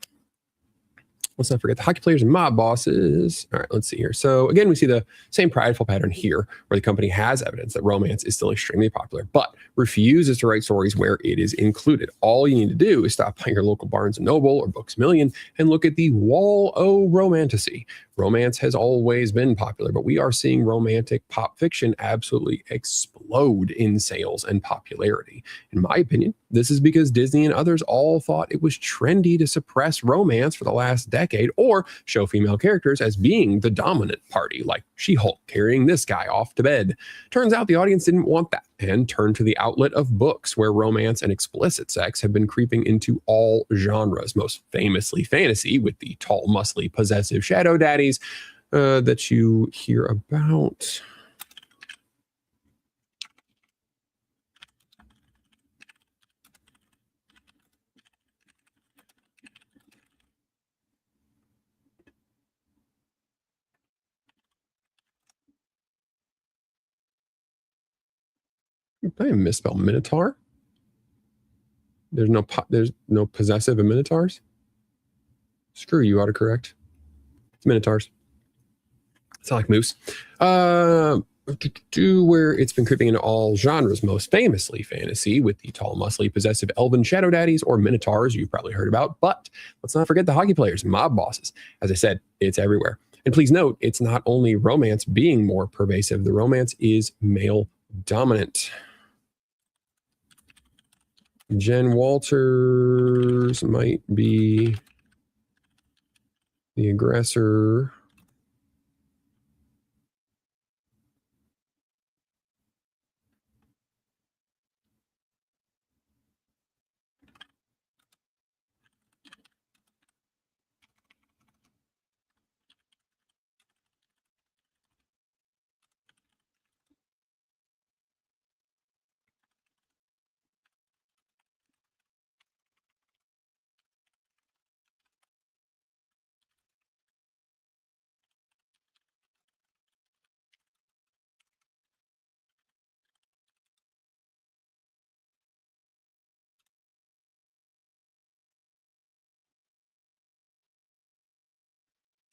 Let's not forget the hockey players and mob bosses. All right, let's see here. So again, we see the same prideful pattern here, where the company has evidence that romance is still extremely popular, but refuses to write stories where it is included. All you need to do is stop by your local Barnes & Noble or Books A Million and look at the Wall o' Romantasy. Romance has always been popular, but we are seeing romantic pop fiction absolutely explode in sales and popularity. In my opinion, this is because Disney and others all thought it was trendy to suppress romance for the last decade or show female characters as being the dominant party, like She-Hulk carrying this guy off to bed. Turns out the audience didn't want that and turned to the outlet of books, where romance and explicit sex have been creeping into all genres, most famously fantasy, with the tall, muscly, possessive shadow daddies that you hear about. I misspelled Minotaur. There's no possessive in Minotaurs. Screw you, autocorrect. It's Minotaurs. It's not like moose. Where it's been creeping into all genres, most famously fantasy, with the tall, muscly, possessive elven shadow daddies or minotaurs you've probably heard about. But let's not forget the hockey players, mob bosses. As I said, it's everywhere. And please note, it's not only romance being more pervasive, the romance is male dominant. Jen Walters might be the aggressor.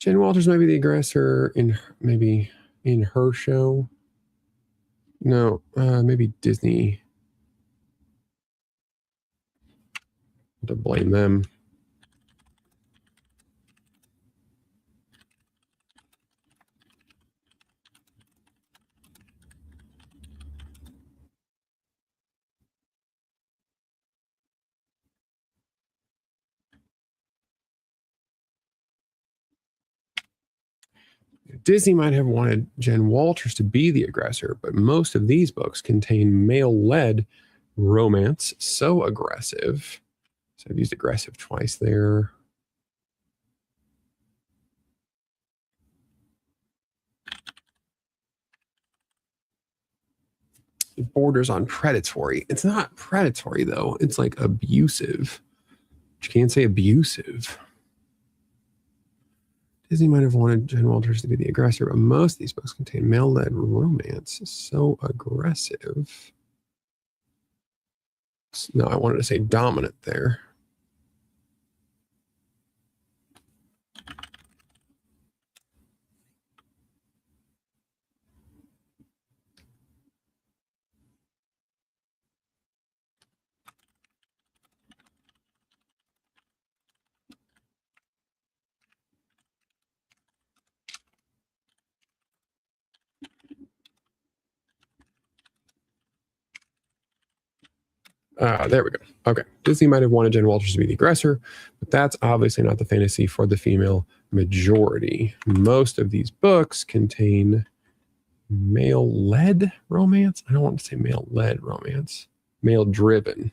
Jen Walters might be the aggressor in her show. No, maybe Disney. To blame them. Disney might have wanted Jen Walters to be the aggressor, but most of these books contain male-led romance, so aggressive. So I've used aggressive twice there. It borders on predatory. It's not predatory, though. It's like abusive. But you can't say abusive. Disney might have wanted Jen Walters to be the aggressor, but most of these books contain male-led romance. So aggressive. No, I wanted to say dominant there. There we go. Okay. Disney might have wanted Jen Walters to be the aggressor, but that's obviously not the fantasy for the female majority. Most of these books contain male-led romance. I don't want to say male-led romance. Male-driven.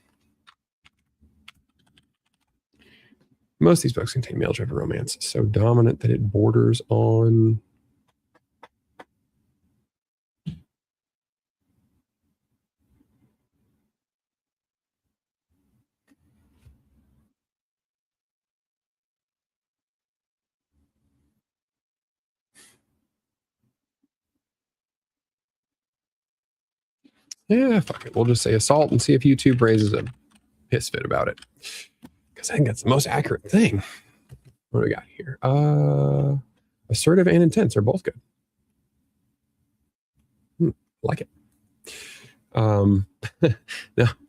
Most of these books contain male-driven romance, so dominant that it borders on... Yeah, fuck it. We'll just say assault and see if YouTube raises a piss fit about it. Because I think that's the most accurate thing. What do we got here? Assertive and intense are both good. Like it. No,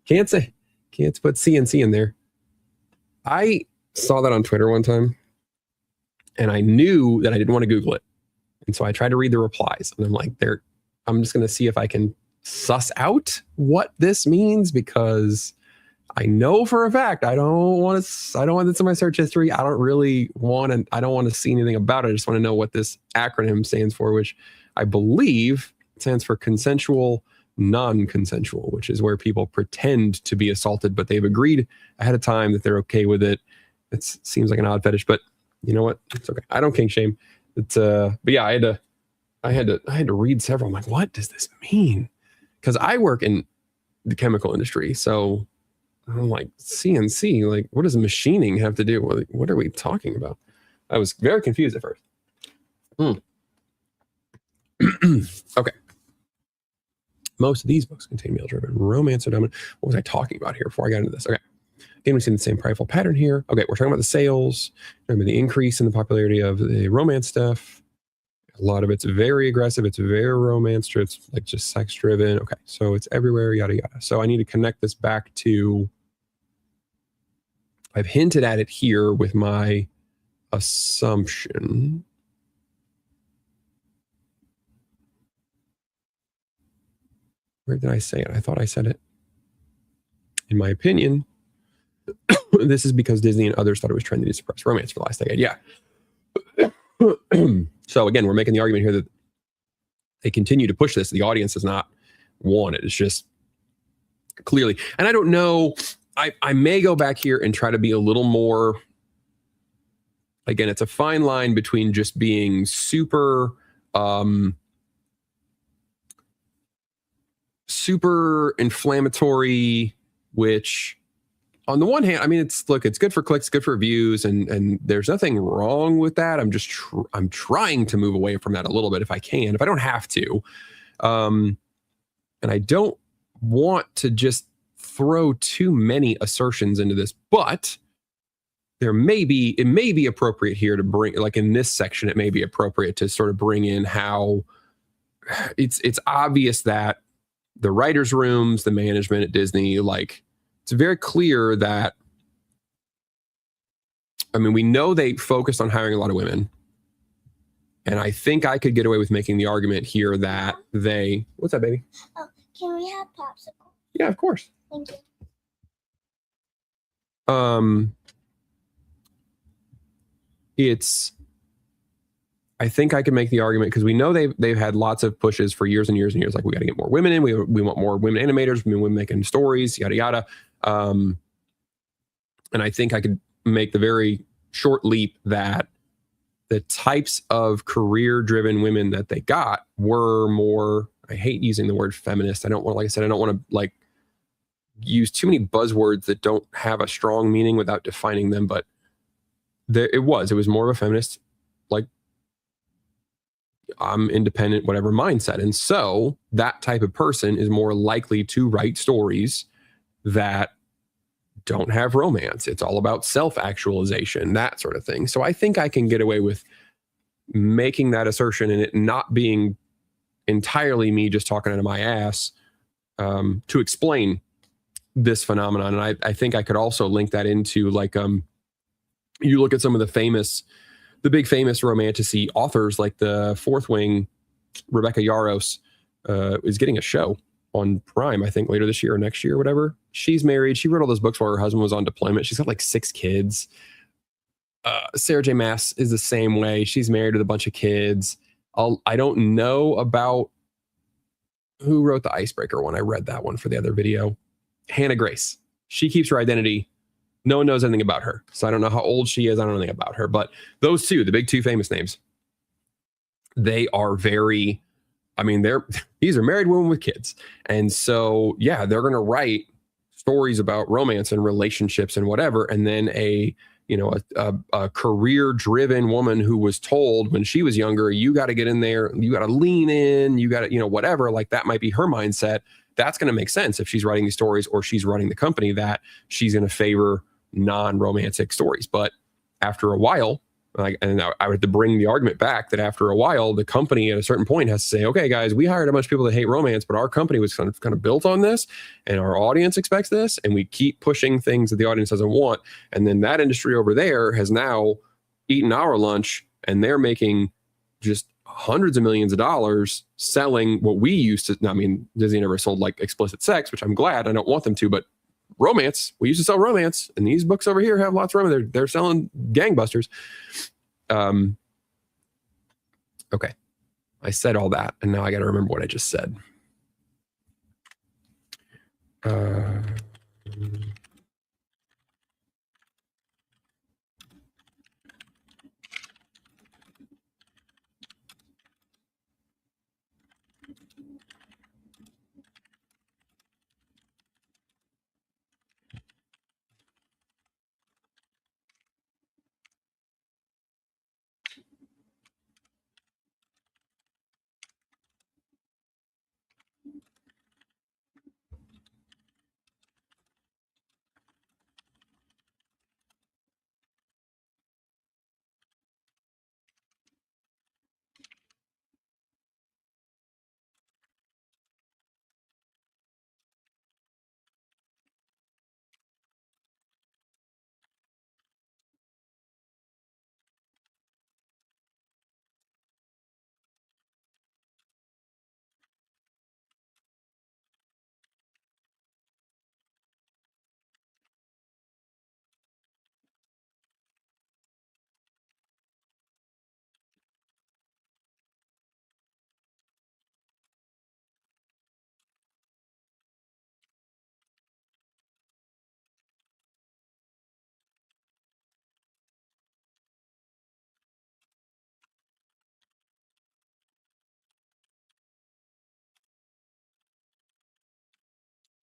can't put CNC in there. I saw that on Twitter one time, and I knew that I didn't want to Google it. And so I tried to read the replies, and I'm like, I'm just going to see if I can suss out what this means, because I know for a fact I don't want this in my search history. I don't want to see anything about it. I just want to know what this acronym stands for, which I believe stands for consensual non-consensual, which is where people pretend to be assaulted, but they've agreed ahead of time that they're okay with it. It seems like an odd fetish, but you know what? It's okay. I don't kink shame. It's but yeah, I had to read several. I'm like, what does this mean? Because I work in the chemical industry, so I'm like, CNC, like, what does machining have to do? What are we talking about? I was very confused at first. Okay. Most of these books contain male-driven romance or dominant. What was I talking about here before I got into this? Okay. Again, we see the same prideful pattern here. Okay, we're talking about the sales, talking about the increase in the popularity of the romance stuff. A lot of it's very aggressive. It's very romance-driven. It's like just sex-driven. Okay, so it's everywhere, yada, yada. So I need to connect this back to... I've hinted at it here with my assumption. Where did I say it? I thought I said it. In my opinion, this is because Disney and others thought it was trendy to suppress romance for the last decade. Yeah. So again, we're making the argument here that they continue to push this. The audience does not want it. It's just clearly, and I don't know, I may go back here and try to be a little more, again, it's a fine line between just being super, super inflammatory, which on the one hand, I mean, it's good for clicks, good for views, and there's nothing wrong with that. I'm just I'm trying to move away from that a little bit if I can, if I don't have to. And I don't want to just throw too many assertions into this, but it may be appropriate here to bring, like in this section, it may be appropriate to sort of bring in how it's obvious that the writers' rooms, the management at Disney, like it's very clear that, I mean, we know they focused on hiring a lot of women. And I think I could get away with making the argument here that they, what's that, baby? Oh, can we have popsicle? Yeah, of course. Thank you. I think I can make the argument because we know they've had lots of pushes for years and years and years. Like, we got to get more women in. We want more women animators, women making stories, yada yada. And I think I could make the very short leap that the types of career-driven women that they got were more, I hate using the word feminist. I don't want, like I said, I don't want to like use too many buzzwords that don't have a strong meaning without defining them. But it was more of a feminist, like, I'm independent, whatever mindset. And so that type of person is more likely to write stories that don't have romance. It's all about self-actualization, that sort of thing. So I think I can get away with making that assertion and it not being entirely me just talking out of my ass to explain this phenomenon. And I think I could also link that into, like, you look at some of the big famous romanticy authors, like the Fourth Wing, Rebecca Yarros, is getting a show on Prime, I think later this year or next year or whatever. She's married. She wrote all those books while her husband was on deployment. She's got like 6 kids. Sarah J. Maas is the same way. She's married with a bunch of kids. I don't know about who wrote the Icebreaker one. I read that one for the other video. Hannah Grace. She keeps her identity. No one knows anything about her. So I don't know how old she is. I don't know anything about her. But those two, the big 2 famous names, they are very, I mean, these are married women with kids. And so, yeah, they're going to write stories about romance and relationships and whatever. And then a career-driven woman who was told when she was younger, you got to get in there, you got to lean in, you got to, whatever, like that might be her mindset. That's going to make sense if she's writing these stories or she's running the company, that she's going to favor non-romantic stories. But after a while, and I would have to bring the argument back that after a while, the company at a certain point has to say, okay, guys, we hired a bunch of people that hate romance, but our company was kind of built on this and our audience expects this. And we keep pushing things that the audience doesn't want. And then that industry over there has now eaten our lunch and they're making just hundreds of millions of dollars selling what we used to. I mean, Disney never sold like explicit sex, which I'm glad. I don't want them to, but romance, we used to sell romance, and these books over here have lots of romance. They're selling gangbusters. Okay, I said all that, and now I got to remember what I just said.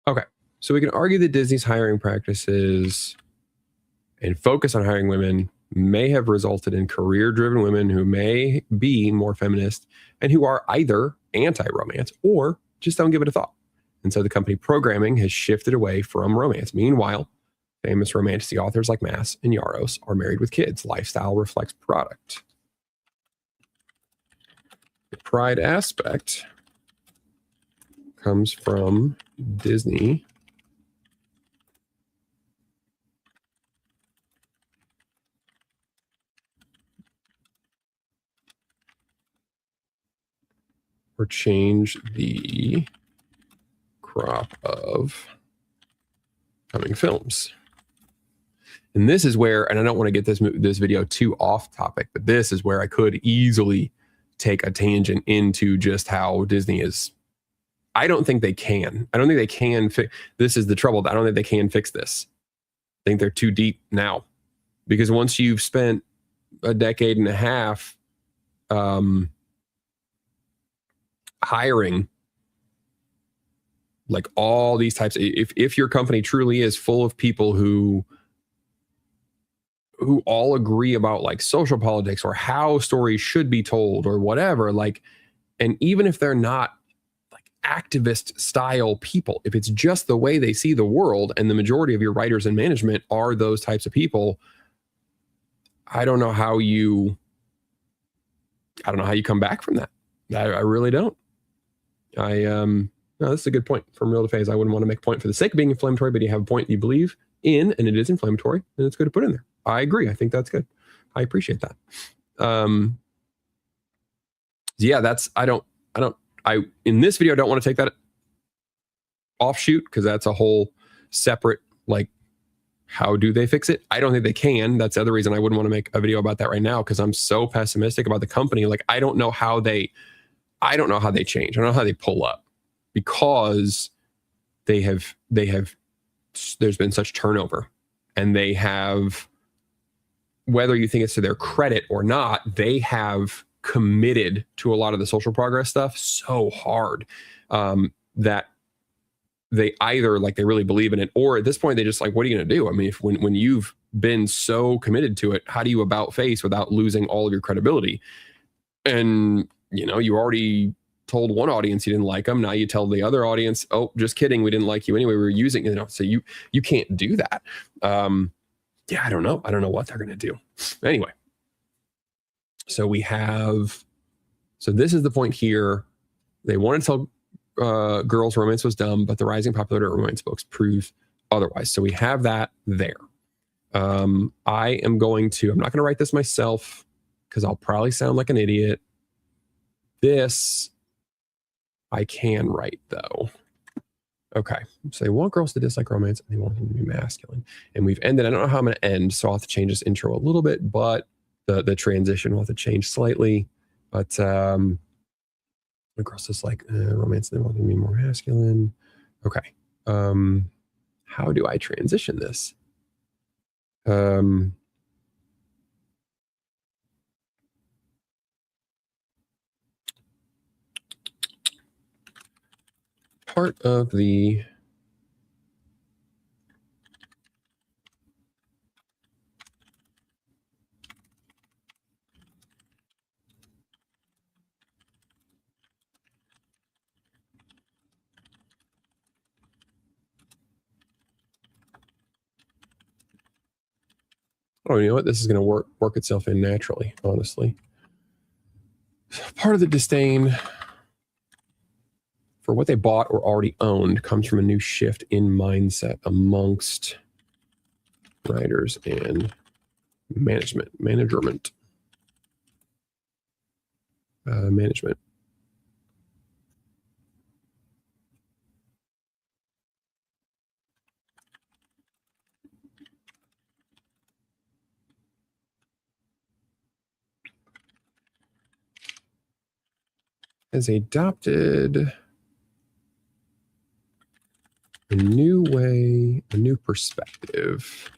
Okay, so we can argue that Disney's hiring practices and focus on hiring women may have resulted in career-driven women who may be more feminist and who are either anti-romance or just don't give it a thought. And so the company programming has shifted away from romance. Meanwhile, Famous romantic authors like Mass and Yaros are married with kids. Lifestyle reflects product. The pride aspect comes from Disney. Or change the crop of coming films. And this is where, and I don't want to get this video too off topic, but this is where I could easily take a tangent into just how Disney is. I don't think they can. I don't think they can fix. This is the trouble. I don't think they can fix this. I think they're too deep now, because once you've spent a decade and a half hiring like all these types, if your company truly is full of people who all agree about like social politics or how stories should be told or whatever, like, and even if they're not like activist style people, if it's just the way they see the world and the majority of your writers and management are those types of people, I don't know how you come back from that. I really don't. No, this is a good point from Real to Phase. I wouldn't want to make a point for the sake of being inflammatory, but you have a point you believe in and it is inflammatory, and it's good to put in there. I agree. I think that's good. I appreciate that. Yeah, that's, I in this video, I don't want to take that offshoot because that's a whole separate, like, how do they fix it? I don't think they can. That's the other reason I wouldn't want to make a video about that right now, because I'm so pessimistic about the company. Like, I don't know how they change. I don't know how they pull up, because there's been such turnover, and they have, whether you think it's to their credit or not, they have committed to a lot of the social progress stuff so hard that they either like they really believe in it, or at this point they just like, what are you going to do? I mean, when you've been so committed to it, how do you about face without losing all of your credibility? And you already told one audience you didn't like them. Now you tell the other audience, oh, just kidding, we didn't like you anyway, we were using so you can't do that. Yeah, I don't know what they're going to do. Anyway, so this is the point here. They wanted to tell girls romance was dumb, but the rising popularity of romance books proves otherwise. So we have that there. I'm not going to write this myself because I'll probably sound like an idiot. This I can write though. Okay, so they want girls to dislike romance and they want them to be masculine. And we've ended, I don't know how I'm going to end, so I'll have to change this intro a little bit, but the transition will have to change slightly. But the girls dislike romance and they want them to be more masculine. Okay, how do I transition this? Part of the oh, you know what? This is going to work itself in naturally, honestly. Part of the disdain for what they bought or already owned comes from a new shift in mindset amongst writers and management. Has adopted a new way, a new perspective.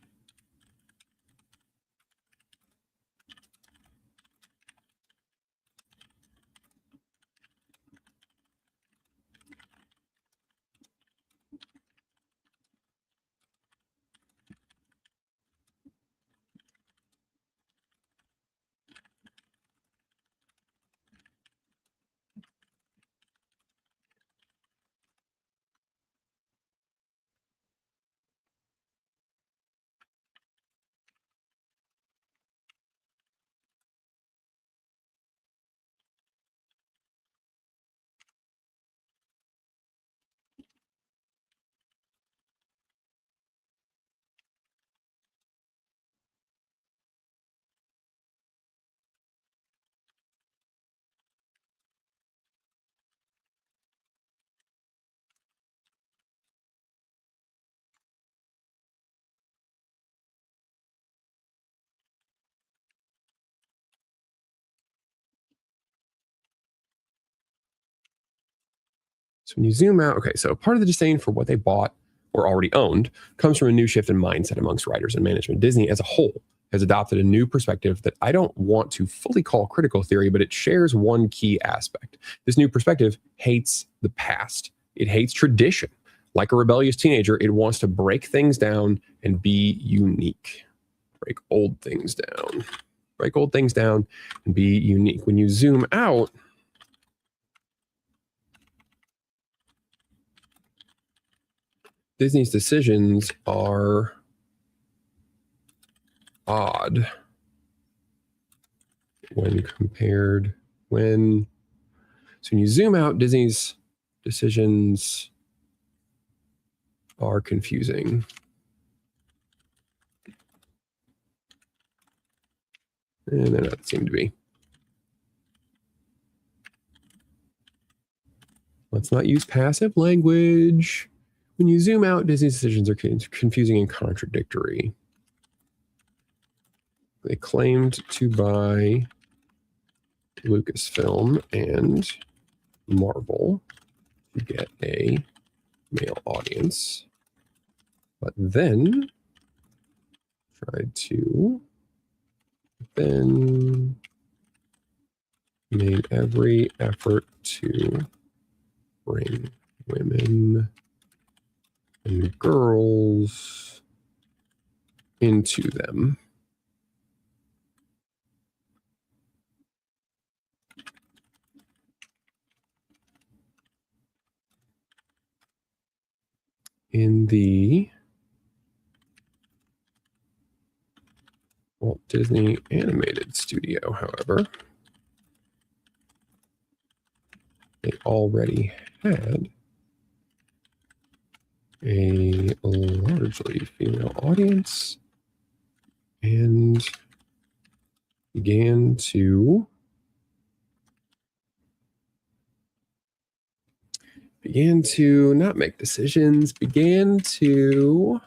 So when you zoom out, okay, so part of the disdain for what they bought or already owned comes from a new shift in mindset amongst writers and management. Disney as a whole has adopted a new perspective that I don't want to fully call critical theory, but it shares one key aspect. This new perspective hates the past. It hates tradition. Like a rebellious teenager, it wants to break things down and be unique. Break old things down. Break old things down and be unique. When you zoom out, Disney's decisions are odd when compared so when you zoom out, Disney's decisions are confusing. And they're not seem to be. Let's not use passive language. When you zoom out, Disney's decisions are confusing and contradictory. They claimed to buy Lucasfilm and Marvel to get a male audience, but then tried to made every effort to bring women and girls into them. In the Walt Disney Animated Studio, however, they already had a largely female audience and began to not make decisions, began to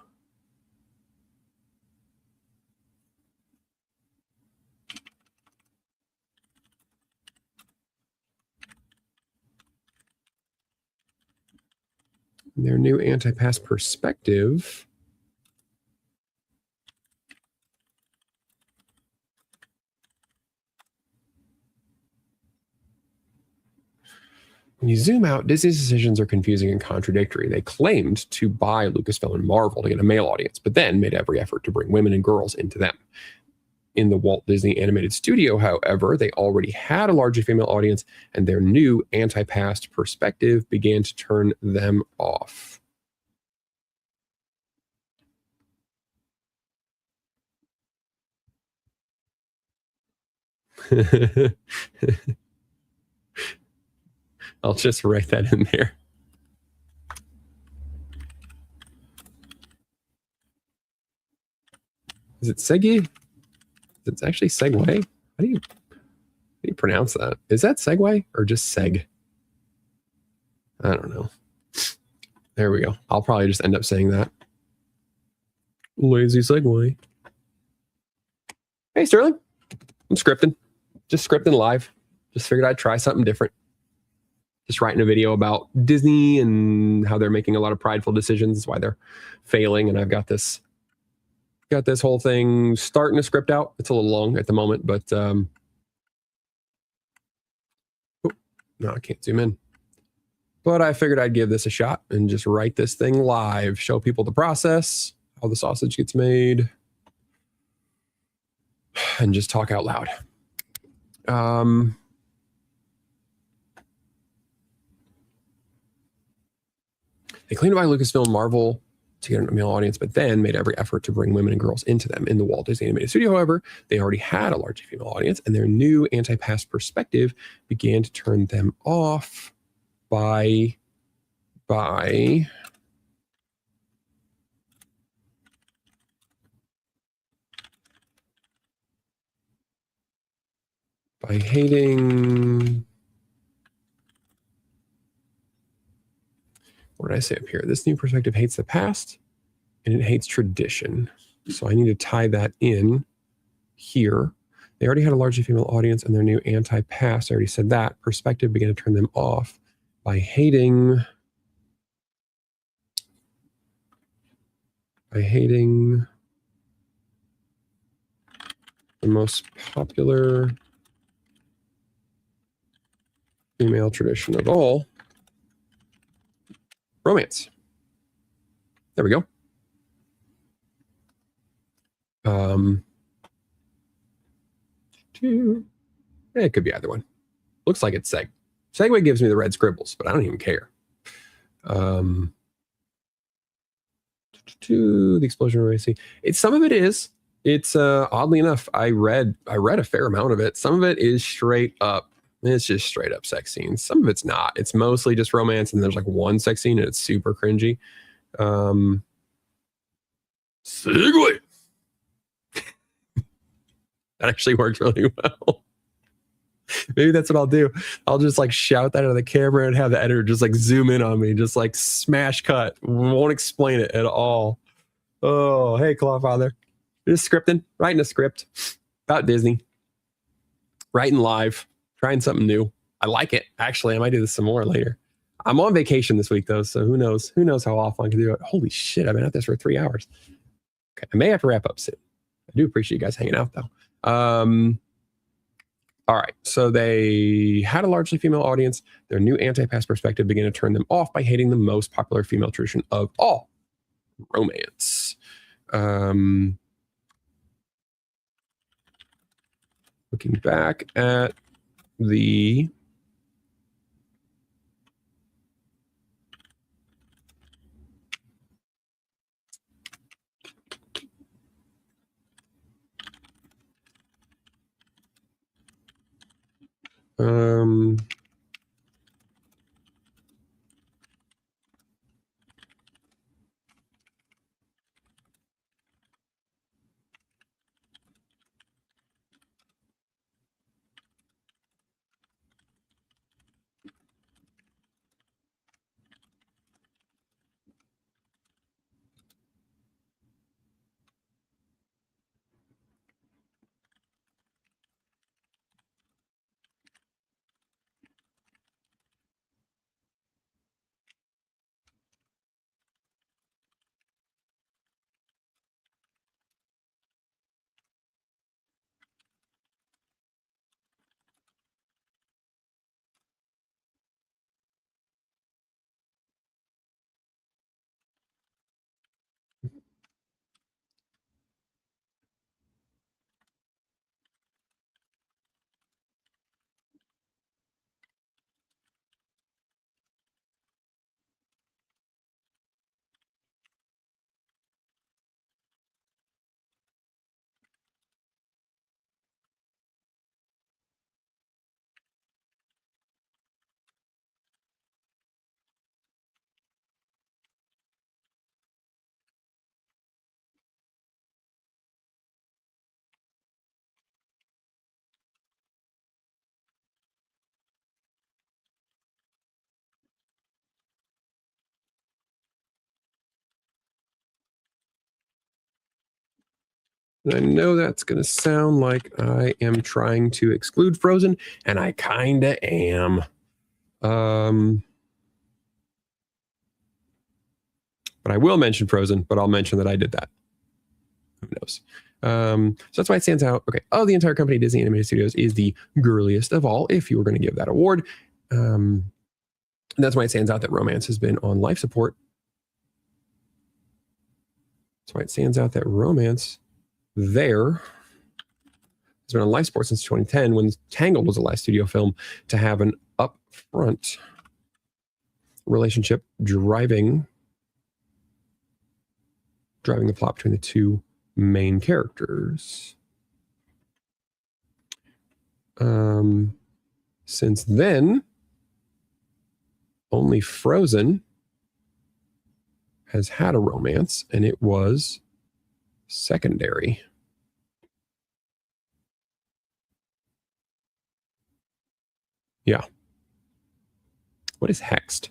their new anti-past perspective when you zoom out, Disney's decisions are confusing and contradictory. They claimed to buy Lucasfilm and Marvel to get a male audience, but then made every effort to bring women and girls into them. In the Walt Disney Animated Studio, however, they already had a largely female audience, and their new anti-past perspective began to turn them off. I'll just write that in there. Is it Segway? It's actually Segway. How do you pronounce that? Is that Segway or just Seg? I don't know. There we go. I'll probably just end up saying that. Lazy Segway. Hey, Sterling. I'm scripting. Just scripting live. Just figured I'd try something different. Just writing a video about Disney and how they're making a lot of prideful decisions. That's why they're failing. And I've got this whole thing starting to script out. It's a little long at the moment, but no, I can't zoom in. But I figured I'd give this a shot and just write this thing live, show people the process, how the sausage gets made, and just talk out loud. They claimed to buy Lucasfilm Marvel to get a male audience, but then made every effort to bring women and girls into them. In the Walt Disney Animated Studio, however, they already had a largely female audience, and their new anti-past perspective began to turn them off by hating. What did I say up here? This new perspective hates the past and it hates tradition. So I need to tie that in here. They already had a largely female audience, and their new anti-past, I already said that, perspective began to turn them off by hating by hating the most popular female tradition of all, romance. There we go. It could be either one. Looks like it's Seg. Segway gives me the red scribbles, but I don't even care. The explosion of racing. Some of it is. It's oddly enough, I read a fair amount of it. Some of it is straight up. It's just straight up sex scenes. Some of it's not. It's mostly just romance, and there's like one sex scene, and it's super cringy. Segway. That actually worked really well. Maybe that's what I'll do. I'll just like shout that out of the camera and have the editor just like zoom in on me, just like smash cut. Won't explain it at all. Oh, hey, Clawfather. Just scripting, writing a script about Disney, writing live, trying something new. I like it. Actually, I might do this some more later. I'm on vacation this week though, so who knows? Who knows how often I can do it? Holy shit, I've been at this for 3 hours. Okay, I may have to wrap up soon. I do appreciate you guys hanging out though. All right, so they had a largely female audience. Their new anti-past perspective began to turn them off by hating the most popular female tradition of all, romance. Looking back at the I know that's going to sound like I am trying to exclude Frozen, and I kind of am. But I will mention Frozen, but I'll mention that I did that. Who knows? So that's why it stands out. Okay. Of the entire company, Disney Animated Studios is the girliest of all, if you were going to give that award. That's why it stands out that romance has been on life support. That's why it stands out that romance there has been on life support since 2010, when Tangled was the last studio film to have an upfront relationship driving the plot between the two main characters. Since then, only Frozen has had a romance, and it was secondary. Yeah. What is hexed?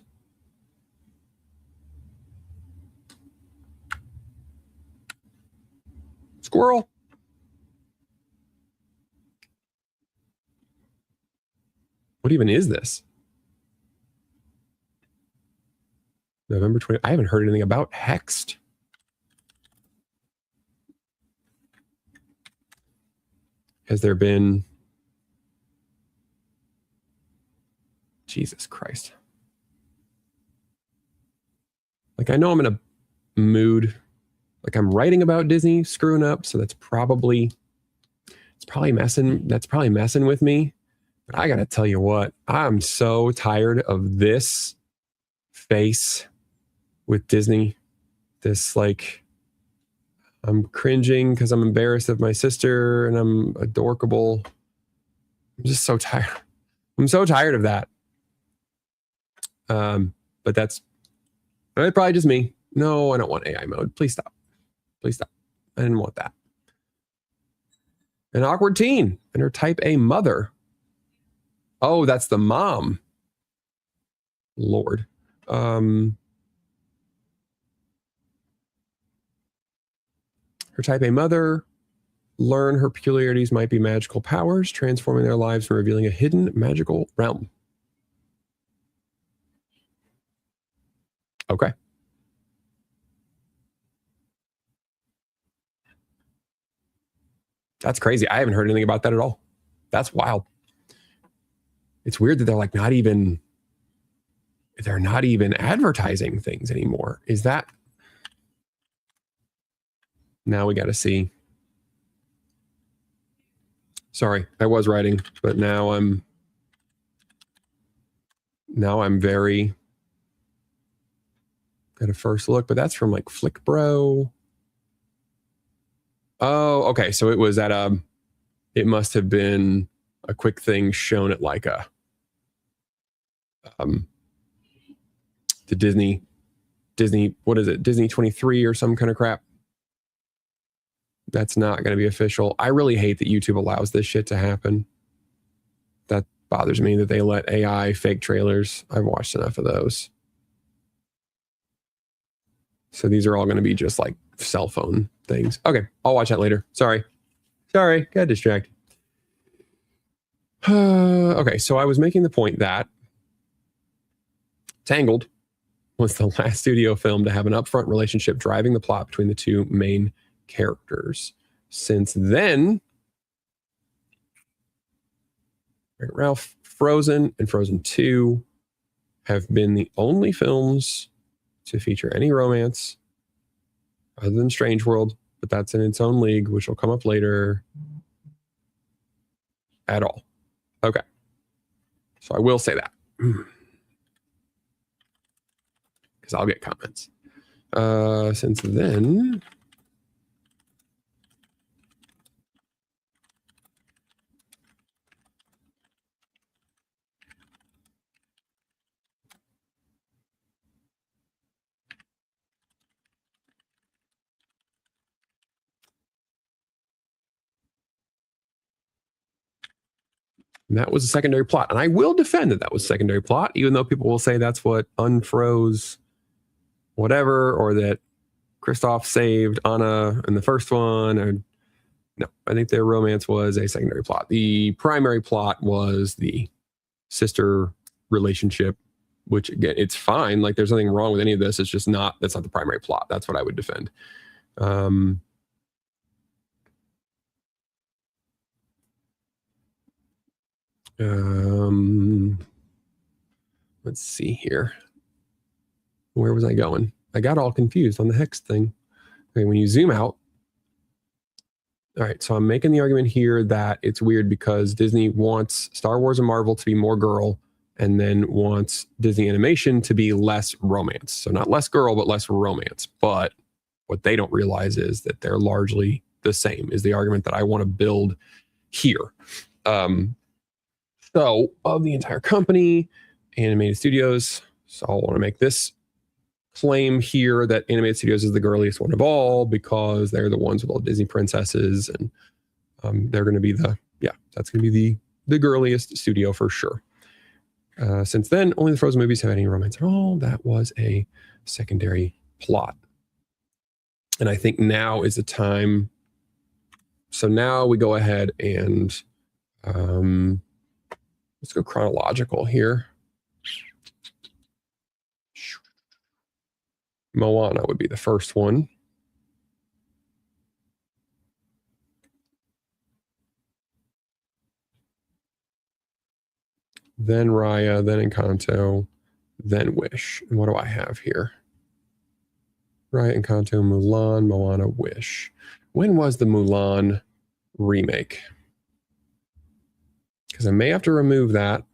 Squirrel. What even is this? November 20. I haven't heard anything about hexed. Has there been... Jesus Christ. Like, I know I'm in a mood. Like, I'm writing about Disney screwing up, so that's probably messing with me. But I gotta tell you what, I'm so tired of this face with Disney. This, like, I'm cringing because I'm embarrassed of my sister and I'm adorkable. I'm just so tired. I'm so tired of that. But that's probably just me. No, I don't want AI mode. Please stop. Please stop. I didn't want that. An awkward teen and her type A mother. Oh, that's the mom. Lord. Her type A mother. Learn her peculiarities might be magical powers, transforming their lives and revealing a hidden magical realm. Okay. That's crazy. I haven't heard anything about that at all. That's wild. It's weird that they're like they're not even advertising things anymore. Is that... Now we got to see. Sorry, I was writing, but now I'm very... Got a first look, but that's from like Flickbro. Oh, okay. So it was at it must have been a quick thing shown at like a the Disney, what is it? Disney 23 or some kind of crap. That's not going to be official. I really hate that YouTube allows this shit to happen. That bothers me that they let AI fake trailers. I've watched enough of those. So these are all going to be just like cell phone things. Okay, I'll watch that later. Sorry, got distracted. Okay, so I was making the point that Tangled was the last studio film to have an upfront relationship driving the plot between the two main characters. Since then, Ralph, Frozen, and Frozen 2 have been the only films to feature any romance other than Strange World, but that's in its own league, which will come up later, at all. Okay. So I will say that. Because I'll get comments. Since then... And that was a secondary plot. And I will defend that that was secondary plot, even though people will say that's what unfroze whatever, or that Kristoff saved Anna in the first one. Or no, I think their romance was a secondary plot. The primary plot was the sister relationship, which again, it's fine. Like there's nothing wrong with any of this. It's just that's not the primary plot. That's what I would defend. Let's see here. Where was I going? I got all confused on the hex thing. Okay, when you zoom out. All right, so I'm making the argument here that it's weird because Disney wants Star Wars and Marvel to be more girl and then wants Disney Animation to be less romance. So not less girl, but less romance. But what they don't realize is that they're largely the same, is the argument that I want to build here. So of the entire company, Animated Studios, so I want to make this claim here that Animated Studios is the girliest one of all because they're the ones with all Disney princesses, and they're going to be that's going to be the girliest studio for sure. Since then, only the Frozen movies have any romance at all. That was a secondary plot. And I think now is the time. So now we go ahead and let's go chronological here. Moana would be the first one. All then Raya, then Encanto, then Wish. And what do I have here? Raya, Encanto, Mulan, Moana, Wish. When was the Mulan remake? Because I may have to remove that.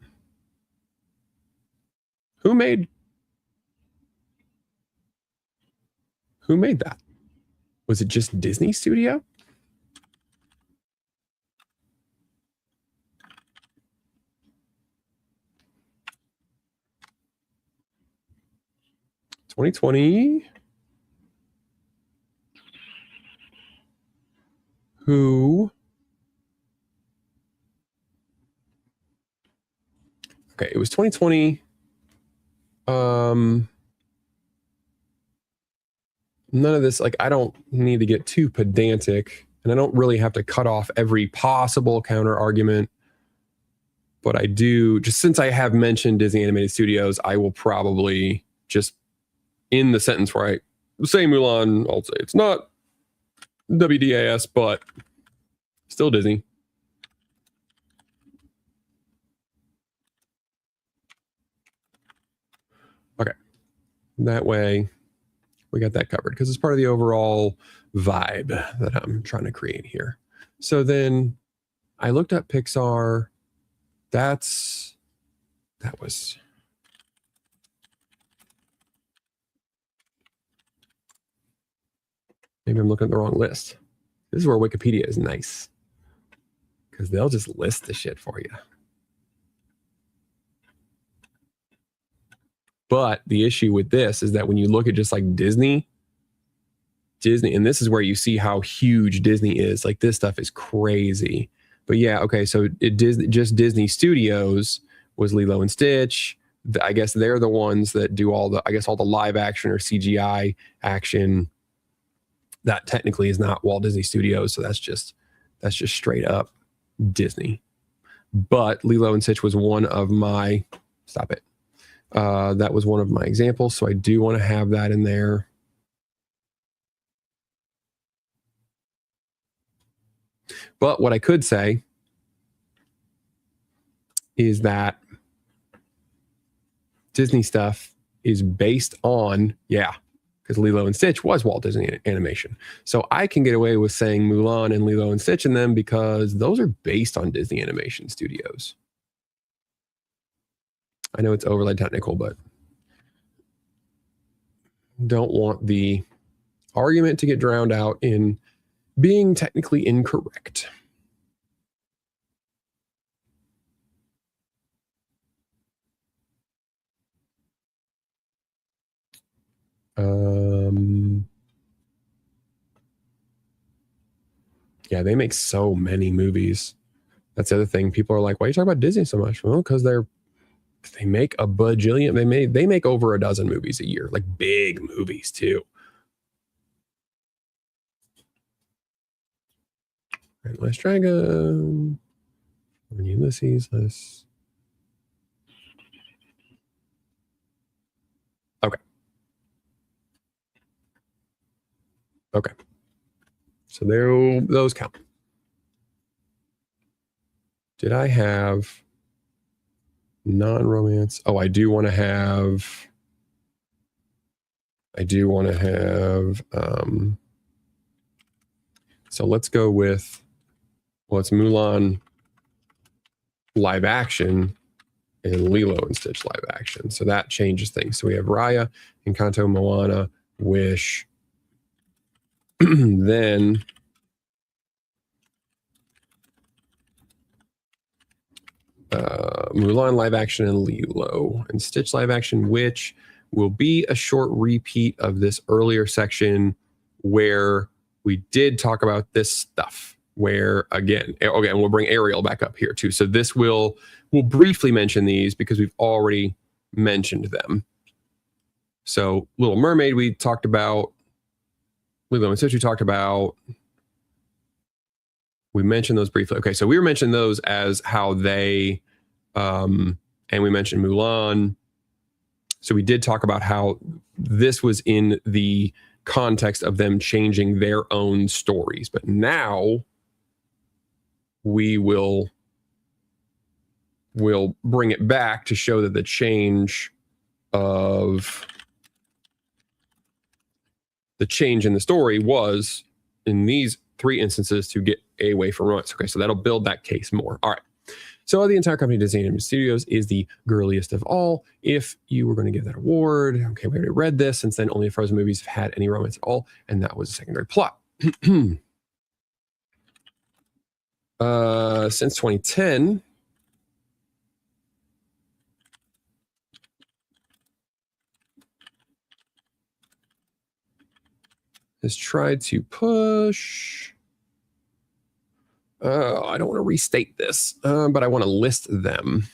Who made that? Was it just Disney Studio? $2020. Who? Okay, it was 2020. None of this, like, I don't need to get too pedantic, and I don't really have to cut off every possible counter argument. But I do, just since I have mentioned Disney Animated Studios, I will probably just, in the sentence where I say Mulan, I'll say it's not WDAS, but still Disney. Okay. That way we got that covered because it's part of the overall vibe that I'm trying to create here. So then I looked up Pixar. That was, maybe I'm looking at the wrong list. This is where Wikipedia is nice because they'll just list the shit for you. But the issue with this is that when you look at just like Disney, and this is where you see how huge Disney is. Like this stuff is crazy. But yeah, okay, so just Disney Studios was Lilo and Stitch. I guess they're the ones that do all the live action or CGI action. That technically is not Walt Disney Studios, so that's just straight up Disney. But Lilo and Stitch was one of my that was one of my examples, so I do want to have that in there. But what I could say is that Disney stuff is based on, because Lilo and Stitch was Walt Disney Animation. So I can get away with saying Mulan and Lilo and Stitch in them because those are based on Disney Animation Studios. I know it's overly technical, but don't want the argument to get drowned out in being technically incorrect. Yeah, they make so many movies. That's the other thing. People are like, why are you talking about Disney so much? Well, because they make a bajillion. They make over a dozen movies a year, like big movies too. Right, Last Dragon, Ulysses, Okay. So those count. Did I have non-romance? Oh, I do want to have so let's go with, it's Mulan live action and Lilo and Stitch live action. So that changes things. So we have Raya, Encanto, Moana, Wish. Then Mulan live action and Lilo and Stitch live action, which will be a short repeat of this earlier section where we did talk about this stuff. Where again, we'll bring Ariel back up here too. So this we'll briefly mention these because we've already mentioned them. So Little Mermaid we talked about. Lilo and Stitch we talked about. We mentioned those briefly. Okay, so we were mentioning those as how they, and we mentioned Mulan. So we did talk about how this was in the context of them changing their own stories. But now we will we'll bring it back to show that the change in the story was in these 3 instances to get away from romance. Okay, so that'll build that case more. All right. So the entire company, Disney Animated Studios, is the girliest of all. If you were going to give that award, okay, we already read this. Since then, only Frozen movies have had any romance at all, and that was a secondary plot. Since 2010, has tried to push. I don't want to restate this, but I want to list them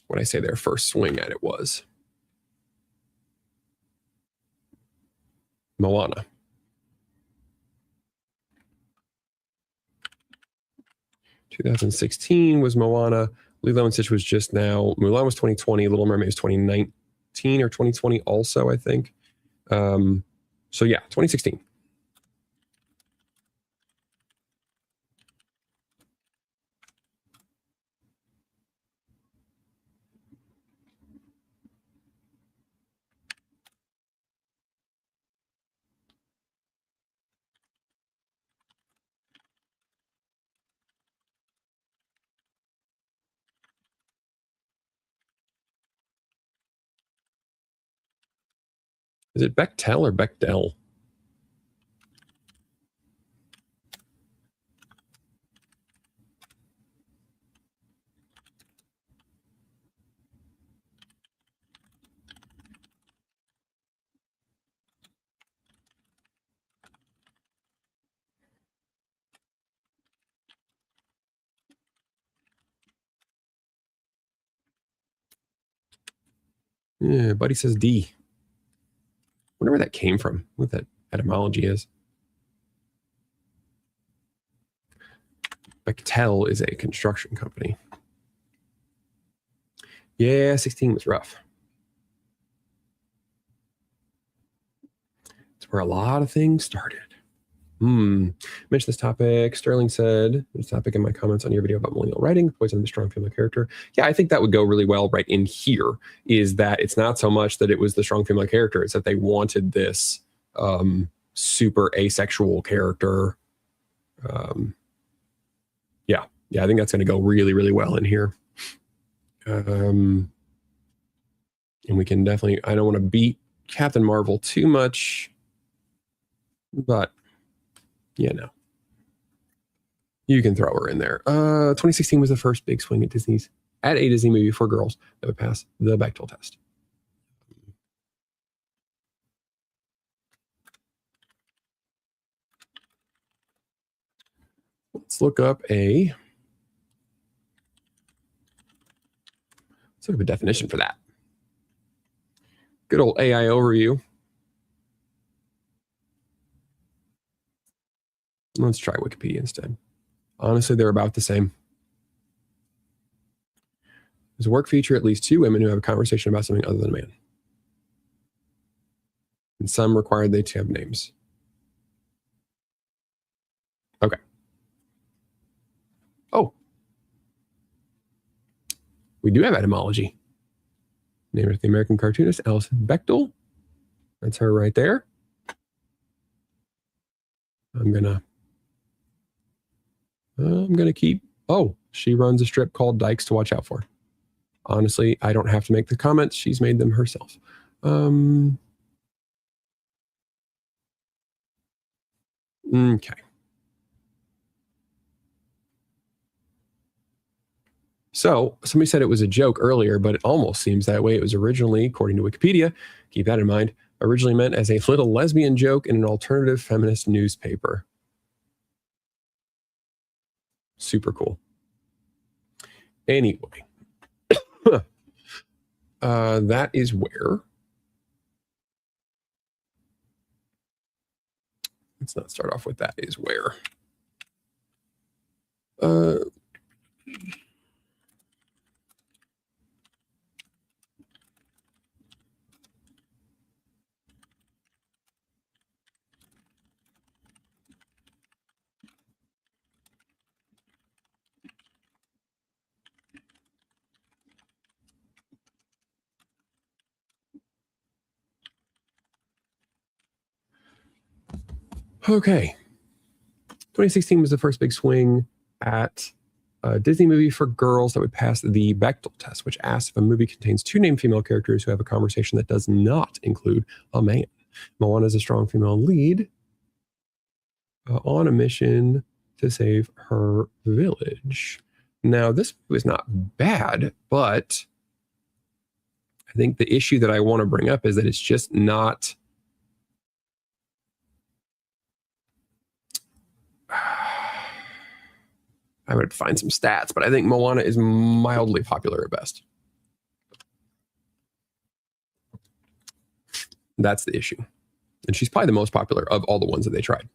when I say their first swing at it was Moana. (2016) was Moana. Lilo and Stitch was just now. Mulan was 2020. Little Mermaid was 2019 or 2020 also, I think. So yeah, 2016. Is it Bechtel or Bechdel? Yeah, Buddy says D. Wonder where that came from, what that etymology is. Bechtel is a construction company. Yeah, 16 was rough. It's where a lot of things started. Mention this topic. Sterling said this topic in my comments on your video about millennial writing, poison the strong female character. Yeah, I think that would go really well right in here. Is that it's not so much that it was the strong female character, it's that they wanted this super asexual character. Yeah, I think that's going to go really, really well in here. And we can definitely. I don't want to beat Captain Marvel too much, but no. You can throw her in there. 2016 was the first big swing at a Disney movie for girls that would pass the Bechdel test. Let's look up a definition for that. Good old AI overview. Let's try Wikipedia instead. Honestly, they're about the same. Does work feature at least 2 women who have a conversation about something other than a man? And some require they to have names. Okay. Oh. We do have etymology. Name of the American cartoonist Alison Bechdel. That's her right there. I'm gonna keep. Oh, she runs a strip called Dykes to Watch Out For. Honestly, I don't have to make the comments. She's made them herself. Okay. So somebody said it was a joke earlier, but it almost seems that way. It was originally, according to Wikipedia, keep that in mind, originally meant as a little lesbian joke in an alternative feminist newspaper. Super cool. Anyway, that is where. Let's not start off with that is where. Okay. 2016 was the first big swing at a Disney movie for girls that would pass the Bechdel test, which asks if a movie contains two named female characters who have a conversation that does not include a man. Moana is a strong female lead on a mission to save her village. Now, this was not bad, but I think the issue that I want to bring up is that it's just not. I would find some stats, but I think Moana is mildly popular at best. That's the issue. And she's probably the most popular of all the ones that they tried.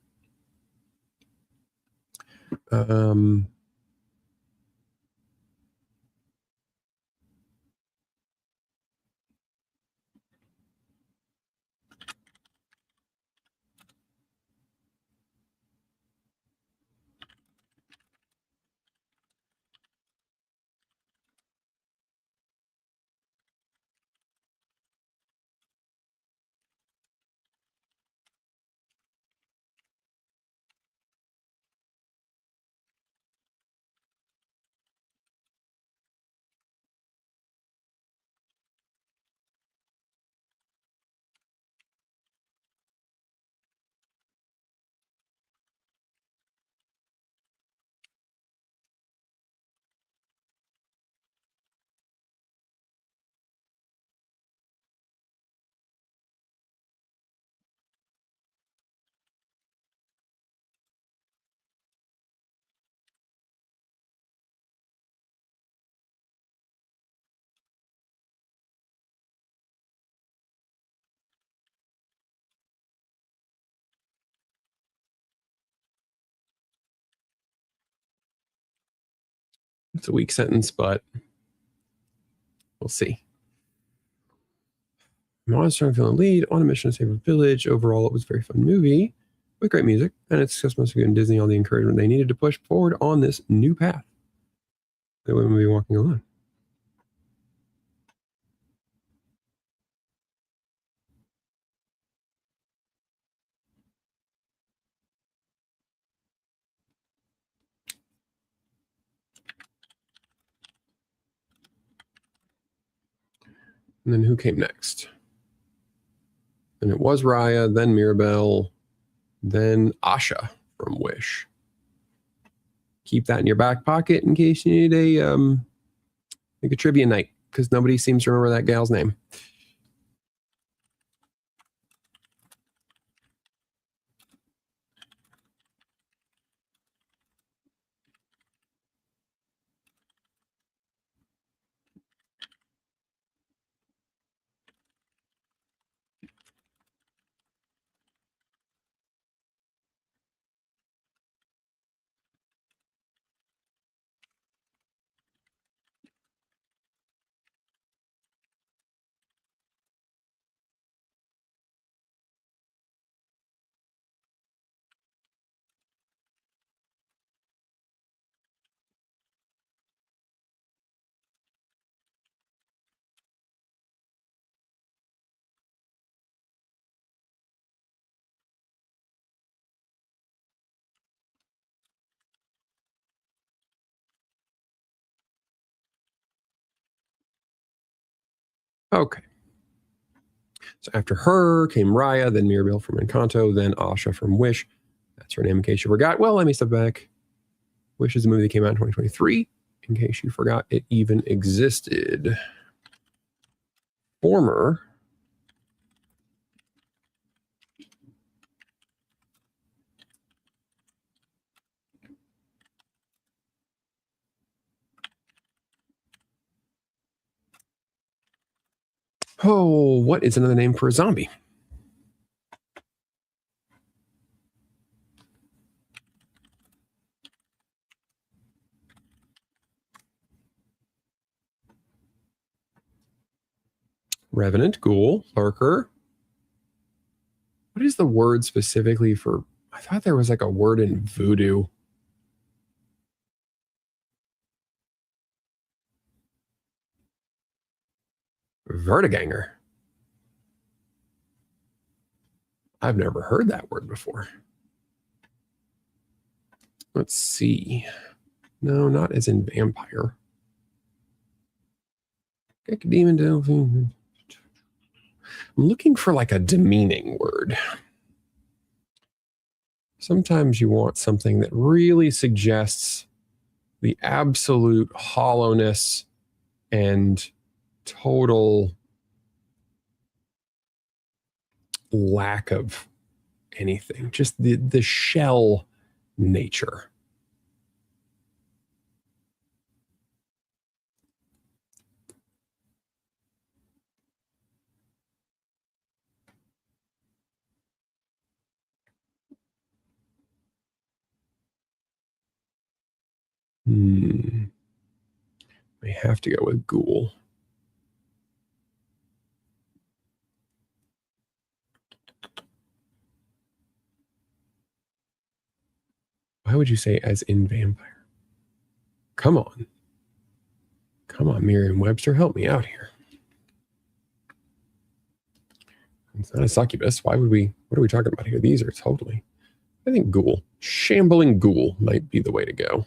It's a weak sentence, but we'll see. Moana strong feeling lead on a mission to save a village. Overall, it was a very fun movie with great music, and it's just must have given Disney all the encouragement they needed to push forward on this new path that women will be walking on. And then who came next? And it was Raya, then Mirabel, then Asha from Wish. Keep that in your back pocket in case you need a trivia night, because nobody seems to remember that gal's name. Okay. So after her came Raya, then Mirabel from Encanto, then Asha from Wish. That's her name in case you forgot. Well, let me step back. Wish is a movie that came out in 2023, in case you forgot it even existed. Former Oh, what is another name for a zombie? Revenant, ghoul, lurker. What is the word specifically for? I thought there was like a word in voodoo. Vertiganger. I've never heard that word before. Let's see. No, not as in vampire. Demon Delphine. I'm looking for like a demeaning word. Sometimes you want something that really suggests the absolute hollowness and total lack of anything, just the shell nature. May have to go with ghoul. Why would you say as in vampire? Come on. Come on, Merriam-Webster, help me out here. It's not a succubus. Why would we, what are we talking about here? These are totally, I think ghoul. Shambling ghoul might be the way to go.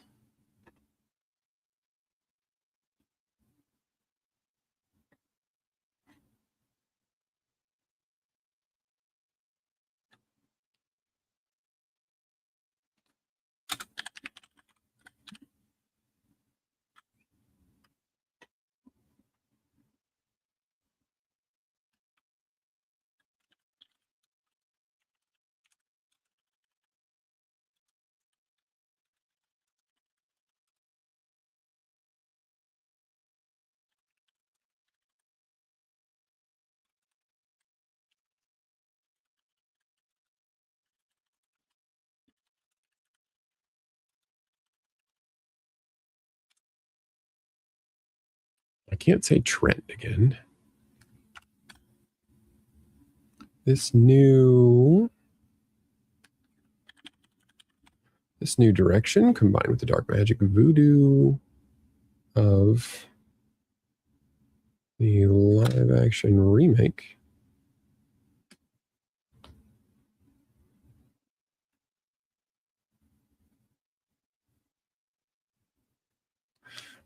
I can't say trend again. This new direction combined with the dark magic voodoo of the live action remake.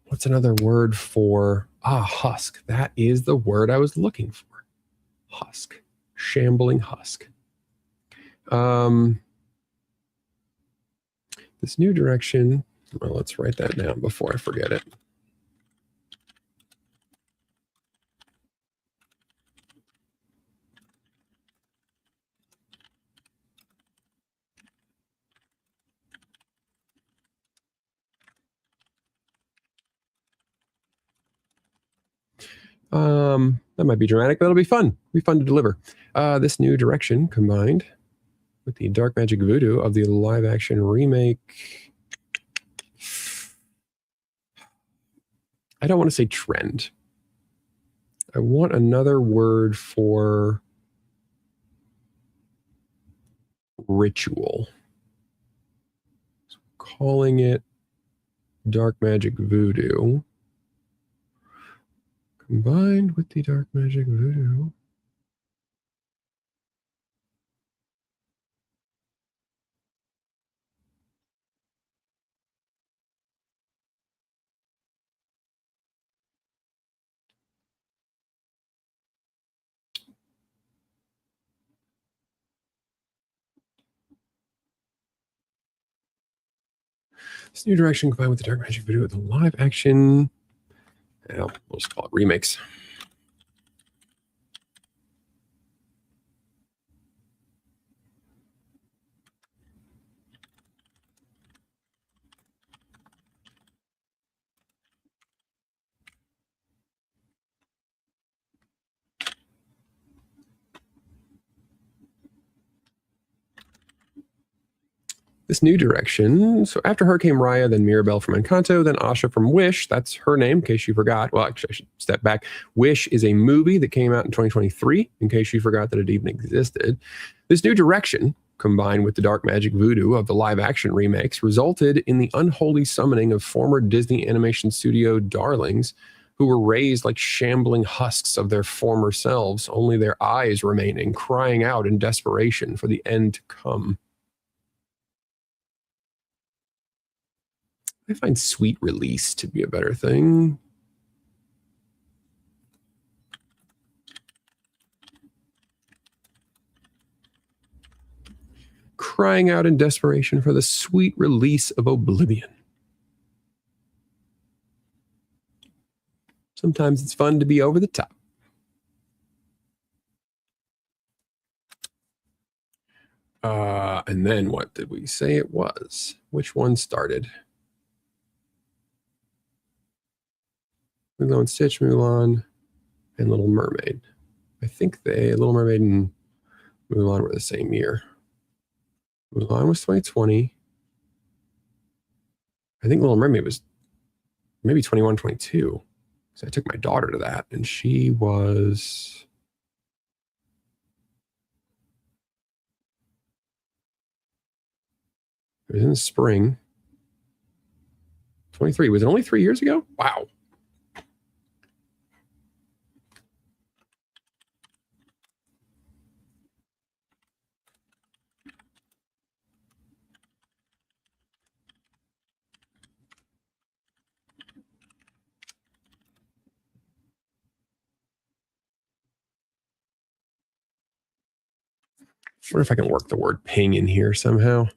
What's another word for husk? That is the word I was looking for. Husk. Shambling husk. This new direction. Well, let's write that down before I forget it. That might be dramatic, but it'll be fun. Be fun to deliver. This new direction combined with the dark magic voodoo of the live action remake. I don't want to say trend. I want another word for ritual. So calling it dark magic voodoo combined with the dark magic voodoo. This new direction combined with the dark magic voodoo with the live action. Well, we'll just call it remakes. This new direction. So after her came Raya, then Mirabelle from Encanto, then Asha from Wish. That's her name, in case you forgot. Well, actually, I should step back. Wish is a movie that came out in 2023, in case you forgot that it even existed. This new direction, combined with the dark magic voodoo of the live action remakes, resulted in the unholy summoning of former Disney animation studio darlings who were raised like shambling husks of their former selves, only their eyes remaining, crying out in desperation for the end to come. I find sweet release to be a better thing. Crying out in desperation for the sweet release of oblivion. Sometimes it's fun to be over the top. And then what did we say it was? Which one started? Lilo and Stitch, Mulan, and Little Mermaid. I think Little Mermaid and Mulan were the same year. Mulan was 2020. I think Little Mermaid was maybe 21, 22. So I took my daughter to that, and she was... It was in the spring. 23. Was it only 3 years ago? Wow. I wonder if I can work the word ping in here somehow.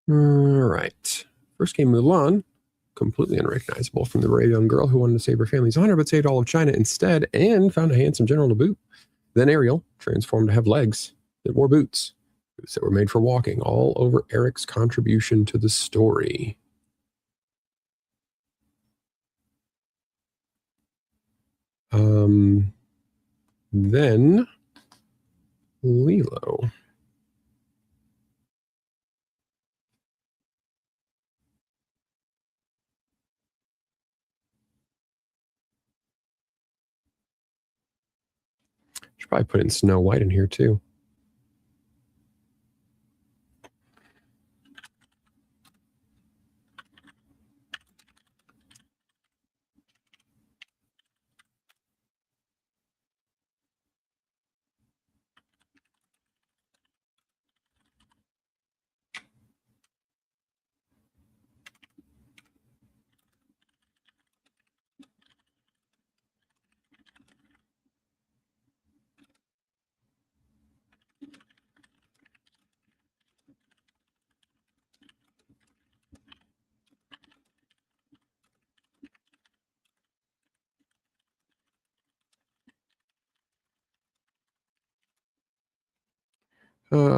All right. First came Mulan, completely unrecognizable from the brave young girl who wanted to save her family's honor but saved all of China instead and found a handsome general to boot. Then Ariel, transformed to have legs that wore boots that were made for walking, all over Eric's contribution to the story. Then Lilo. Should probably put in Snow White in here too.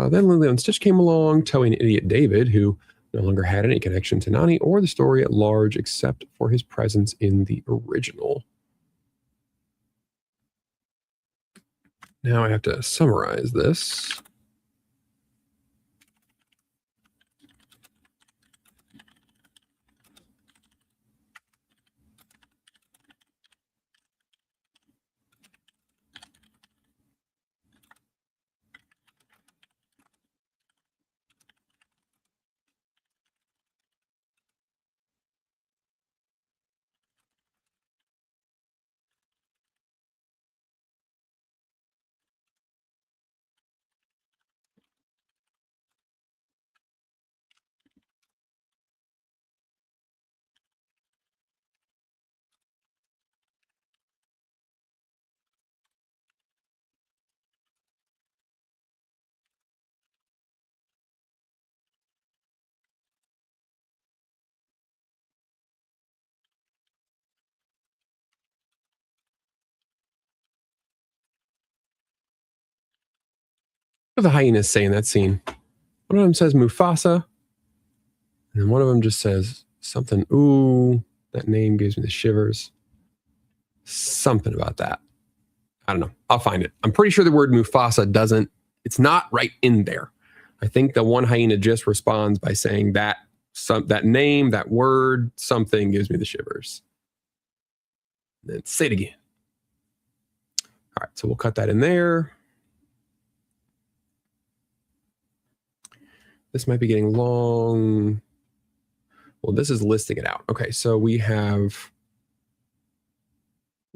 Then Lilo and Stitch came along, towing idiot David, who no longer had any connection to Nani or the story at large except for his presence in the original. Now I have to summarize this. What do the hyenas say in that scene? One of them says Mufasa, and then one of them just says something. Ooh, that name gives me the shivers. Something about that. I don't know. I'll find it. I'm pretty sure the word Mufasa doesn't, it's not right in there. I think the one hyena just responds by saying that that name, that word, something gives me the shivers. Then say it again. All right, so we'll cut that in there. This might be getting long. Well, this is listing it out. Okay, so we're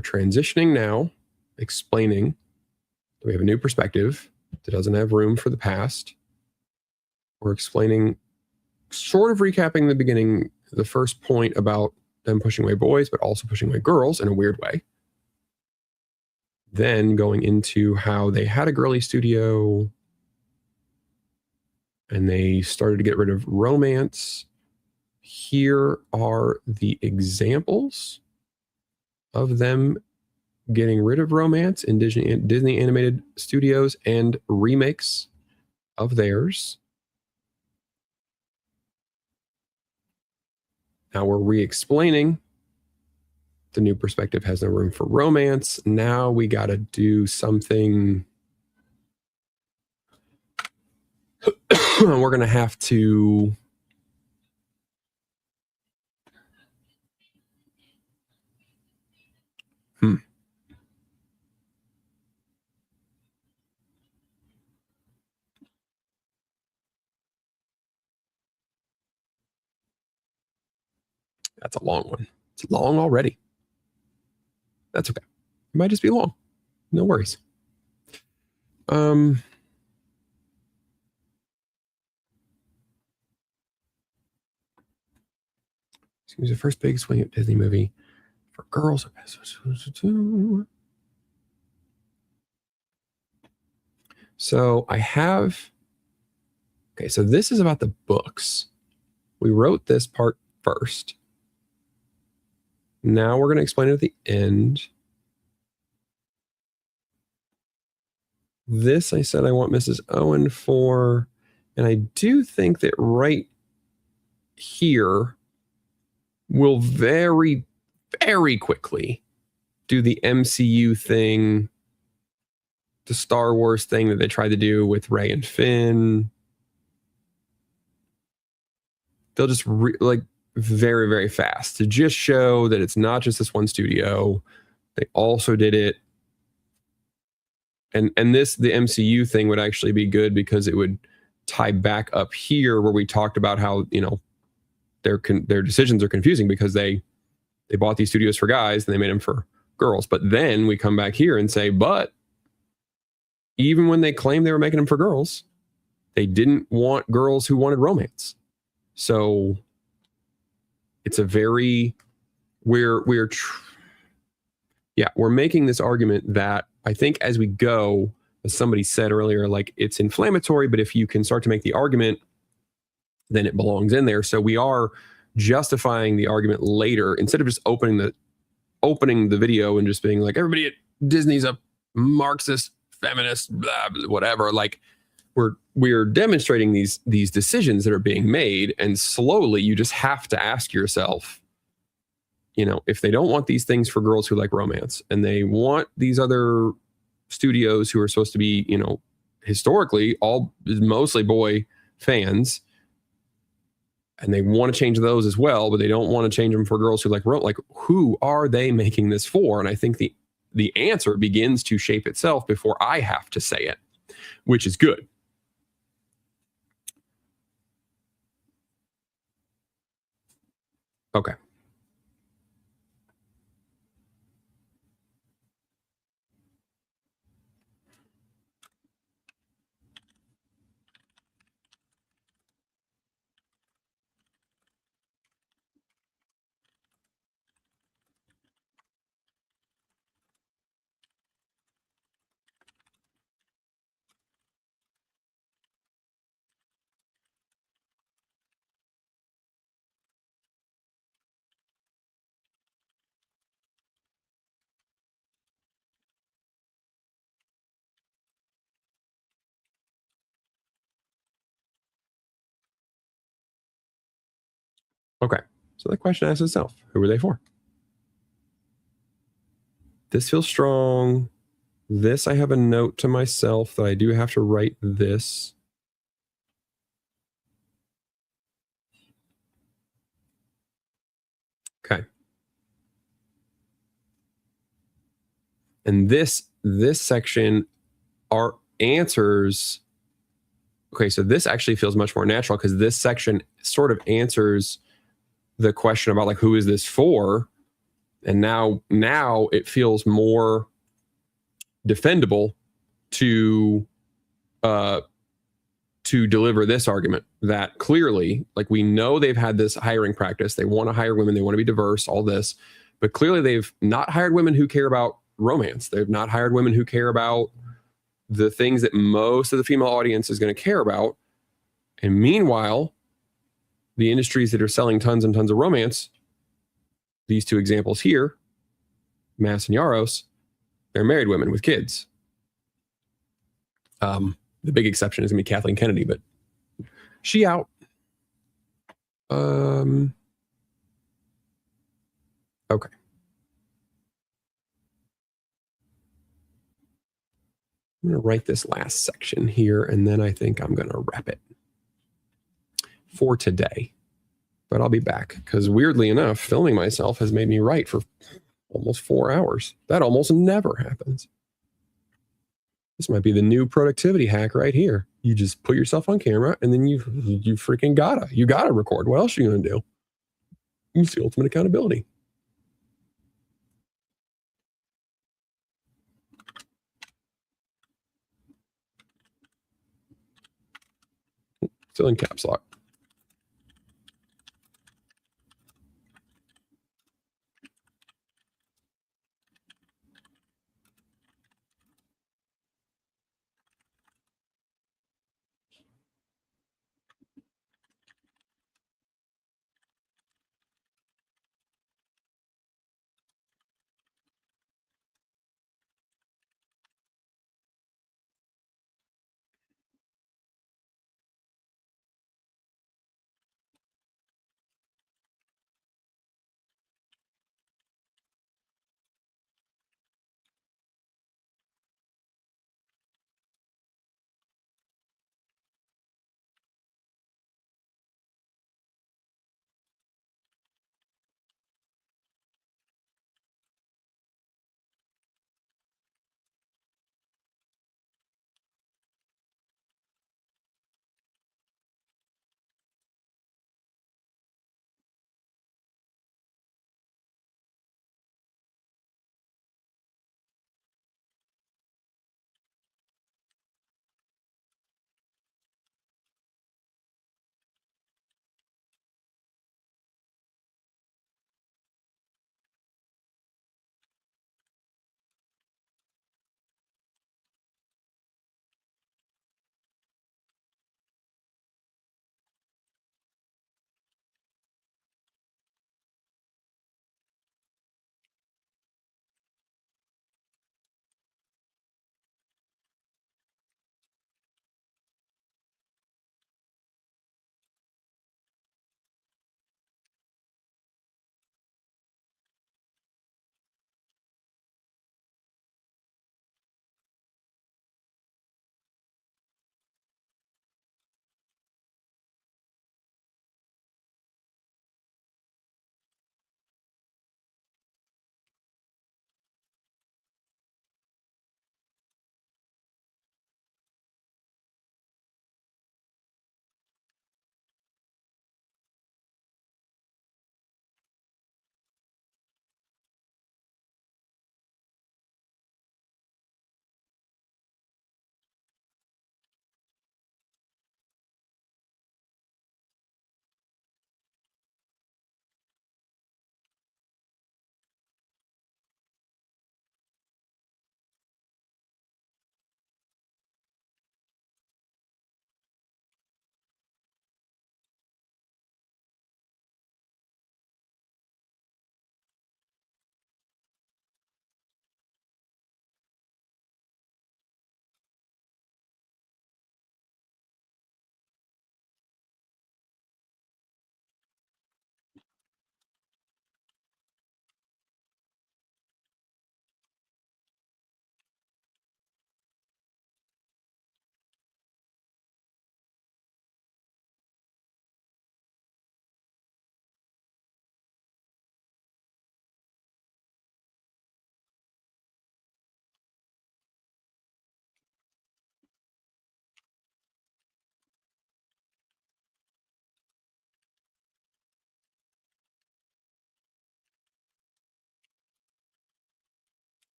transitioning now, explaining that we have a new perspective that doesn't have room for the past. We're explaining, sort of recapping the beginning, the first point about them pushing away boys, but also pushing away girls in a weird way. Then going into how they had a girly studio and they started to get rid of romance. Here are the examples of them getting rid of romance in Disney animated studios and remakes of theirs. Now we're re-explaining the new perspective has no room for romance. Now we got to do something. We're going to have to That's a long one. It's long already. That's okay. It might just be long. No worries. It was the first big swing at Disney movie for girls. So I have, okay, so this is about the books. We wrote this part first. Now we're going to explain it at the end. This I said I want Mrs. Owen for, and I do think that right here will very, very quickly do the MCU thing, the Star Wars thing that they tried to do with Rey and Finn. They'll just like very, very fast to just show that it's not just this one studio. They also did it. And this, the MCU thing would actually be good because it would tie back up here where we talked about how, you know, their decisions are confusing because they bought these studios for guys and they made them for girls. But then we come back here and say, but even when they claimed they were making them for girls, they didn't want girls who wanted romance. So it's a very, we're making this argument that I think as we go, as somebody said earlier, like it's inflammatory, but if you can start to make the argument, then it belongs in there. So we are justifying the argument later instead of just opening the video and just being like, everybody at Disney's a Marxist, feminist, blah, blah, whatever. Like we're demonstrating these decisions that are being made, and slowly you just have to ask yourself, you know, if they don't want these things for girls who like romance and they want these other studios who are supposed to be, you know, historically all mostly boy fans, and they want to change those as well, but they don't want to change them for girls who like who are they making this for? And I think the answer begins to shape itself before I have to say it, which is good. Okay. Okay. So the question asks itself, who are they for? This feels strong. This, I have a note to myself that I do have to write this. Okay. And this section are answers. Okay, so this actually feels much more natural because this section sort of answers the question about like who is this for? And now it feels more defendable to deliver this argument that clearly, like, we know they've had this hiring practice. They want to hire women, they want to be diverse, all this, but clearly they've not hired women who care about romance. They've not hired women who care about the things that most of the female audience is going to care about. And meanwhile, the industries that are selling tons and tons of romance, these two examples here, Mass and Yaros, they're married women with kids. The big exception is going to be Kathleen Kennedy, but she out. Okay. I'm going to write this last section here, and then I think I'm going to wrap it for today. But I'll be back because, weirdly enough, filming myself has made me write for almost 4 hours. That almost never happens. This might be the new productivity hack right here. You just put yourself on camera, and then you freaking gotta record. What else are you going to do? It's the ultimate accountability. Still in caps lock.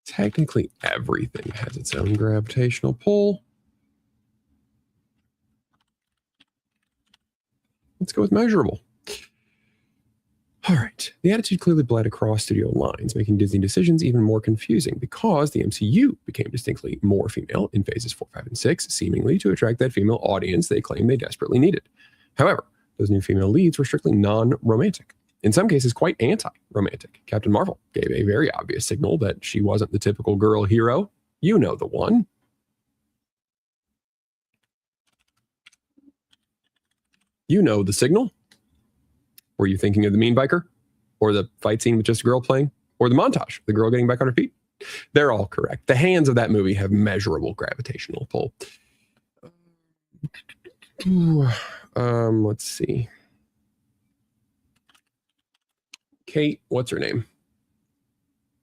Technically, everything has its own gravitational pull. Let's go with measurable. All right. The attitude clearly bled across studio lines, making Disney decisions even more confusing because the MCU became distinctly more female in phases 4, 5, and 6, seemingly to attract that female audience they claimed they desperately needed. However, those new female leads were strictly non-romantic, in some cases quite anti-romantic. Captain Marvel gave a very obvious signal that she wasn't the typical girl hero. You know the one. You know the signal. Were you thinking of the mean biker? Or the fight scene with just a girl playing? Or the montage, the girl getting back on her feet? They're all correct. The hands of that movie have measurable gravitational pull. Let's see. Kate, what's her name?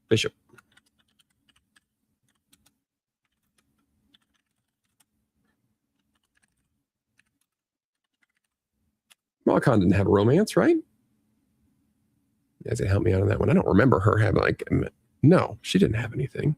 Bishop. Kamala Khan didn't have a romance, right? You guys can help me out on that one. I don't remember her having no, she didn't have anything.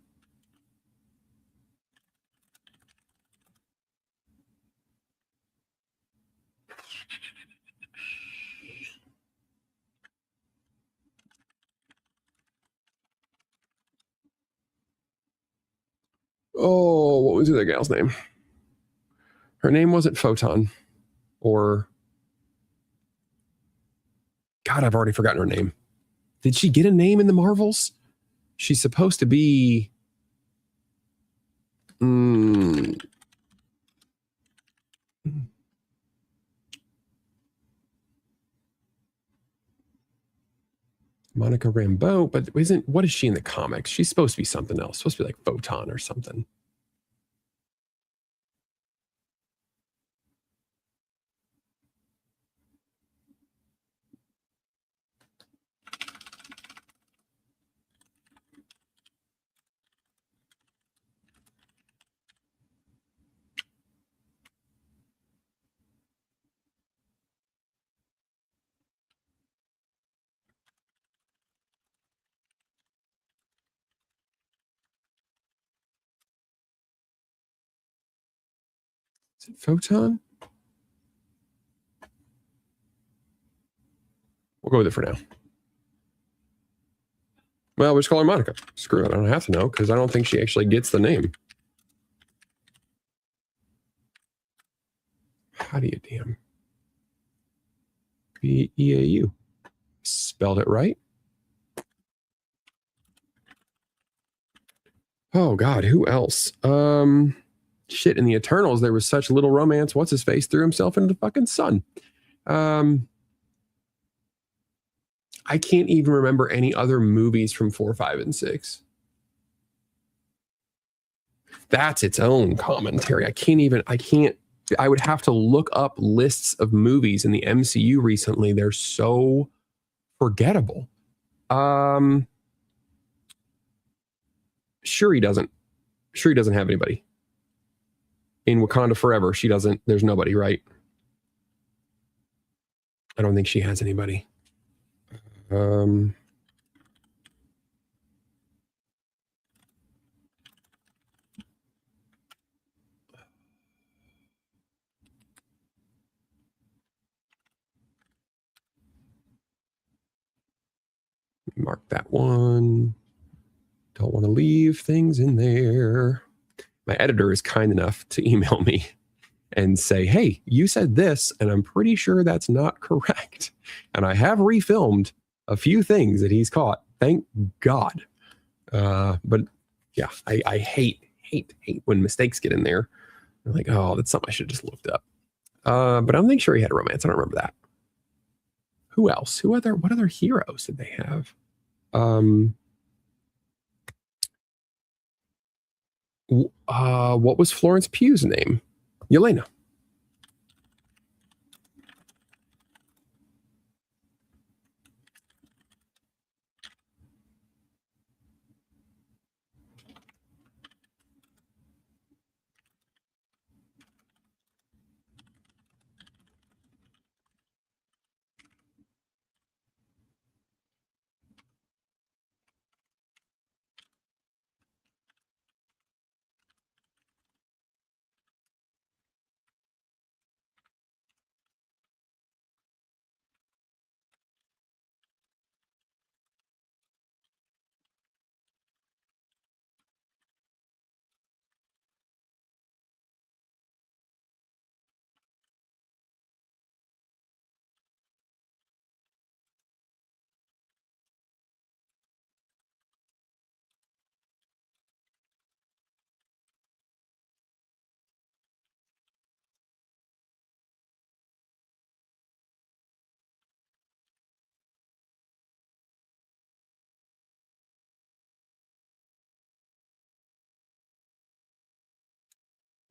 Oh, what was the other gal's name? Her name wasn't Photon or God, I've already forgotten her name. Did she get a name in the Marvels? She's supposed to be Monica Rambeau, but what is she in the comics? She's supposed to be something else. Supposed to be like Photon or something. Is it Photon? We'll go with it for now. Well, we'll just call her Monica. Screw it. I don't have to know because I don't think she actually gets the name. How do you damn? B-E-A-U. Spelled it right. Oh, God. Who else? Shit. In the Eternals, there was such little romance. What's his face? Threw himself into the fucking sun. I can't even remember any other movies from 4, 5, and 6. That's its own commentary. I would have to look up lists of movies in the MCU recently. They're so forgettable. Shuri doesn't have anybody. In Wakanda Forever, she doesn't. There's nobody, right? I don't think she has anybody. Mark that one. Don't want to leave things in there. My editor is kind enough to email me and say, hey, you said this, and I'm pretty sure that's not correct. And I have refilmed a few things that he's caught. Thank God. But yeah, I hate when mistakes get in there. I'm like, oh, that's something I should have just looked up. But I'm sure he had a romance. I don't remember that. Who else? What other heroes did they have? What was Florence Pugh's name? Yelena.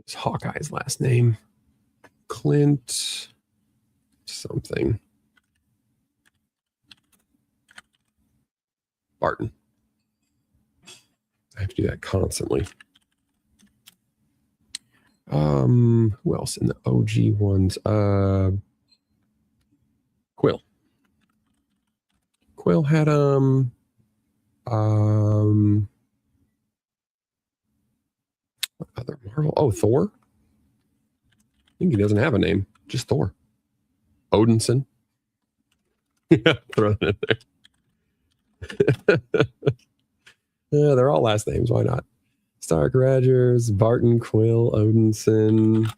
It's Hawkeye's last name. Clint something. Barton. I have to do that constantly. Who else in the OG ones? Quill. Quill had what other Marvel? Oh, Thor. I think he doesn't have a name, just Thor. Odinson. Yeah, throw that in there. Yeah, they're all last names. Why not? Stark Rogers, Barton, Quill, Odinson,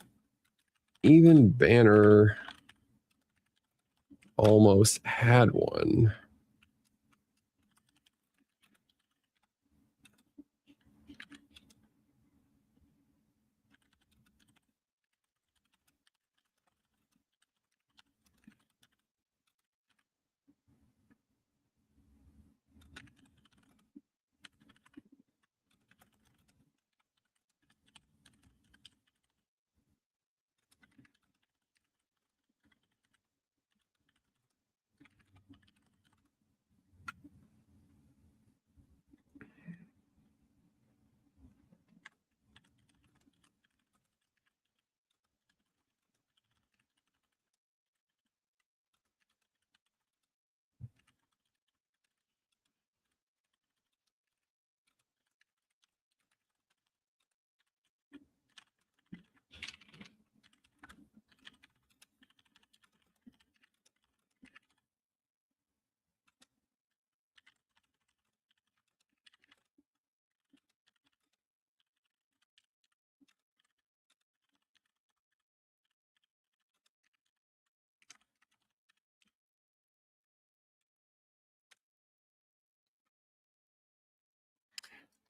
even Banner almost had one.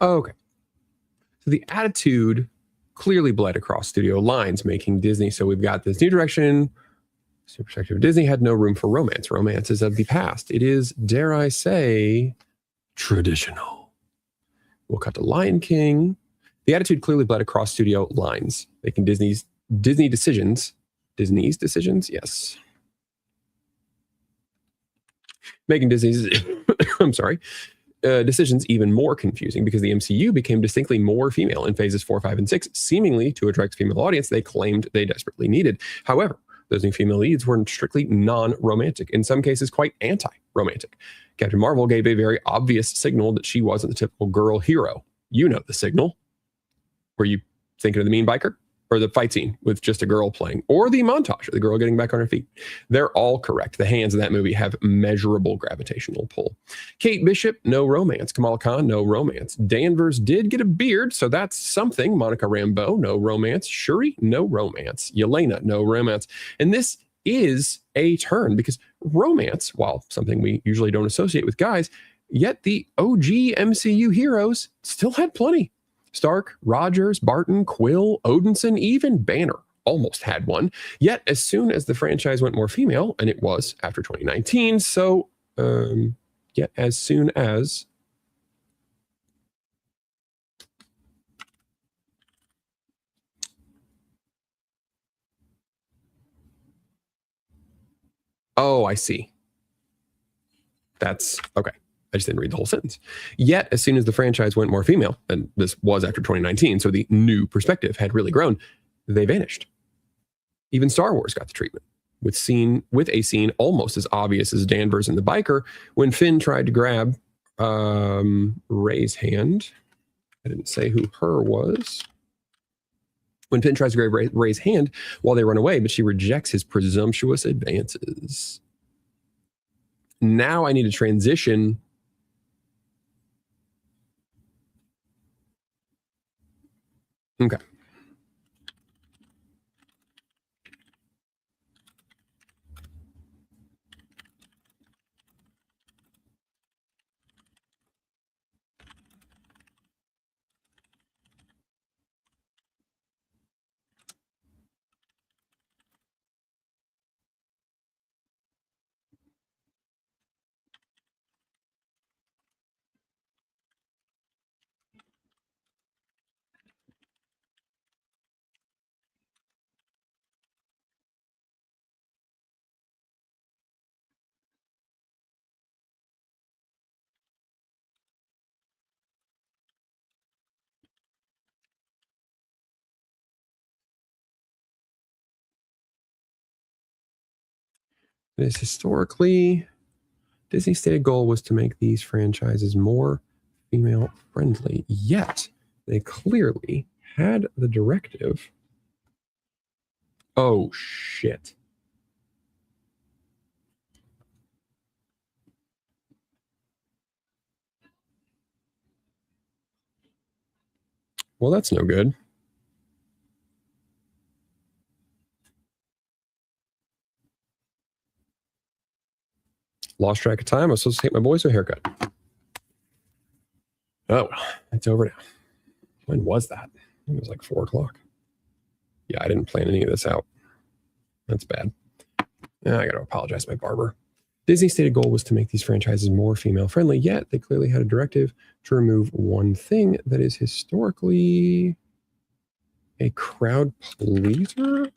Okay. So the attitude clearly bled across studio lines, making Disney. So we've got this new direction. Super perspective. Disney had no room for romance. Romance is of the past. It is, dare I say, traditional. We'll cut to Lion King. The attitude clearly bled across studio lines, making Disney's decisions, yes. Making Disney's, I'm sorry, decisions even more confusing because the MCU became distinctly more female in phases 4, 5, and 6, seemingly to attract a female audience they claimed they desperately needed. However, those new female leads were strictly non-romantic, in some cases quite anti-romantic. Captain Marvel gave a very obvious signal that she wasn't the typical girl hero. You know the signal. Were you thinking of the mean biker? Or the fight scene with just a girl playing? Or the montage of the girl getting back on her feet? They're all correct. The hands in that movie have measurable gravitational pull. Kate Bishop, no romance. Kamala Khan, no romance. Danvers did get a beard, so that's something. Monica Rambeau, no romance. Shuri, no romance. Yelena, no romance. And this is a turn because romance, while something we usually don't associate with guys, yet the OG MCU heroes still had plenty. Stark, Rogers, Barton, Quill, Odinson, even Banner almost had one. Yet as soon as the franchise went more female, and it was after 2019, so yet as soon as oh, I see. That's okay. I just didn't read the whole sentence. Yet, as soon as the franchise went more female, and this was after 2019, so the new perspective had really grown, they vanished. Even Star Wars got the treatment, with a scene almost as obvious as Danvers and the biker when Finn tried to grab Rey's hand. I didn't say who her was. When Finn tries to grab Rey's hand while they run away, but she rejects his presumptuous advances. Now I need to transition. Okay. is historically, Disney's stated goal was to make these franchises more female friendly, yet they clearly had the directive. Oh, shit. Well, that's no good. Lost track of time. I was supposed to take my boys a haircut. Oh, it's over now. When was that? It was like 4 o'clock. Yeah, I didn't plan any of this out. That's bad. Yeah, I got to apologize to my barber. Disney's stated goal was to make these franchises more female friendly, yet they clearly had a directive to remove one thing that is historically a crowd pleaser.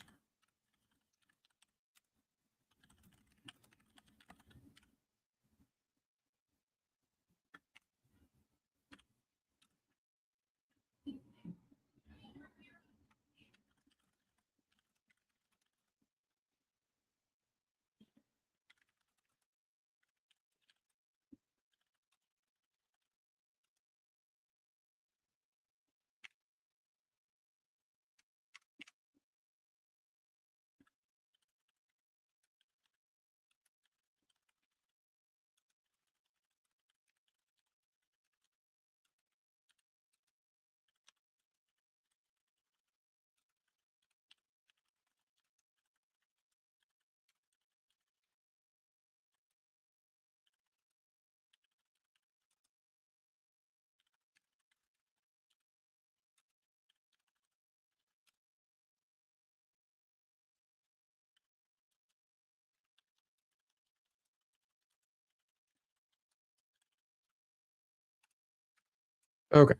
Okay.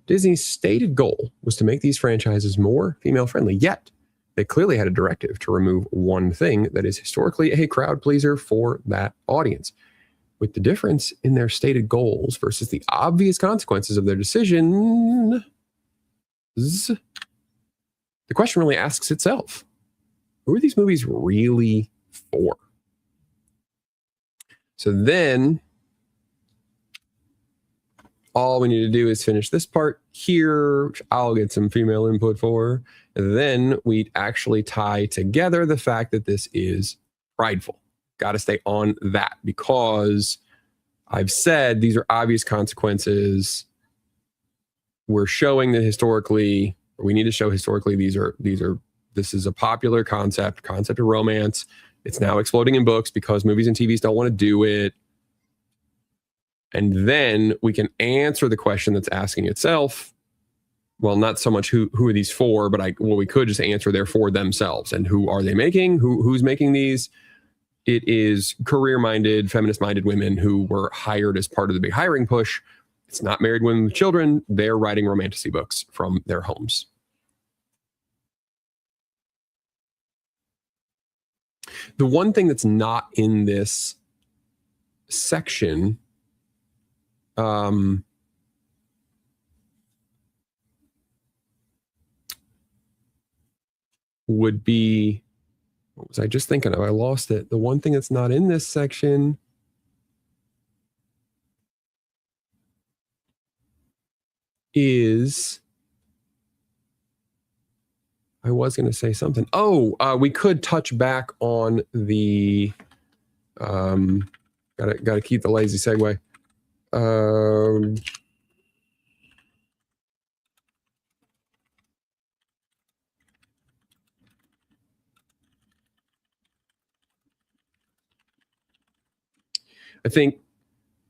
Disney's stated goal was to make these franchises more female friendly, yet they clearly had a directive to remove one thing that is historically a crowd pleaser for that audience. With the difference in their stated goals versus the obvious consequences of their decisions, the question really asks itself, who are these movies really for? So then all we need to do is finish this part here, which I'll get some female input for. And then we actually tie together the fact that this is prideful. Got to stay on that because I've said these are obvious consequences. We're showing that historically, we need to show historically this is a popular concept of romance. It's now exploding in books because movies and TVs don't want to do it. And then we can answer the question that's asking itself. Well, not so much who are these for, but we could just answer they're for themselves. And who are they making? Who's making these? It is career-minded, feminist-minded women who were hired as part of the big hiring push. It's not married women with children. They're writing romantasy books from their homes. The one thing that's not in this section would be, what was I just thinking of? I lost it. The one thing that's not in this section is, I was going to say something. We could touch back on the, gotta keep the lazy segue. I think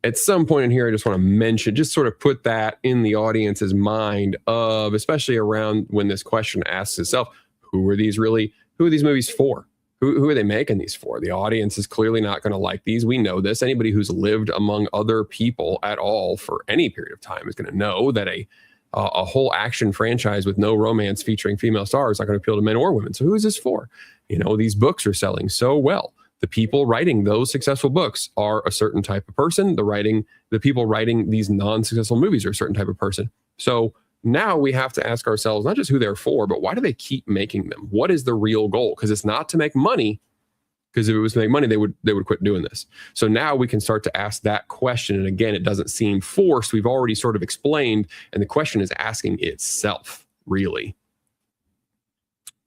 at some point in here, I just want to mention, just sort of put that in the audience's mind of, especially around when this question asks itself, who are these movies for? Who are they making these for? The audience is clearly not going to like these. We know this. Anybody who's lived among other people at all for any period of time is going to know that a whole action franchise with no romance featuring female stars is not going to appeal to men or women. So who is this for? These books are selling so well. The people writing those successful books are a certain type of person. The people writing these non-successful movies are a certain type of person. So now we have to ask ourselves, not just who they're for, but why do they keep making them? What is the real goal? Because it's not to make money. Because if it was to make money, they would quit doing this. So now we can start to ask that question. And again, it doesn't seem forced. We've already sort of explained, and the question is asking itself, really.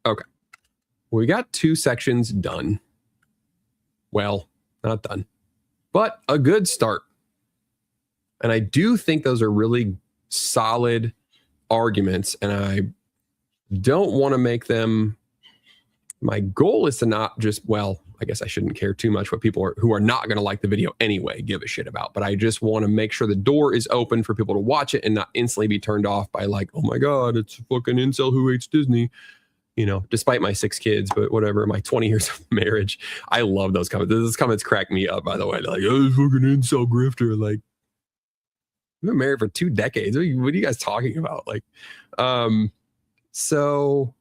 Okay. We got 2 sections done. Well, not done, but a good start. And I do think those are really solid arguments, and I don't want to make them. My goal is to not just, well, I guess I shouldn't care too much what people who are not going to like the video anyway give a shit about, but I just want to make sure the door is open for people to watch it and not instantly be turned off by like, oh my God, it's a fucking incel who hates Disney. You know, despite my 6 kids, but whatever, my 20 years of marriage, I love those comments. Those comments crack me up, by the way. They're like, oh, fucking incel grifter. Like, I've been married for 2 decades. What are you guys talking about? Like, so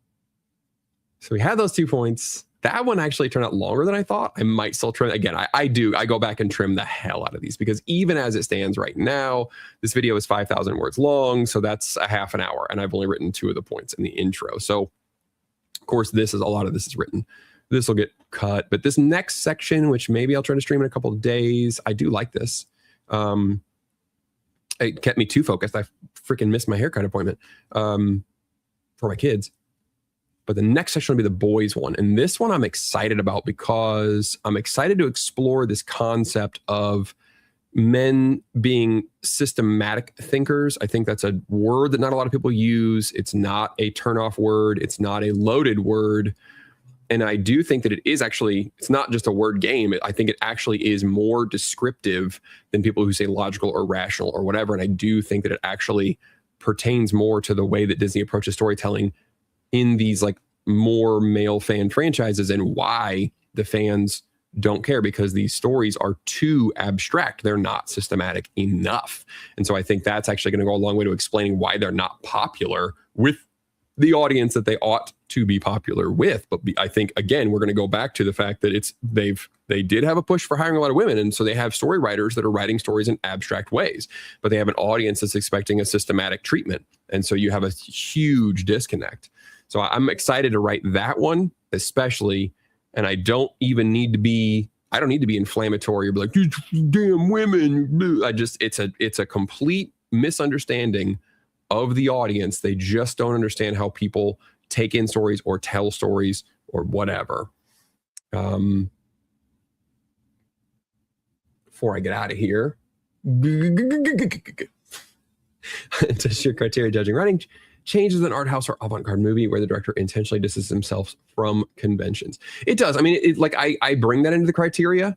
we had those 2 points. That one actually turned out longer than I thought. I might still trim. Again, I go back and trim the hell out of these because even as it stands right now, this video is 5,000 words long. So that's a half an hour. And I've only written 2 of the points in the intro. So of course, a lot of this is written. This will get cut. But this next section, which maybe I'll try to stream in a couple of days, I do like this. It kept me too focused. I freaking missed my haircut appointment for my kids. But the next section will be the boys one. And this one I'm excited about because I'm excited to explore this concept of men being systematic thinkers. I think that's a word that not a lot of people use. It's not a turnoff word. It's not a loaded word. And I do think that it's not just a word game. I think it actually is more descriptive than people who say logical or rational or whatever. And I do think that it actually pertains more to the way that Disney approaches storytelling in these like more male fan franchises and why the fans don't care, because these stories are too abstract. They're not systematic enough. And so I think that's actually going to go a long way to explaining why they're not popular with the audience that they ought to be popular with. But I think, again, we're going to go back to the fact that they did have a push for hiring a lot of women. And so they have story writers that are writing stories in abstract ways, but they have an audience that's expecting a systematic treatment. And so you have a huge disconnect. So I'm excited to write that one, especially. And I don't need to be inflammatory or be like, damn women. It's a complete misunderstanding of the audience. They just don't understand how people take in stories or tell stories or whatever. Before I get out of here, does your criteria judging writing changes an art house or avant-garde movie where the director intentionally distances himself from conventions? It does. I mean, I bring that into the criteria.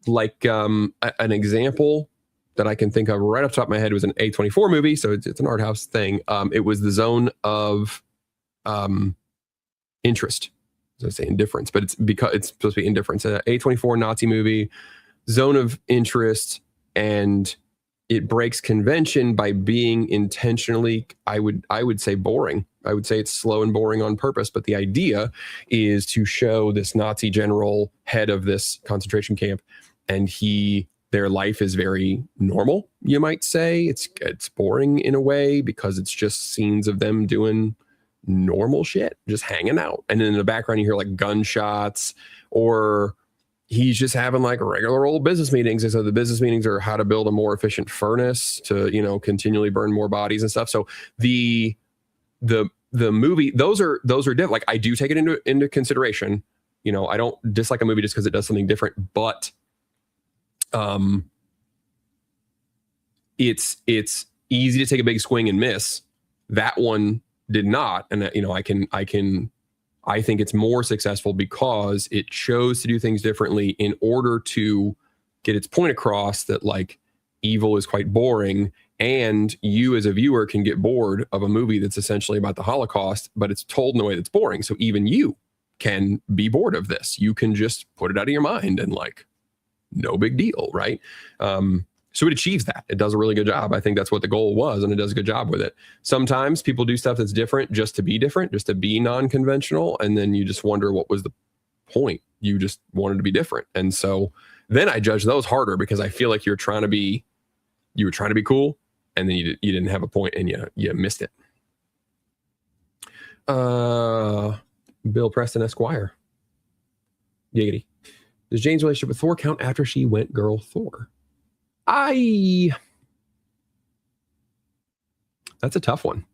Like an example that I can think of right off the top of my head was an A24 movie. So it's an art house thing. It was The Zone of Interest. I was going to say indifference, but it's because it's supposed to be indifference. An A24 Nazi movie, Zone of Interest, and it breaks convention by being intentionally, I would say, boring. I would say it's slow and boring on purpose. But the idea is to show this Nazi general, head of this concentration camp, and their life is very normal, you might say. It's boring in a way because it's just scenes of them doing normal shit, just hanging out. And then in the background, you hear like gunshots, or he's just having like regular old business meetings. And so the business meetings are how to build a more efficient furnace to, continually burn more bodies and stuff. So the movie, those are different. Like I do take it into consideration. I don't dislike a movie just because it does something different, but it's easy to take a big swing and miss. That one did not. And I think it's more successful because it chose to do things differently in order to get its point across that like evil is quite boring, and you as a viewer can get bored of a movie that's essentially about the Holocaust, but it's told in a way that's boring. So even you can be bored of this. You can just put it out of your mind and like, no big deal, right? So it achieves that. It does a really good job. I think that's what the goal was, and it does a good job with it. Sometimes people do stuff that's different just to be different, just to be non-conventional, and then you just wonder what was the point. You just wanted to be different. And so then I judge those harder because I feel like you were trying to be cool, and then you didn't have a point and you missed it. Bill Preston Esquire. Giggity. Does Jane's relationship with Thor count after she went girl Thor? That's a tough one.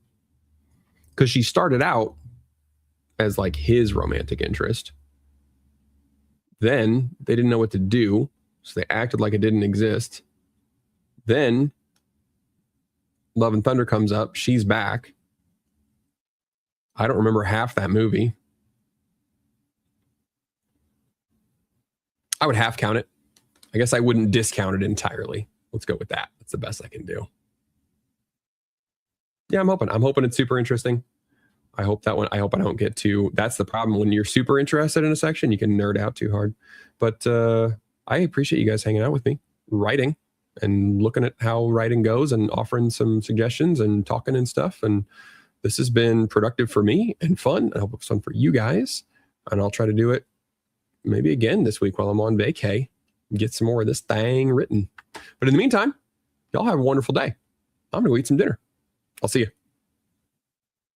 Because she started out as like his romantic interest. Then they didn't know what to do, so they acted like it didn't exist. Then Love and Thunder comes up. She's back. I don't remember half that movie. I would half count it. I guess I wouldn't discount it entirely. Let's go with that. That's the best I can do. Yeah, I'm hoping it's super interesting. I hope that one. I hope I don't get too. That's the problem when you're super interested in a section, you can nerd out too hard. But I appreciate you guys hanging out with me, writing and looking at how writing goes and offering some suggestions and talking and stuff. And this has been productive for me and fun. I hope it's fun for you guys. And I'll try to do it maybe again this week while I'm on vacay. Get some more of this thing written. But in the meantime, y'all have a wonderful day. I'm going to go eat some dinner. I'll see you.